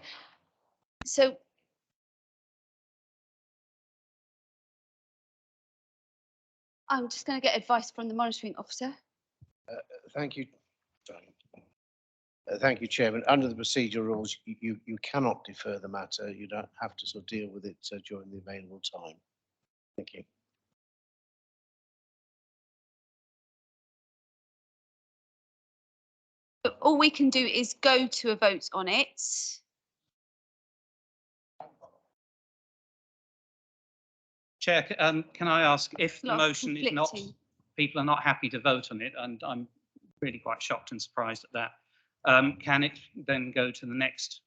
[SPEAKER 1] I'm just going to get advice from the monitoring officer.
[SPEAKER 9] Thank you. Thank you, Chairman. Under the procedural rules, you cannot defer the matter. You don't have to sort of deal with it during the available time. Thank you.
[SPEAKER 1] But all we can do is go to a vote on it.
[SPEAKER 6] Chair, can I ask if the motion is not,
[SPEAKER 1] conflicting.
[SPEAKER 6] people are not happy to vote on it, and I'm really quite shocked and surprised at that. Can it then go to the next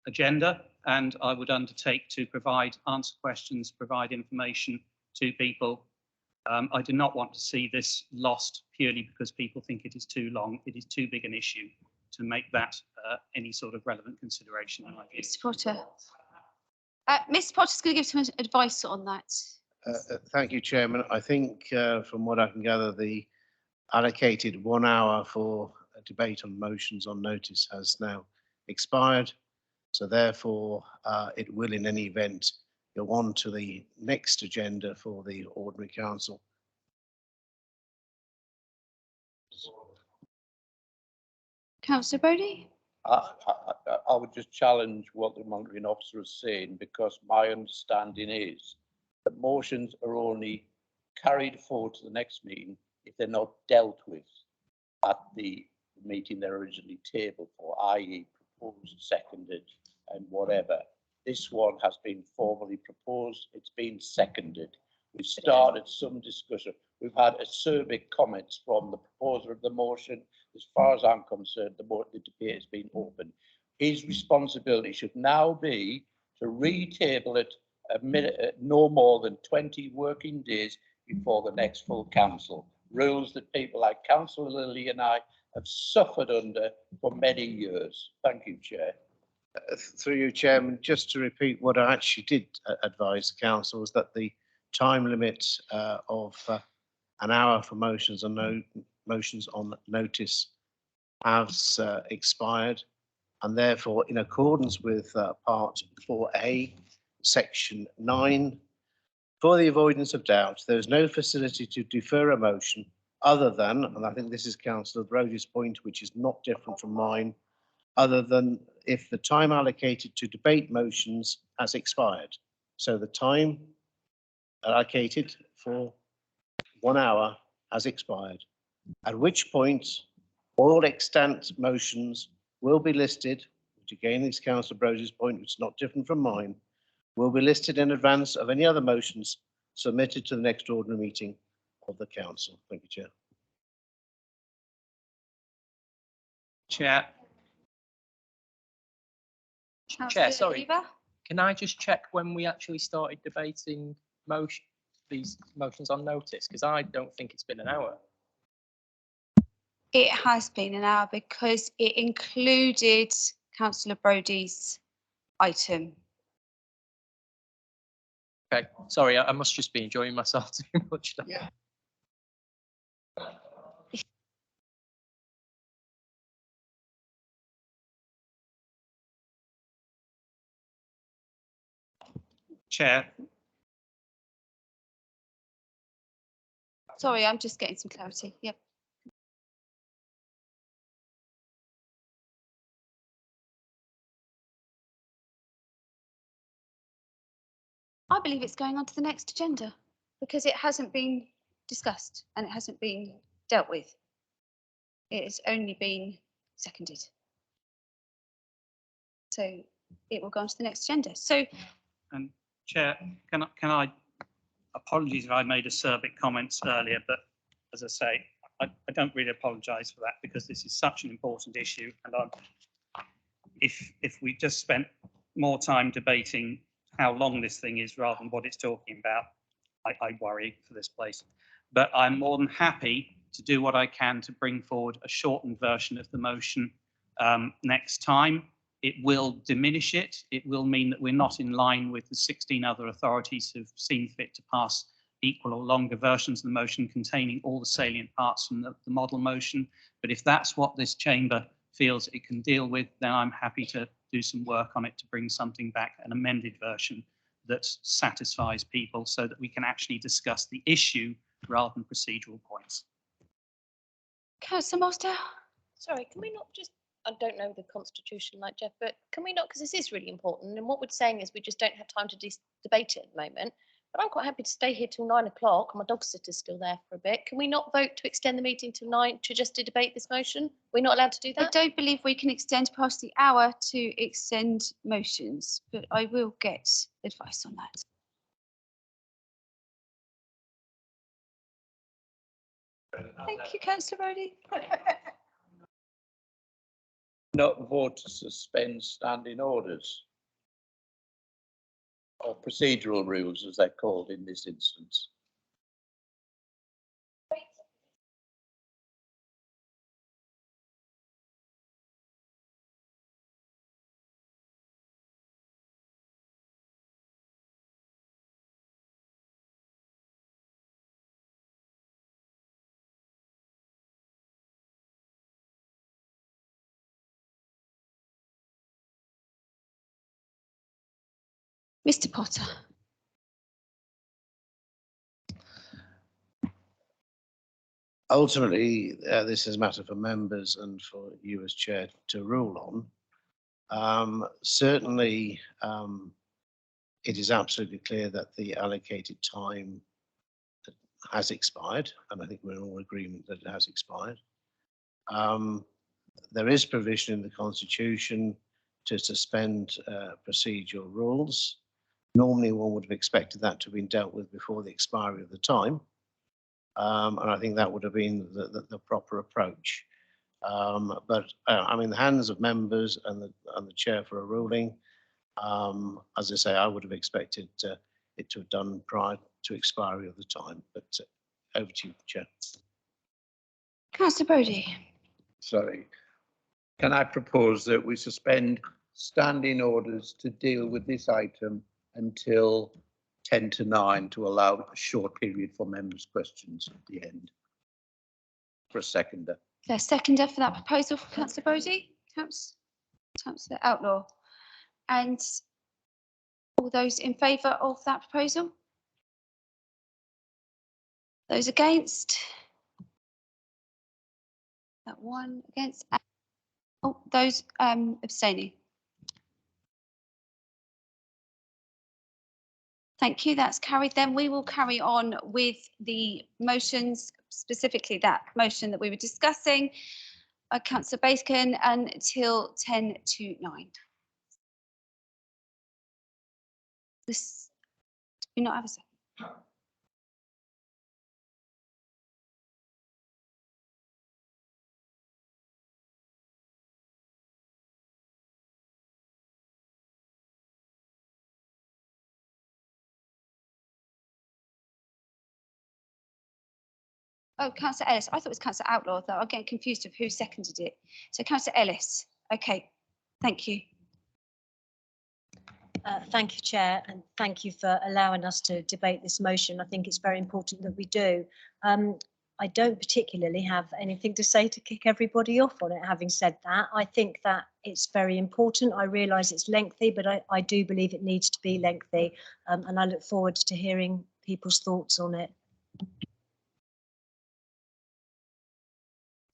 [SPEAKER 6] agenda? And I would undertake to answer questions, provide information to people. I do not want to see this lost purely because people think it is too long. It is too big an issue to make that any sort of relevant consideration.
[SPEAKER 1] Mr. Potter. Mr. Potter's going to give some advice on that.
[SPEAKER 9] Thank you, Chairman. I think from what I can gather, the allocated 1 hour for a debate on motions on notice has now expired. So therefore, it will in any event go on to the next agenda for the ordinary council.
[SPEAKER 1] Councillor Brodie?
[SPEAKER 5] I would just challenge what the monitoring officer is saying, because my understanding is that motions are only carried forward to the next meeting if they're not dealt with at the meeting they're originally tabled for, i.e. proposed, seconded and whatever. This one has been formally proposed, it's been seconded. We've started some discussion. We've had acerbic comments from the proposer of the motion. As far as I'm concerned, the debate has been open. His responsibility should now be to retable it no more than 20 working days before the next full council. Rules that people like Councillor Lilley and I have suffered under for many years. Thank you, Chair.
[SPEAKER 9] Through you, Chairman, just to repeat what I actually did advise the council was that the time limit of an hour for motions on notice has expired, and therefore, in accordance with Part 4A, Section 9, for the avoidance of doubt, there is no facility to defer a motion other than, and I think this is Councillor Brodie's point, which is not different from mine, other than if the time allocated to debate motions has expired. So the time allocated for 1 hour has expired, at which point all extant motions will be listed, which again is Councillor Brodie's point, which is not different from mine, will be listed in advance of any other motions submitted to the next ordinary meeting of the council. Thank you, Chair.
[SPEAKER 6] Chair.
[SPEAKER 23] Chair,
[SPEAKER 1] Councillor
[SPEAKER 23] sorry,
[SPEAKER 1] Lever?
[SPEAKER 23] can I just check when we actually started debating these motions on notice? Because I don't think it's been an hour.
[SPEAKER 1] It has been an hour because it included Councillor Brodie's item.
[SPEAKER 23] Okay, sorry, I must just be enjoying myself too much.
[SPEAKER 1] Yeah.
[SPEAKER 6] Chair.
[SPEAKER 1] Sorry, I'm just getting some clarity. Yep. I believe it's going on to the next agenda because it hasn't been discussed and it hasn't been dealt with. It has only been seconded. So it will go on to the next agenda. So,
[SPEAKER 6] And Chair, can I apologies if I made acerbic comments earlier, but as I say, I don't really apologise for that because this is such an important issue, and if we just spent more time debating how long this thing is rather than what it's talking about, I worry for this place. But I'm more than happy to do what I can to bring forward a shortened version of the motion next time. It will diminish it. It will mean that we're not in line with the 16 other authorities who've seen fit to pass equal or longer versions of the motion containing all the salient parts from the model motion. But if that's what this chamber feels it can deal with, then I'm happy to do some work on it to bring something back, an amended version that satisfies people so that we can actually discuss the issue rather than procedural points.
[SPEAKER 1] Councillor Moster.
[SPEAKER 18] Sorry, can we not just, I don't know the constitution like Jeff, but can we not, because this is really important, and what we're saying is we just don't have time to debate it at the moment, but I'm quite happy to stay here till 9 o'clock. My dog sitter's still there for a bit. Can we not vote to extend the meeting till 9 to just to debate this motion? We're not allowed to do that?
[SPEAKER 1] I don't believe we can extend past the hour to extend motions, but I will get advice on that. Thank you, Councillor Brodie.
[SPEAKER 5] Not vote to suspend standing orders or procedural rules, as they're called in this instance.
[SPEAKER 1] Mr. Potter.
[SPEAKER 9] Ultimately, this is a matter for members and for you as chair to rule on. Certainly, it is absolutely clear that the allocated time has expired, and I think we're in all agreement that it has expired. There is provision in the Constitution to suspend procedural rules. Normally, one would have expected that to have been dealt with before the expiry of the time. And I think that would have been the proper approach. But I'm in the hands of members and the chair for a ruling. As I say, I would have expected it to have done prior to expiry of the time. But over to you, Chair.
[SPEAKER 1] Councillor Brodie.
[SPEAKER 5] Sorry. Can I propose that we suspend standing orders to deal with this item until 10 to 9 to allow a short period for members' questions at the end? For a seconder.
[SPEAKER 1] Is there a seconder for that proposal for Councillor Brodie? Councillor Outlaw. And all those in favour of that proposal? Those against? That one against? Oh, those abstaining. Thank you, that's carried. Then we will carry on with the motions, specifically that motion that we were discussing, Councillor Bacon, until 10 to 9. This, do we not have a second? Oh, Councillor Ellis. I thought it was Councillor Outlaw, though. I'm getting confused of who seconded it. So Councillor Ellis. Okay, thank you.
[SPEAKER 14] Thank you, Chair, and thank you for allowing us to debate this motion. I think it's very important that we do. I don't particularly have anything to say to kick everybody off on it. Having said that, I think that it's very important. I realise it's lengthy, but I do believe it needs to be lengthy, and I look forward to hearing people's thoughts on it.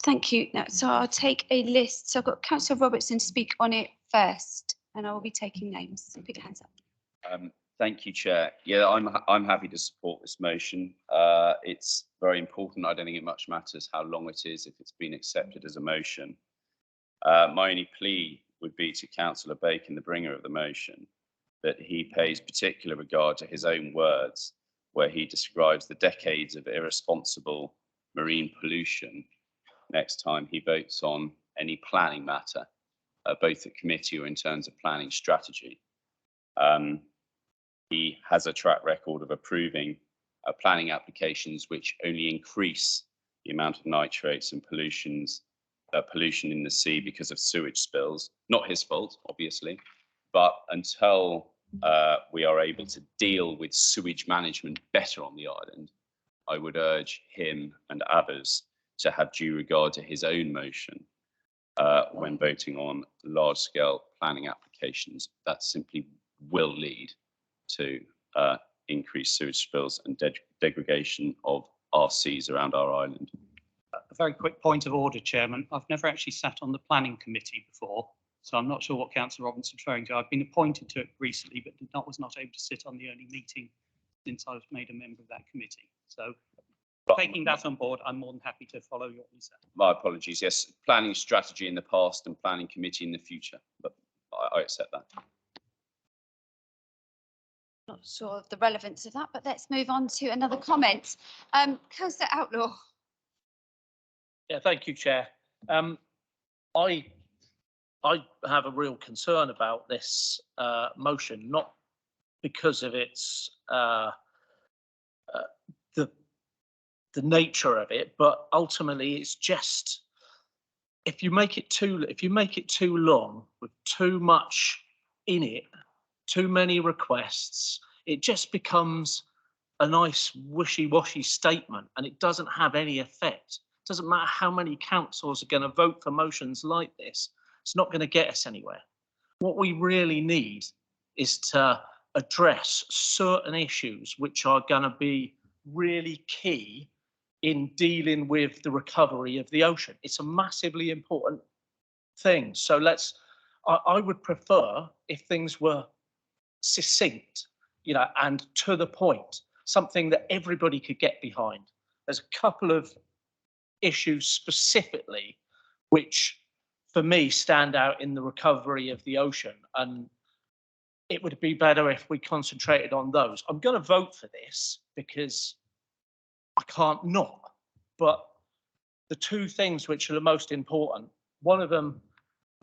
[SPEAKER 1] Thank you. Now, so I'll take a list. So I've got Councillor Robertson to speak on it first, and I will be taking names. So put your hands up.
[SPEAKER 3] Thank you, Chair. Yeah, I'm happy to support this motion. It's very important. I don't think it much matters how long it is if it's been accepted as a motion. My only plea would be to Councillor Bacon, the bringer of the motion, that he pays particular regard to his own words, where he describes the decades of irresponsible marine pollution next time he votes on any planning matter, both at committee or in terms of planning strategy. He has a track record of approving planning applications which only increase the amount of nitrates and pollution in the sea because of sewage spills. Not his fault, obviously, but until we are able to deal with sewage management better on the island, I would urge him and others to have due regard to his own motion when voting on large-scale planning applications. That simply will lead to increased sewage spills and degradation of our seas around our island.
[SPEAKER 6] A very quick point of order, Chairman. I've never actually sat on the planning committee before, so I'm not sure what Councillor Robinson's referring to. I've been appointed to it recently, but was not able to sit on the only meeting since I was made a member of that committee. So taking that on board, I'm more than happy to follow what you said.
[SPEAKER 3] My apologies. Yes, planning strategy in the past and planning committee in the future, but I accept that.
[SPEAKER 1] Not sure of the relevance of that, but let's move on to another comment. Councillor Outlaw.
[SPEAKER 2] Yeah, thank you, Chair. I have a real concern about this motion, not because of its the nature of it, but ultimately it's just if you make it too long with too much in it, too many requests, it just becomes a nice wishy-washy statement and it doesn't have any effect. It doesn't matter how many councils are going to vote for motions like this, it's not going to get us anywhere. What we really need is to address certain issues which are going to be really key in dealing with the recovery of the ocean. It's a massively important thing. So I would prefer if things were succinct, and to the point, something that everybody could get behind. There's a couple of issues specifically which for me stand out in the recovery of the ocean, and it would be better if we concentrated on those. I'm going to vote for this because I can't not, but the two things which are the most important, one of them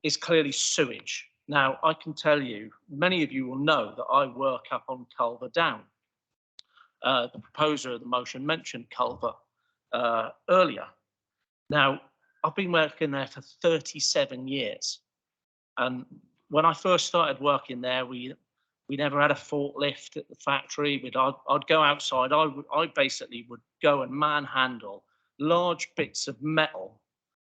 [SPEAKER 2] is clearly sewage. Now, I can tell you, many of you will know that I work up on Cllr Down. The proposer of the motion mentioned Cllr earlier. Now, I've been working there for 37 years. And when I first started working there, we never had a forklift at the factory. I'd go outside. I basically would go and manhandle large bits of metal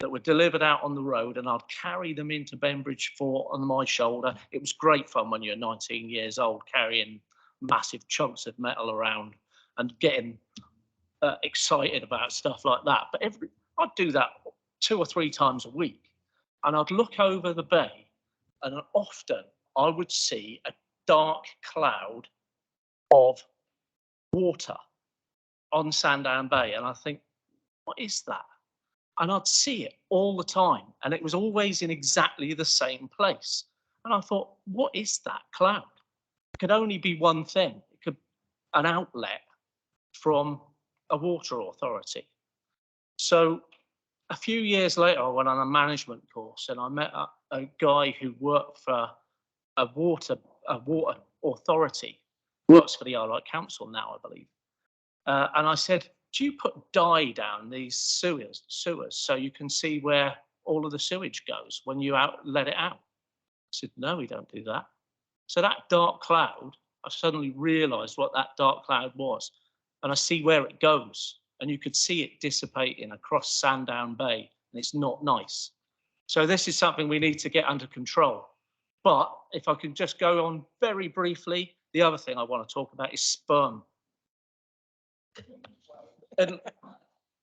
[SPEAKER 2] that were delivered out on the road, and I'd carry them into Bembridge Fort on my shoulder. It was great fun when you're 19 years old, carrying massive chunks of metal around and getting excited about stuff like that. But I'd do that 2 or 3 times a week, and I'd look over the bay, and often I would see a dark cloud of water on Sandown Bay, and I think, what is that? And I'd see it all the time, and it was always in exactly the same place. And I thought, what is that cloud? It could only be one thing. It could an outlet from a water authority. So a few years later, I went on a management course, and I met a guy who worked for a water authority, works for the Isle of Wight Council now, I believe. And I said, do you put dye down these sewers so you can see where all of the sewage goes when you let it out? I said, no, we don't do that. So that dark cloud, I suddenly realised what that dark cloud was, and I see where it goes, and you could see it dissipating across Sandown Bay, and it's not nice. So this is something we need to get under control. But if I can just go on very briefly, the other thing I want to talk about is sperm. And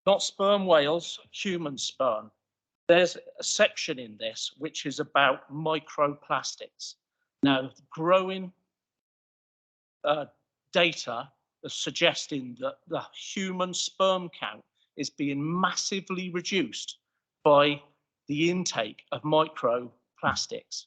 [SPEAKER 2] not sperm whales, human sperm. There's a section in this which is about microplastics. Now, growing data is suggesting that the human sperm count is being massively reduced by the intake of microplastics.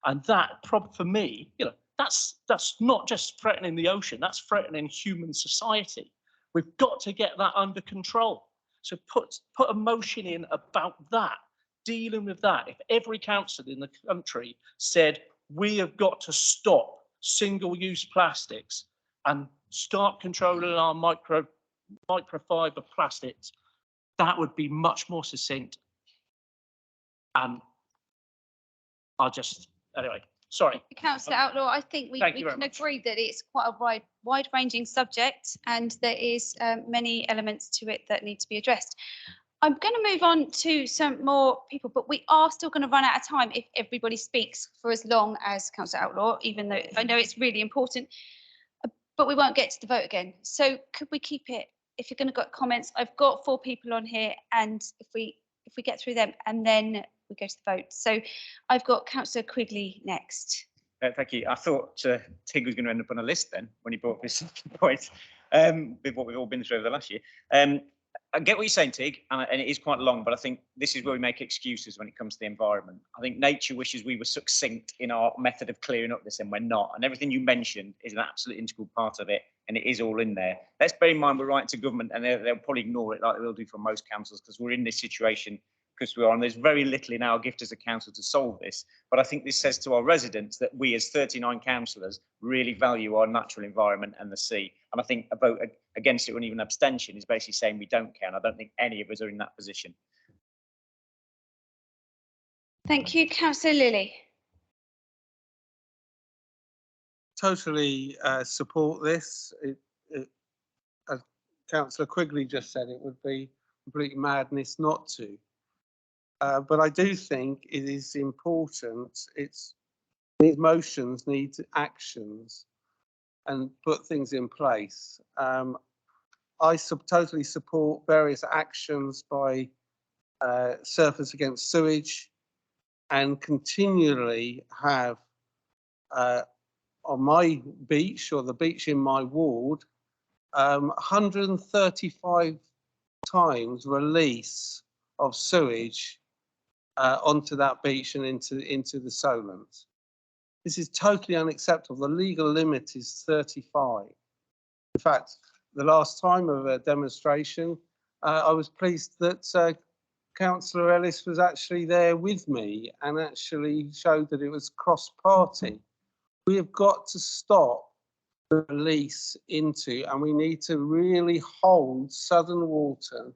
[SPEAKER 2] And that, for me, that's not just threatening the ocean, that's threatening human society. We've got to get that under control. So put a motion in about that, dealing with that. If every council in the country said, we have got to stop single-use plastics and start controlling our microfiber plastics, that would be much more succinct. And anyway, sorry.
[SPEAKER 1] Councillor Outlaw, I think we can agree that it's quite a wide-ranging subject, and there is many elements to it that need to be addressed. I'm going to move on to some more people, but we are still going to run out of time if everybody speaks for as long as Councillor Outlaw, even though I know it's really important, but we won't get to the vote again. So could we keep it, if you're going to get comments, I've got 4 people on here, and if we get through them and then we go to the vote. So I've got Councillor Quigley next.
[SPEAKER 17] Thank you. I thought Tig was going to end up on a list then when he brought this point, with what we've all been through over the last year. I get what you're saying, Tig, and it is quite long, but I think this is where we make excuses when it comes to the environment. I think nature wishes we were succinct in our method of clearing up this, and we're not. And everything you mentioned is an absolute integral part of it, and it is all in there. Let's bear in mind we're right to government, and they'll probably ignore it like they will do for most councils, because we're in this situation because we are, and there's very little in our gift as a council to solve this. But I think this says to our residents that we as 39 councillors really value our natural environment and the sea. And I think a vote against it, or even abstention, is basically saying we don't care. And I don't think any of us are in that position.
[SPEAKER 1] Thank you, Councillor Lilley.
[SPEAKER 15] Totally support this. As Councillor Quigley just said, it would be complete madness not to. But I do think it is important. These motions need actions and put things in place. I totally support various actions by Surfers Against Sewage, and continually have on my beach, or the beach in my ward, 135 times release of sewage onto that beach and into the Solent. This is totally unacceptable. The legal limit is 35. In fact, the last time of a demonstration, I was pleased that Councillor Ellis was actually there with me and actually showed that it was cross-party. We have got to stop the release into, and we need to really hold Southern Water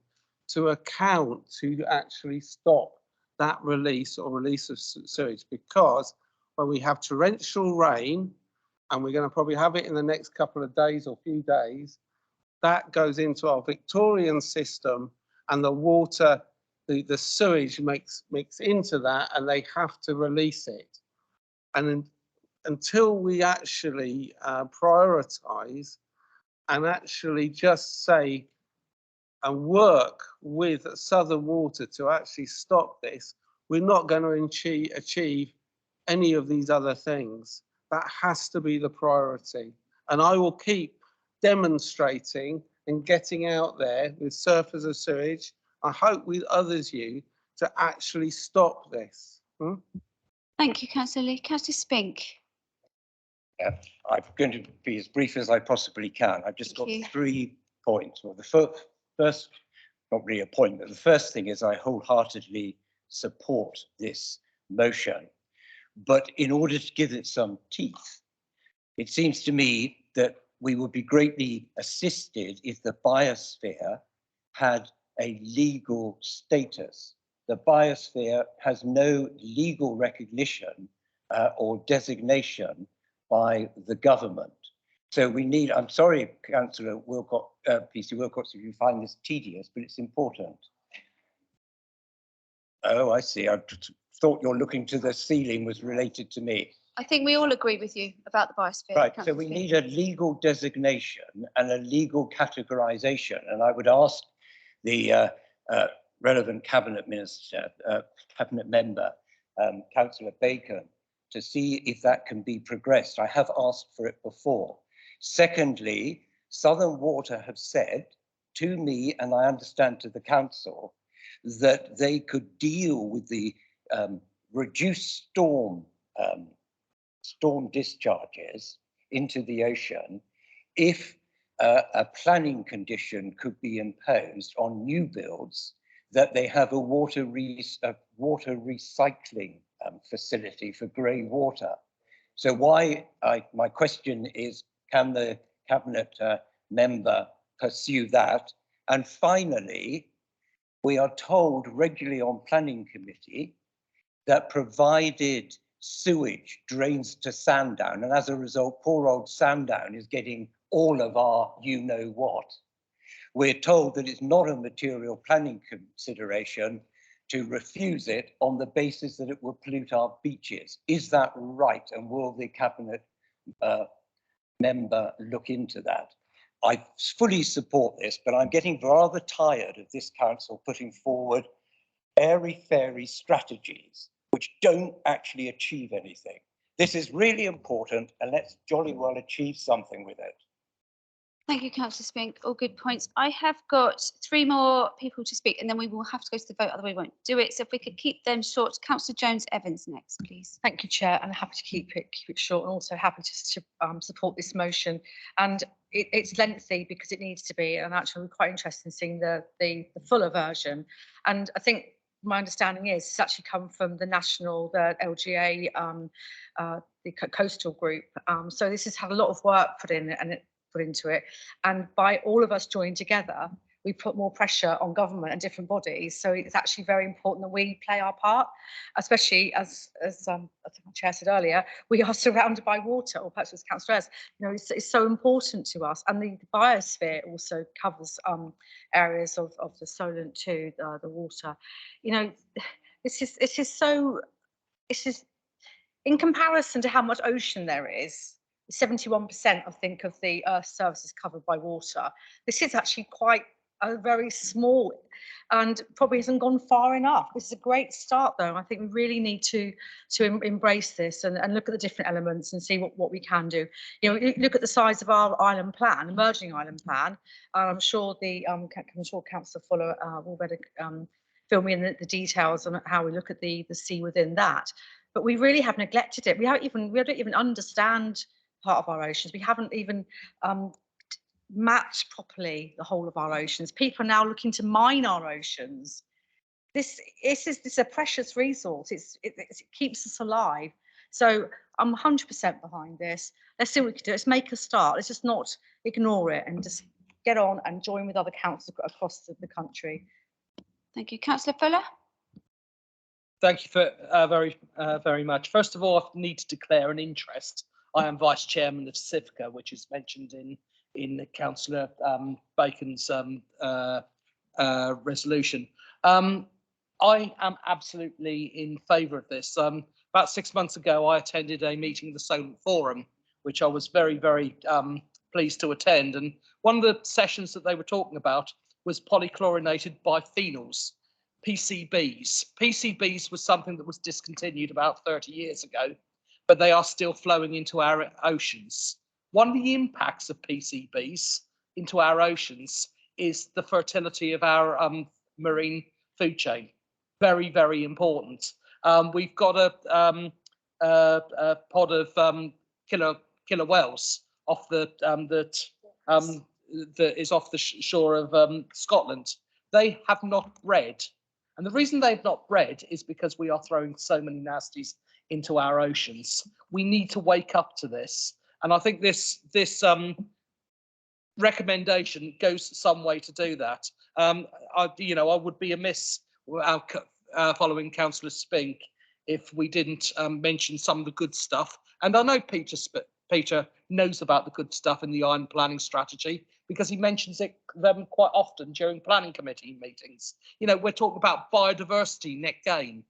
[SPEAKER 15] to account to actually stop that release or release of sewage, because when we have torrential rain, and we're going to probably have it in the next couple of days or few days, that goes into our Victorian system, and the water, the sewage mix into that, and they have to release it. And until we actually prioritise and actually just say and work with Southern Water to actually stop this, we're not going to achieve any of these other things. That has to be the priority. And I will keep demonstrating and getting out there with Surfers of Sewage. I hope with others you to actually stop this.
[SPEAKER 1] Thank you, Councillor Lee. Councillor Spink.
[SPEAKER 22] I'm going to be as brief as I possibly can. I've just got 3 points. Well, the first, not really a point, but the first thing is I wholeheartedly support this motion. But in order to give it some teeth, it seems to me that we would be greatly assisted if the biosphere had a legal status. The biosphere has no legal recognition or designation by the government. So we need, I'm sorry, Councillor Wilcox, PC Wilcox, if you find this tedious, but it's important. Oh, I see. I thought you're looking to the ceiling was related to me.
[SPEAKER 1] I think we all agree with you about the biosphere.
[SPEAKER 22] Right, so
[SPEAKER 1] Councillor
[SPEAKER 22] we
[SPEAKER 1] Smith.
[SPEAKER 22] need a legal designation and a legal categorisation. And I would ask the relevant cabinet minister, cabinet member, Councillor Bacon, to see if that can be progressed. I have asked for it before. Secondly, Southern Water have said to me, and I understand to the council, that they could deal with the reduced storm discharges into the ocean if a planning condition could be imposed on new builds that they have a water recycling facility for grey water. So my question is, can the cabinet member pursue that? And finally, we are told regularly on planning committee that provided sewage drains to Sandown, and as a result, poor old Sandown is getting all of our you-know-what. We're told that it's not a material planning consideration to refuse it on the basis that it will pollute our beaches. Is that right? And will the cabinet member look into that? I fully support this, but I'm getting rather tired of this council putting forward airy-fairy strategies which don't actually achieve anything. This is really important, and let's jolly well achieve something with it.
[SPEAKER 1] Thank you, Councillor Spink. All good points. I have got 3 more people to speak, and then we will have to go to the vote, otherwise we won't do it. So if we could keep them short. Councillor Jones Evans next, please.
[SPEAKER 8] Thank you, Chair, and happy to keep it short, and also happy to support this motion. And it's lengthy because it needs to be, and actually we're quite interested in seeing the fuller version. And I think my understanding is it's actually come from the LGA, the coastal group. So this has had a lot of work put into it, and by all of us joining together, we put more pressure on government and different bodies. So it's actually very important that we play our part, especially as the Chair said earlier, we are surrounded by water, or perhaps as Councillor S, you know, it's so important to us. And the biosphere also covers areas of the Solent too, the water. You know, it's just in comparison to how much ocean there is, 71%, I think, of the Earth's surface is covered by water. This is actually quite a very small, and probably hasn't gone far enough. This is a great start, though. I think we really need to embrace this and look at the different elements and see what we can do. You know, look at the size of our island plan, emerging island plan. I'm sure Councillor Fuller will better fill me in the details on how we look at the sea within that. But we really have neglected it. We don't even understand part of our oceans. We haven't even mapped properly the whole of our oceans. People are now looking to mine our oceans. This is a precious resource. It keeps us alive. So I'm 100% behind this. Let's see what we can do. Let's make a start. Let's just not ignore it and just get on and join with other councils across the country.
[SPEAKER 1] Thank you. Councillor Fuller.
[SPEAKER 10] Thank you for very much. First of all, I need to declare an interest. I am Vice Chairman of CIFCA, which is mentioned in Councillor Bacon's resolution. I am absolutely in favour of this. About 6 months ago, I attended a meeting of the Solent Forum, which I was very pleased to attend. And one of the sessions that they were talking about was polychlorinated biphenyls, PCBs. PCBs was something that was discontinued about 30 years ago, but they are still flowing into our oceans. One of the impacts of PCBs into our oceans is the fertility of our marine food chain. Very important. We've got a pod of killer whales off that is off the shore of Scotland. They have not bred, and the reason they've not bred is because we are throwing so many nasties into our oceans. We need to wake up to this, and I think this recommendation goes some way to do that. I would be amiss following Councillor Spink if we didn't mention some of the good stuff. And I know Peter knows about the good stuff in the island planning strategy because he mentions them quite often during planning committee meetings. We're talking about biodiversity net gain.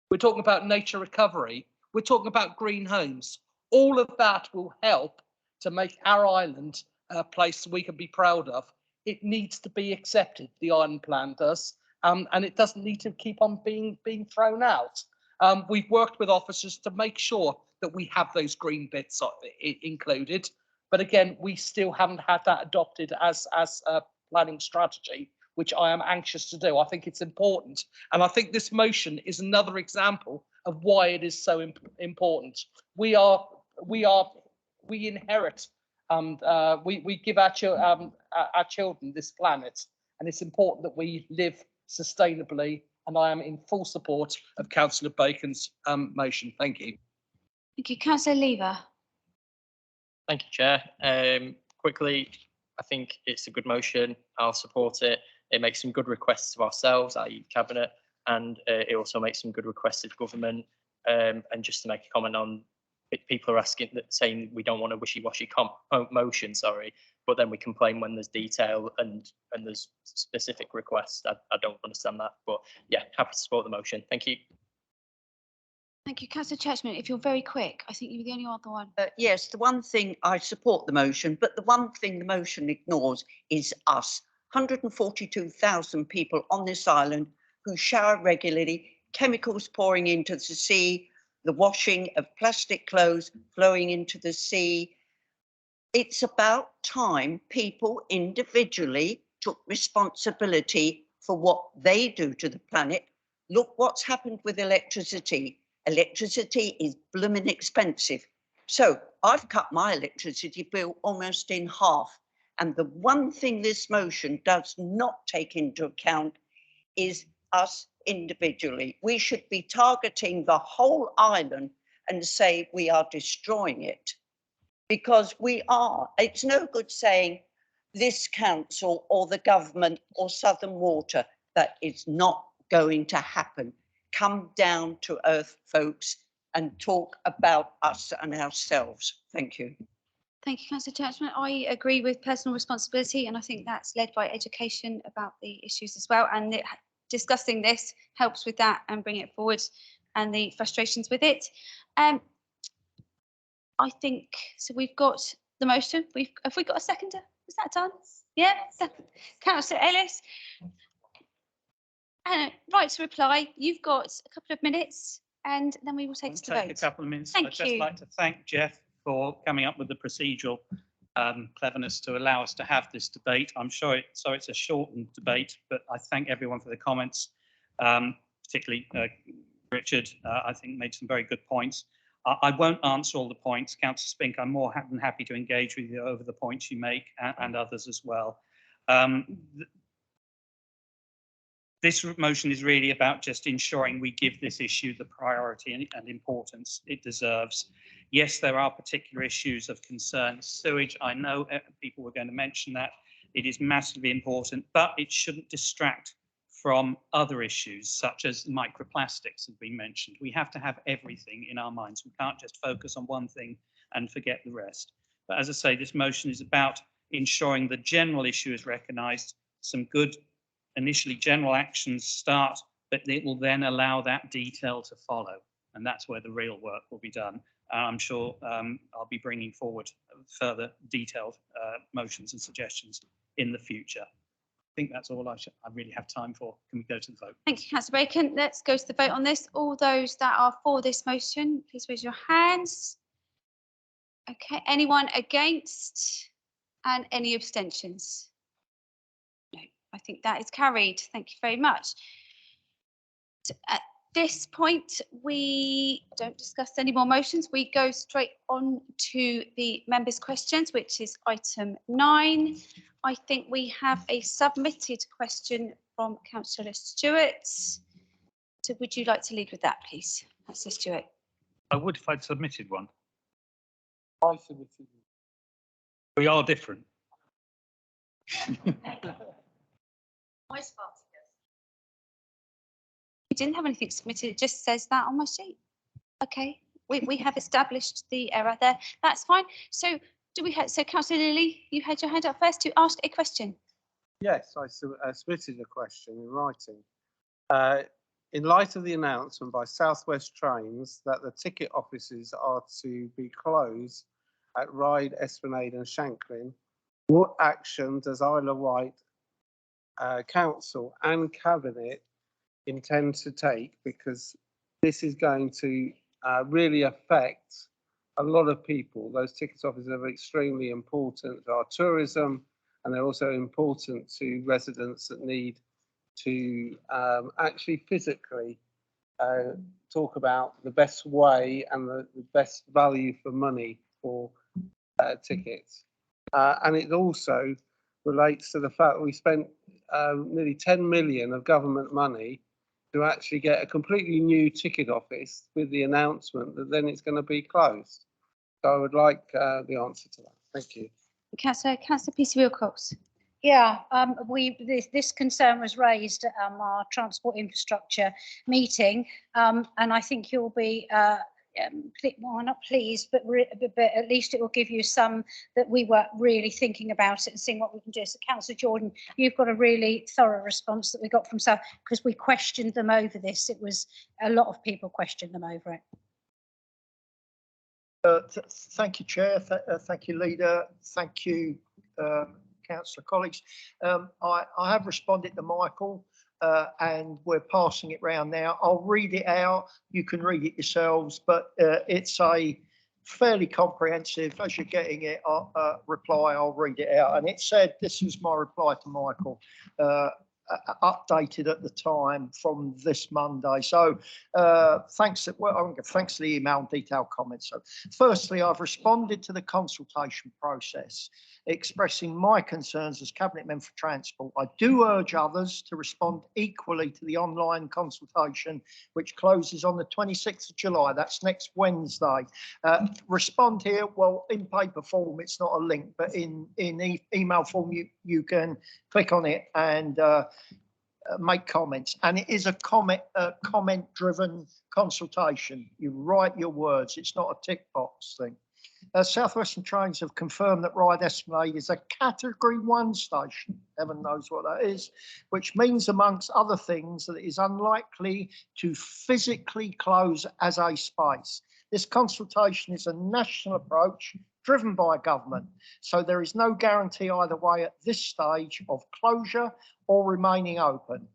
[SPEAKER 10] We're talking about nature recovery. We're talking about green homes. All of that will help to make our island a place we can be proud of. It needs to be accepted, the island plan does, and it doesn't need to keep on being thrown out. We've worked with officers to make sure that we have those green bits included. But again, we still haven't had that adopted as a planning strategy, which I am anxious to do. I think it's important. And I think this motion is another example of why it is so important. We inherit, we give our children this planet, and it's important that we live sustainably. And I am in full support of Councillor Bacon's motion. Thank you.
[SPEAKER 1] Thank you. Councillor Lever.
[SPEAKER 23] Thank you, Chair. Quickly, I think it's a good motion. I'll support it. It makes some good requests of ourselves, i.e. Cabinet, and it also makes some good requests of government. And just to make a comment on, people are saying we don't want a wishy-washy motion, but then we complain when there's detail and there's specific requests. I don't understand that, but yeah, happy to support the motion. Thank you.
[SPEAKER 1] Thank you. Councillor Churchman, if you're very quick, I think you're the only other one.
[SPEAKER 24] Yes, the one thing I support the motion, but the one thing the motion ignores is us. 142,000 people on this island who shower regularly, chemicals pouring into the sea, the washing of plastic clothes flowing into the sea. It's about time people individually took responsibility for what they do to the planet. Look what's happened with electricity. Electricity is blooming expensive. So I've cut my electricity bill almost in half. And the one thing this motion does not take into account is us individually. We should be targeting the whole island and say we are destroying it, because we are. It's no good saying this council or the government or Southern Water. That is not going to happen. Come down to earth, folks, and talk about us and ourselves. Thank you.
[SPEAKER 1] Thank you, Councillor Churchman. I agree with personal responsibility, and I think that's led by education about the issues as well. And discussing this helps with that and bring it forward and the frustrations with it. I think, so we've got the motion. Have we got a seconder? Is that done? Yeah, Councillor Ellis. Right to reply. You've got a couple of minutes and then we will take to the vote.
[SPEAKER 6] A couple of minutes.
[SPEAKER 1] Thank
[SPEAKER 6] I'd just like to thank Jeff for coming up with the procedural cleverness to allow us to have this debate. I'm sure it's a shortened debate, but I thank everyone for the comments, particularly Richard, I think made some very good points. I won't answer all the points. Councillor Spink, I'm more than happy to engage with you over the points you make and others as well. This motion is really about just ensuring we give this issue the priority and importance it deserves. Yes, there are particular issues of concern. Sewage, I know people were going to mention that. It is massively important, but it shouldn't distract from other issues such as microplastics have been mentioned. We have to have everything in our minds. We can't just focus on one thing and forget the rest. But as I say, this motion is about ensuring the general issue is recognised, some good initially general actions start, but it will then allow that detail to follow. And that's where the real work will be done. I'm sure I'll be bringing forward further detailed motions and suggestions in the future. I think that's all I really have time for. Can we go to the vote?
[SPEAKER 1] Thank you, Councillor Bacon. Let's go to the vote on this. All those that are for this motion, please raise your hands. Okay, anyone against and any abstentions? No, I think that is carried. Thank you very much. At this point, we don't discuss any more motions. We go straight on to the members' questions, which is item 9. I think we have a submitted question from Councillor Stewart. So would you like to lead with that, please, Councillor Stewart?
[SPEAKER 7] I would if I'd submitted one. I submitted. We are different.
[SPEAKER 1] You didn't have anything submitted, it just says that on my sheet. Okay, we have established the error there. That's fine. So do we have, so Councillor Lilley, you had your hand up first to ask a question.
[SPEAKER 15] Yes, I submitted a question in writing. In light of the announcement by South West Trains that the ticket offices are to be closed at Ryde, Esplanade and Shanklin, what action does Isle of Wight Council and Cabinet intend to take? Because this is going to really affect a lot of people. Those ticket offices are extremely important to our tourism, and they're also important to residents that need to actually physically talk about the best way and the best value for money for tickets. And it also relates to the fact that we spent nearly 10 million of government money to actually get a completely new ticket office with the announcement that then it's going to be closed. So I would like the answer to that. Thank you.
[SPEAKER 1] Councillor Peter Wilcox.
[SPEAKER 14] Yeah, this concern was raised at our transport infrastructure meeting, and I think you'll be well, not pleased, but at least it will give you some that we were really thinking about it and seeing what we can do. So, Councillor Jordan, you've got a really thorough response that we got from South, because we questioned them over this. It was a lot of people questioned them over it.
[SPEAKER 11] Thank you, Chair. Thank you, Leader. Thank you, Councillor colleagues. I have responded to Michael, and we're passing it round now. I'll read it out. You can read it yourselves, but it's a fairly comprehensive, as you're getting it, reply. I'll read it out. And it said, this was my reply to Michael, updated at the time from this Monday. So thanks to the email and detailed comments. So firstly, I've responded to the consultation process, expressing my concerns as Cabinet Member for Transport. I do urge others to respond equally to the online consultation, which closes on the 26th of July. That's next Wednesday. Respond here, well, in paper form, it's not a link, but in email form, you can click on it and make comments. And it is a comment-driven consultation. You write your words. It's not a tick box thing. South Western Trains have confirmed that Ryde Esplanade is a Category 1 station. Heaven knows what that is, which means, amongst other things, that it is unlikely to physically close as a space. This consultation is a national approach driven by government, so there is no guarantee either way at this stage of closure or remaining open.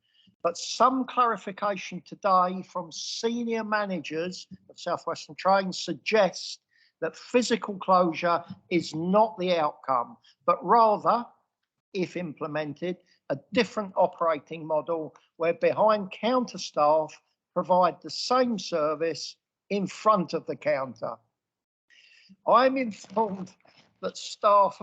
[SPEAKER 11] But some clarification today from senior managers of South Western Trains suggests that physical closure is not the outcome, but rather, if implemented, a different operating model where behind counter staff provide the same service in front of the counter. I'm informed that staff,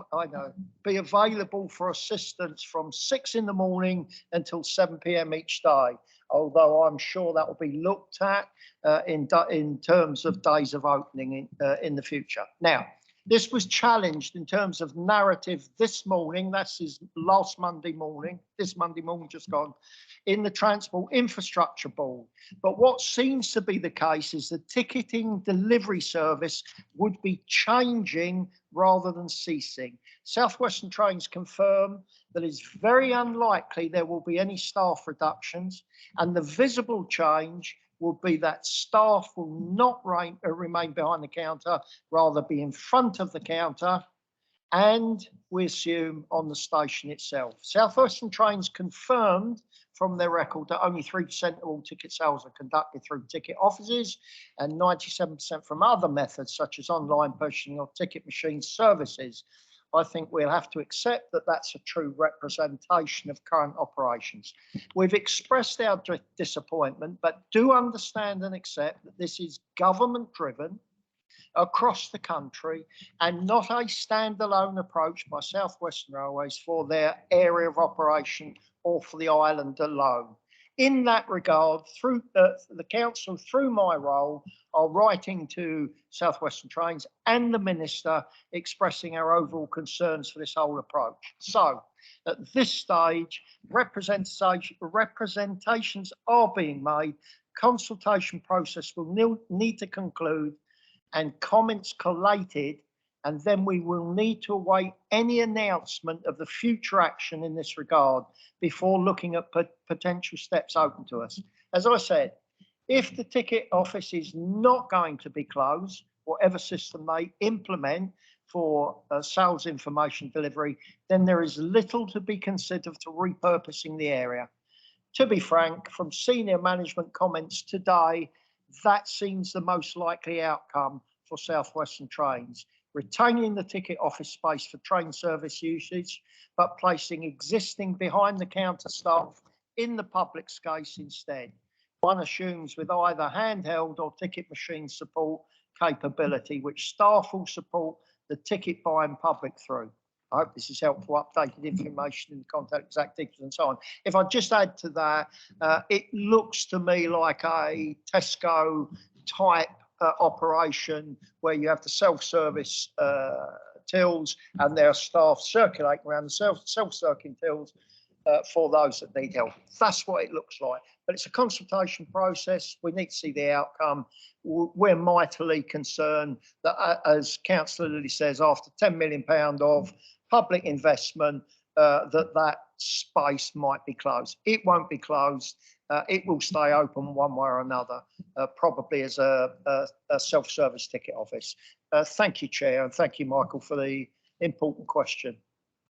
[SPEAKER 11] be available for assistance from 6 in the morning until 7 p.m. each day, although I'm sure that will be looked at in terms of days of opening in the future. Now, this was challenged in terms of narrative this morning, that's his last Monday morning, this Monday morning just gone, in the Transport Infrastructure Board. But what seems to be the case is the ticketing delivery service would be changing rather than ceasing. South Western Trains confirm that it's very unlikely there will be any staff reductions, and the visible change will be that staff will not remain behind the counter, rather be in front of the counter, and we assume on the station itself. South Western Trains confirmed from their record that only 3% of all ticket sales are conducted through ticket offices and 97% from other methods such as online purchasing or ticket machine services. I think we'll have to accept that that's a true representation of current operations. We've expressed our disappointment, but do understand and accept that this is government driven across the country and not a standalone approach by South Western Railways for their area of operation or for the island alone. In that regard, through the council, through my role, are writing to South Western Trains and the Minister expressing our overall concerns for this whole approach. So at this stage, representations are being made, consultation process will need to conclude and comments collated, and then we will need to await any announcement of the future action in this regard before looking at potential steps open to us. As I said, if the ticket office is not going to be closed, whatever system they implement for sales information delivery, then there is little to be considered to repurposing the area. To be frank, from senior management comments today, that seems the most likely outcome for South Western Trains, retaining the ticket office space for train service usage, but placing existing behind the counter staff in the public space instead. One assumes with either handheld or ticket machine support capability, which staff will support the ticket buying public through. I hope this is helpful, updated information in the contact exact details and so on. If I just add to that, it looks to me like a Tesco type operation where you have the self-service tills and there are staff circulating around the self-circulating tills for those that need help. That's what it looks like. But it's a consultation process. We need to see the outcome. We're mightily concerned that, as Councillor Lilley says, after £10 million of public investment, that space might be closed. It won't be closed. It will stay open one way or another, probably as a self-service ticket office. Thank you, Chair, and thank you, Michael, for the important question.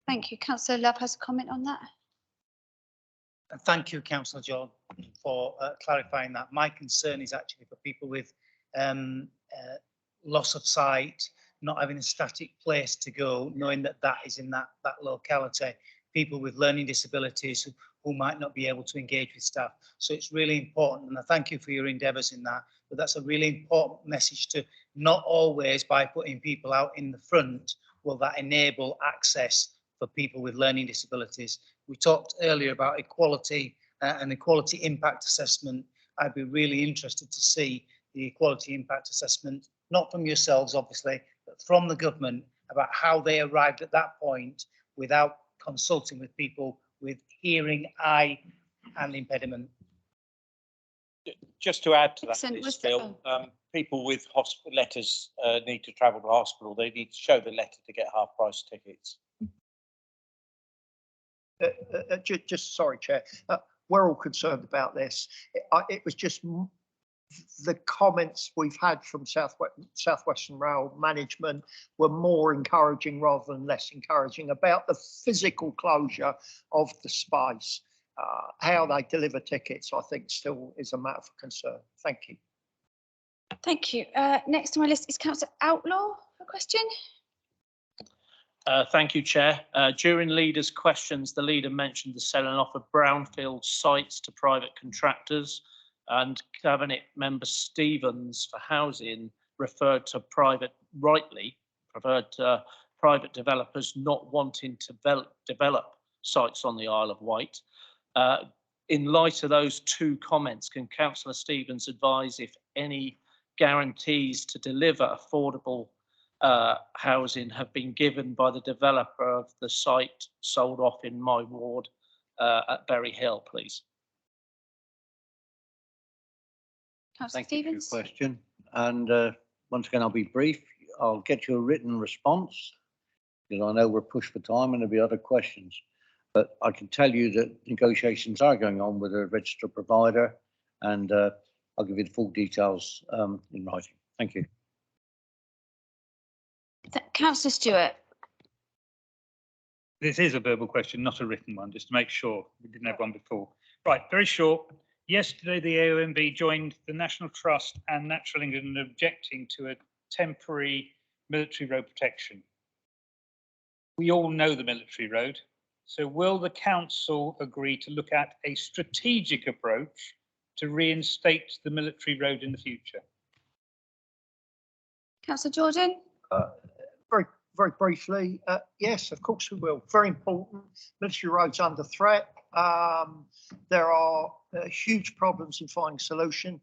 [SPEAKER 1] Thank you. Councillor Love has a comment on that.
[SPEAKER 4] And thank you, Councillor John, for clarifying that. My concern is actually for people with loss of sight, not having a static place to go, knowing that that is in that locality, people with learning disabilities who might not be able to engage with staff. So it's really important, and I thank you for your endeavours in that, but that's a really important message to not always by putting people out in the front will that enable access for people with learning disabilities. We talked earlier about equality and equality impact assessment. I'd be really interested to see the equality impact assessment, not from yourselves, obviously, but from the government about how they arrived at that point without consulting with people with hearing, eye and impediment.
[SPEAKER 22] Just to add to that,
[SPEAKER 1] Excellent.
[SPEAKER 22] this, Phil, people with letters need to travel to hospital. They need to show the letter to get half price tickets.
[SPEAKER 11] Just sorry, Chair. We're all concerned about this. It was just the comments we've had from Southwestern Rail management were more encouraging rather than less encouraging about the physical closure of the space. How they deliver tickets, I think, still is a matter for concern. Thank you.
[SPEAKER 1] Thank you. Next on my list is Councillor Outlaw for a question.
[SPEAKER 2] Thank you, Chair. During leaders' questions, the leader mentioned the selling off of brownfield sites to private contractors, and Cabinet Member Stevens for housing referred to private developers not wanting to develop sites on the Isle of Wight. In light of those two comments, can Councillor Stevens advise if any guarantees to deliver affordable housing have been given by the developer of the site sold off in my ward at Berry Hill, please?
[SPEAKER 1] Councillor
[SPEAKER 12] Thank you for your
[SPEAKER 1] Stevens.
[SPEAKER 12] question. And once again, I'll be brief. I'll get you a written response because I know we're pushed for time and there'll be other questions. But I can tell you that negotiations are going on with a registered provider, and I'll give you the full details in writing. Thank you.
[SPEAKER 1] Councillor Stewart.
[SPEAKER 7] This is a verbal question, not a written one, just to make sure. We didn't have one before. Right, very short. Yesterday, the AONB joined the National Trust and Natural England in objecting to a temporary military road protection. We all know the military road. So will the council agree to look at a strategic approach to reinstate the military road in the future?
[SPEAKER 1] Councillor Jordan.
[SPEAKER 11] Very briefly, yes, of course we will. Very important. Military roads under threat. There are huge problems in finding solution.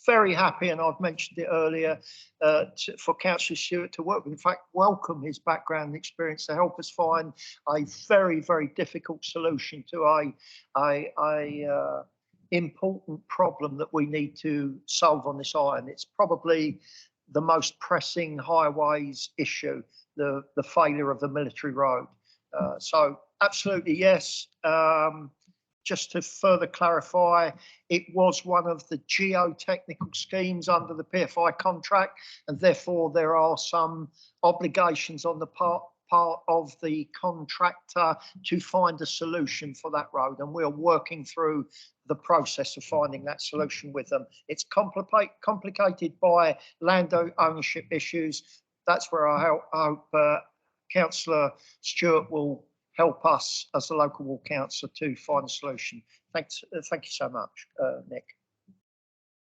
[SPEAKER 11] Very happy, and I've mentioned it earlier, for Councillor Stewart to work with. In fact, welcome his background and experience to help us find a very, very difficult solution to a important problem that we need to solve on this island. It's probably the most pressing highways issue, the failure of the military road. So absolutely yes. Just to further clarify, it was one of the geotechnical schemes under the PFI contract, and therefore there are some obligations on the part of the contractor to find a solution for that road, and we're working through the process of finding that solution with them. It's complicated by land ownership issues. That's where I hope Councillor Stewart will help us as the local ward councillor to find a solution. Thanks, thank you so much, Nick.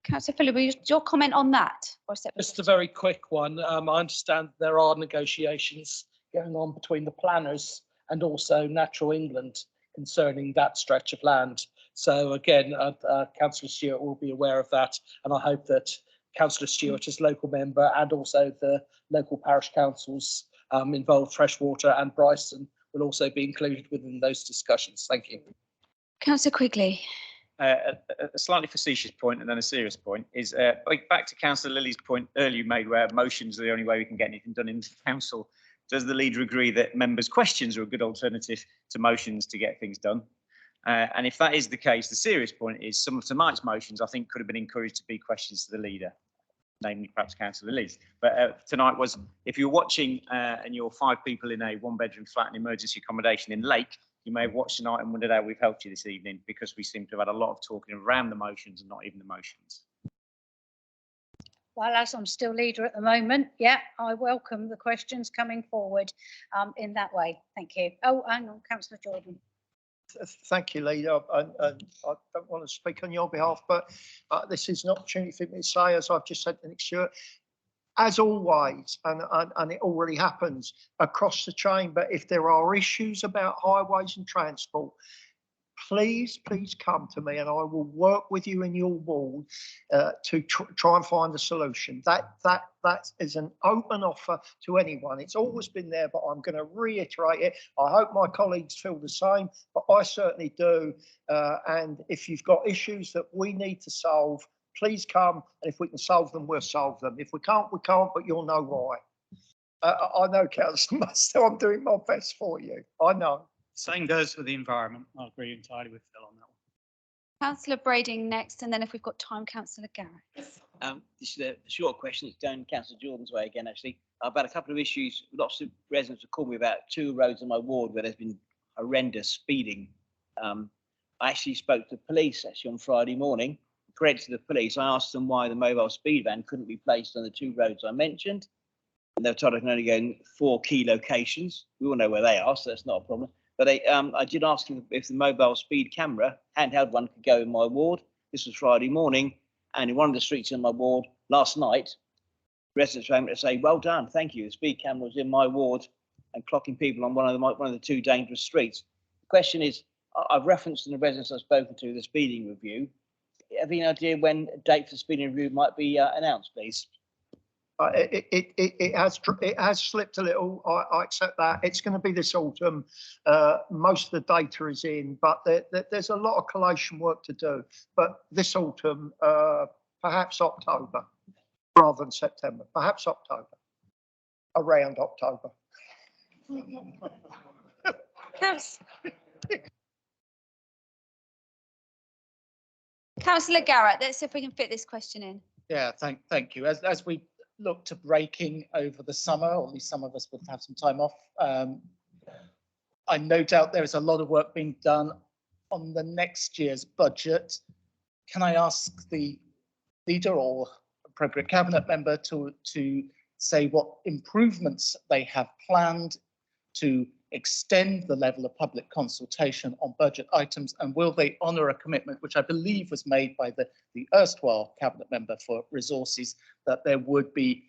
[SPEAKER 1] Councillor Philip, your comment on that? Or
[SPEAKER 10] Just a very quick one. I understand there are negotiations going on between the planners and also Natural England concerning that stretch of land. So again, Councillor Stewart will be aware of that, and I hope that Councillor Stewart as local member and also the local parish councils involved, Freshwater and Brighton, will also be included within those discussions. Thank you.
[SPEAKER 1] Councillor Quigley.
[SPEAKER 17] A slightly facetious point and then a serious point is back to Councillor Lilley's point earlier made, where motions are the only way we can get anything done in the council. Does the leader agree that members' questions are a good alternative to motions to get things done? And if that is the case, the serious point is some of tonight's motions I think could have been encouraged to be questions to the leader, namely perhaps Councillor Lilley's. But tonight was, if you're watching and you're 5 people in a 1-bedroom flat in emergency accommodation in Lake, you may have watched tonight and wondered how we've helped you this evening, because we seem to have had a lot of talking around the motions and not even the motions.
[SPEAKER 13] Well, as I'm still leader at the moment, yeah, I welcome the questions coming forward in that way. Thank you. Oh, hang on, Councillor Jordan.
[SPEAKER 11] Thank you, Leader. And I don't want to speak on your behalf, but this is an opportunity for me to say, as I've just said to Nick Stewart, as always, and it already happens across the chamber, if there are issues about highways and transport, please come to me and I will work with you in your ward to try and find a solution. That is an open offer to anyone. It's always been there, but I'm going to reiterate it. I hope my colleagues feel the same, but I certainly do. And if you've got issues that we need to solve, please come, and if we can solve them, we'll solve them. If we can't, we can't, but you'll know why. I know, Councillor Musto, I'm doing my best for you. I know.
[SPEAKER 6] Same goes for the environment. I agree entirely with Phil on that one.
[SPEAKER 1] Councillor Brodie next, and then if we've got time, Councillor Garrett.
[SPEAKER 16] This is a short question. It's down Councillor Jordan's way again, actually. I've had a couple of issues. Lots of residents have called me about 2 roads in my ward where there's been horrendous speeding. I actually spoke to the police actually on Friday morning. Credit to the police, I asked them why the mobile speed van couldn't be placed on the 2 roads I mentioned. And they were told I can only go in 4 key locations. We all know where they are, so that's not a problem. But I did ask them if the mobile speed camera, handheld one, could go in my ward. This was Friday morning, and in one of the streets in my ward last night, residents came to say, "Well done, thank you. The speed camera was in my ward and clocking people on one of the 2 dangerous streets." The question is, I've referenced in the residents I've spoken to the speeding review. Have you any idea when a date for the speeding review might be announced, please?
[SPEAKER 11] It has slipped a little. I accept that. It's going to be this autumn. Most of the data is in, but there's a lot of collation work to do. But this autumn, perhaps October rather than September. Perhaps October, around October.
[SPEAKER 1] Councillor Garrett, let's see if we can fit this question in.
[SPEAKER 20] Yeah, thank you. As we look to breaking over the summer, or at least some of us will have some time off, I no doubt there is a lot of work being done on the next year's budget. Can I ask the leader or appropriate cabinet member to say what improvements they have planned to extend the level of public consultation on budget items, and will they honour a commitment which I believe was made by the erstwhile cabinet member for resources, that there would be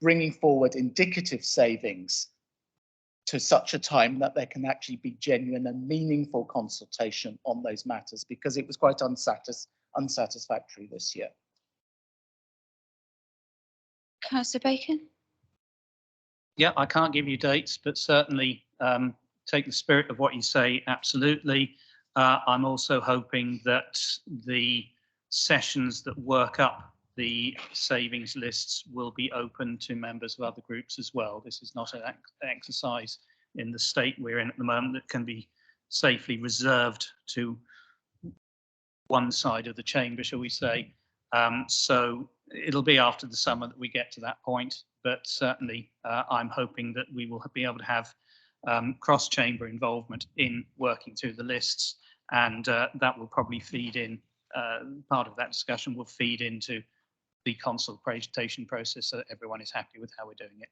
[SPEAKER 20] bringing forward indicative savings to such a time that there can actually be genuine and meaningful consultation on those matters, because it was quite unsatisfactory this year.
[SPEAKER 1] Councillor Bacon?
[SPEAKER 6] Yeah, I can't give you dates, but certainly take the spirit of what you say, absolutely. I'm also hoping that the sessions that work up the savings lists will be open to members of other groups as well. This is not an exercise in the state we're in at the moment that can be safely reserved to one side of the chamber, shall we say. So it'll be after the summer that we get to that point, but certainly I'm hoping that we will be able to have cross-chamber involvement in working through the lists, and that will probably feed in, part of that discussion will feed into the consultation process so that everyone is happy with how we're doing it.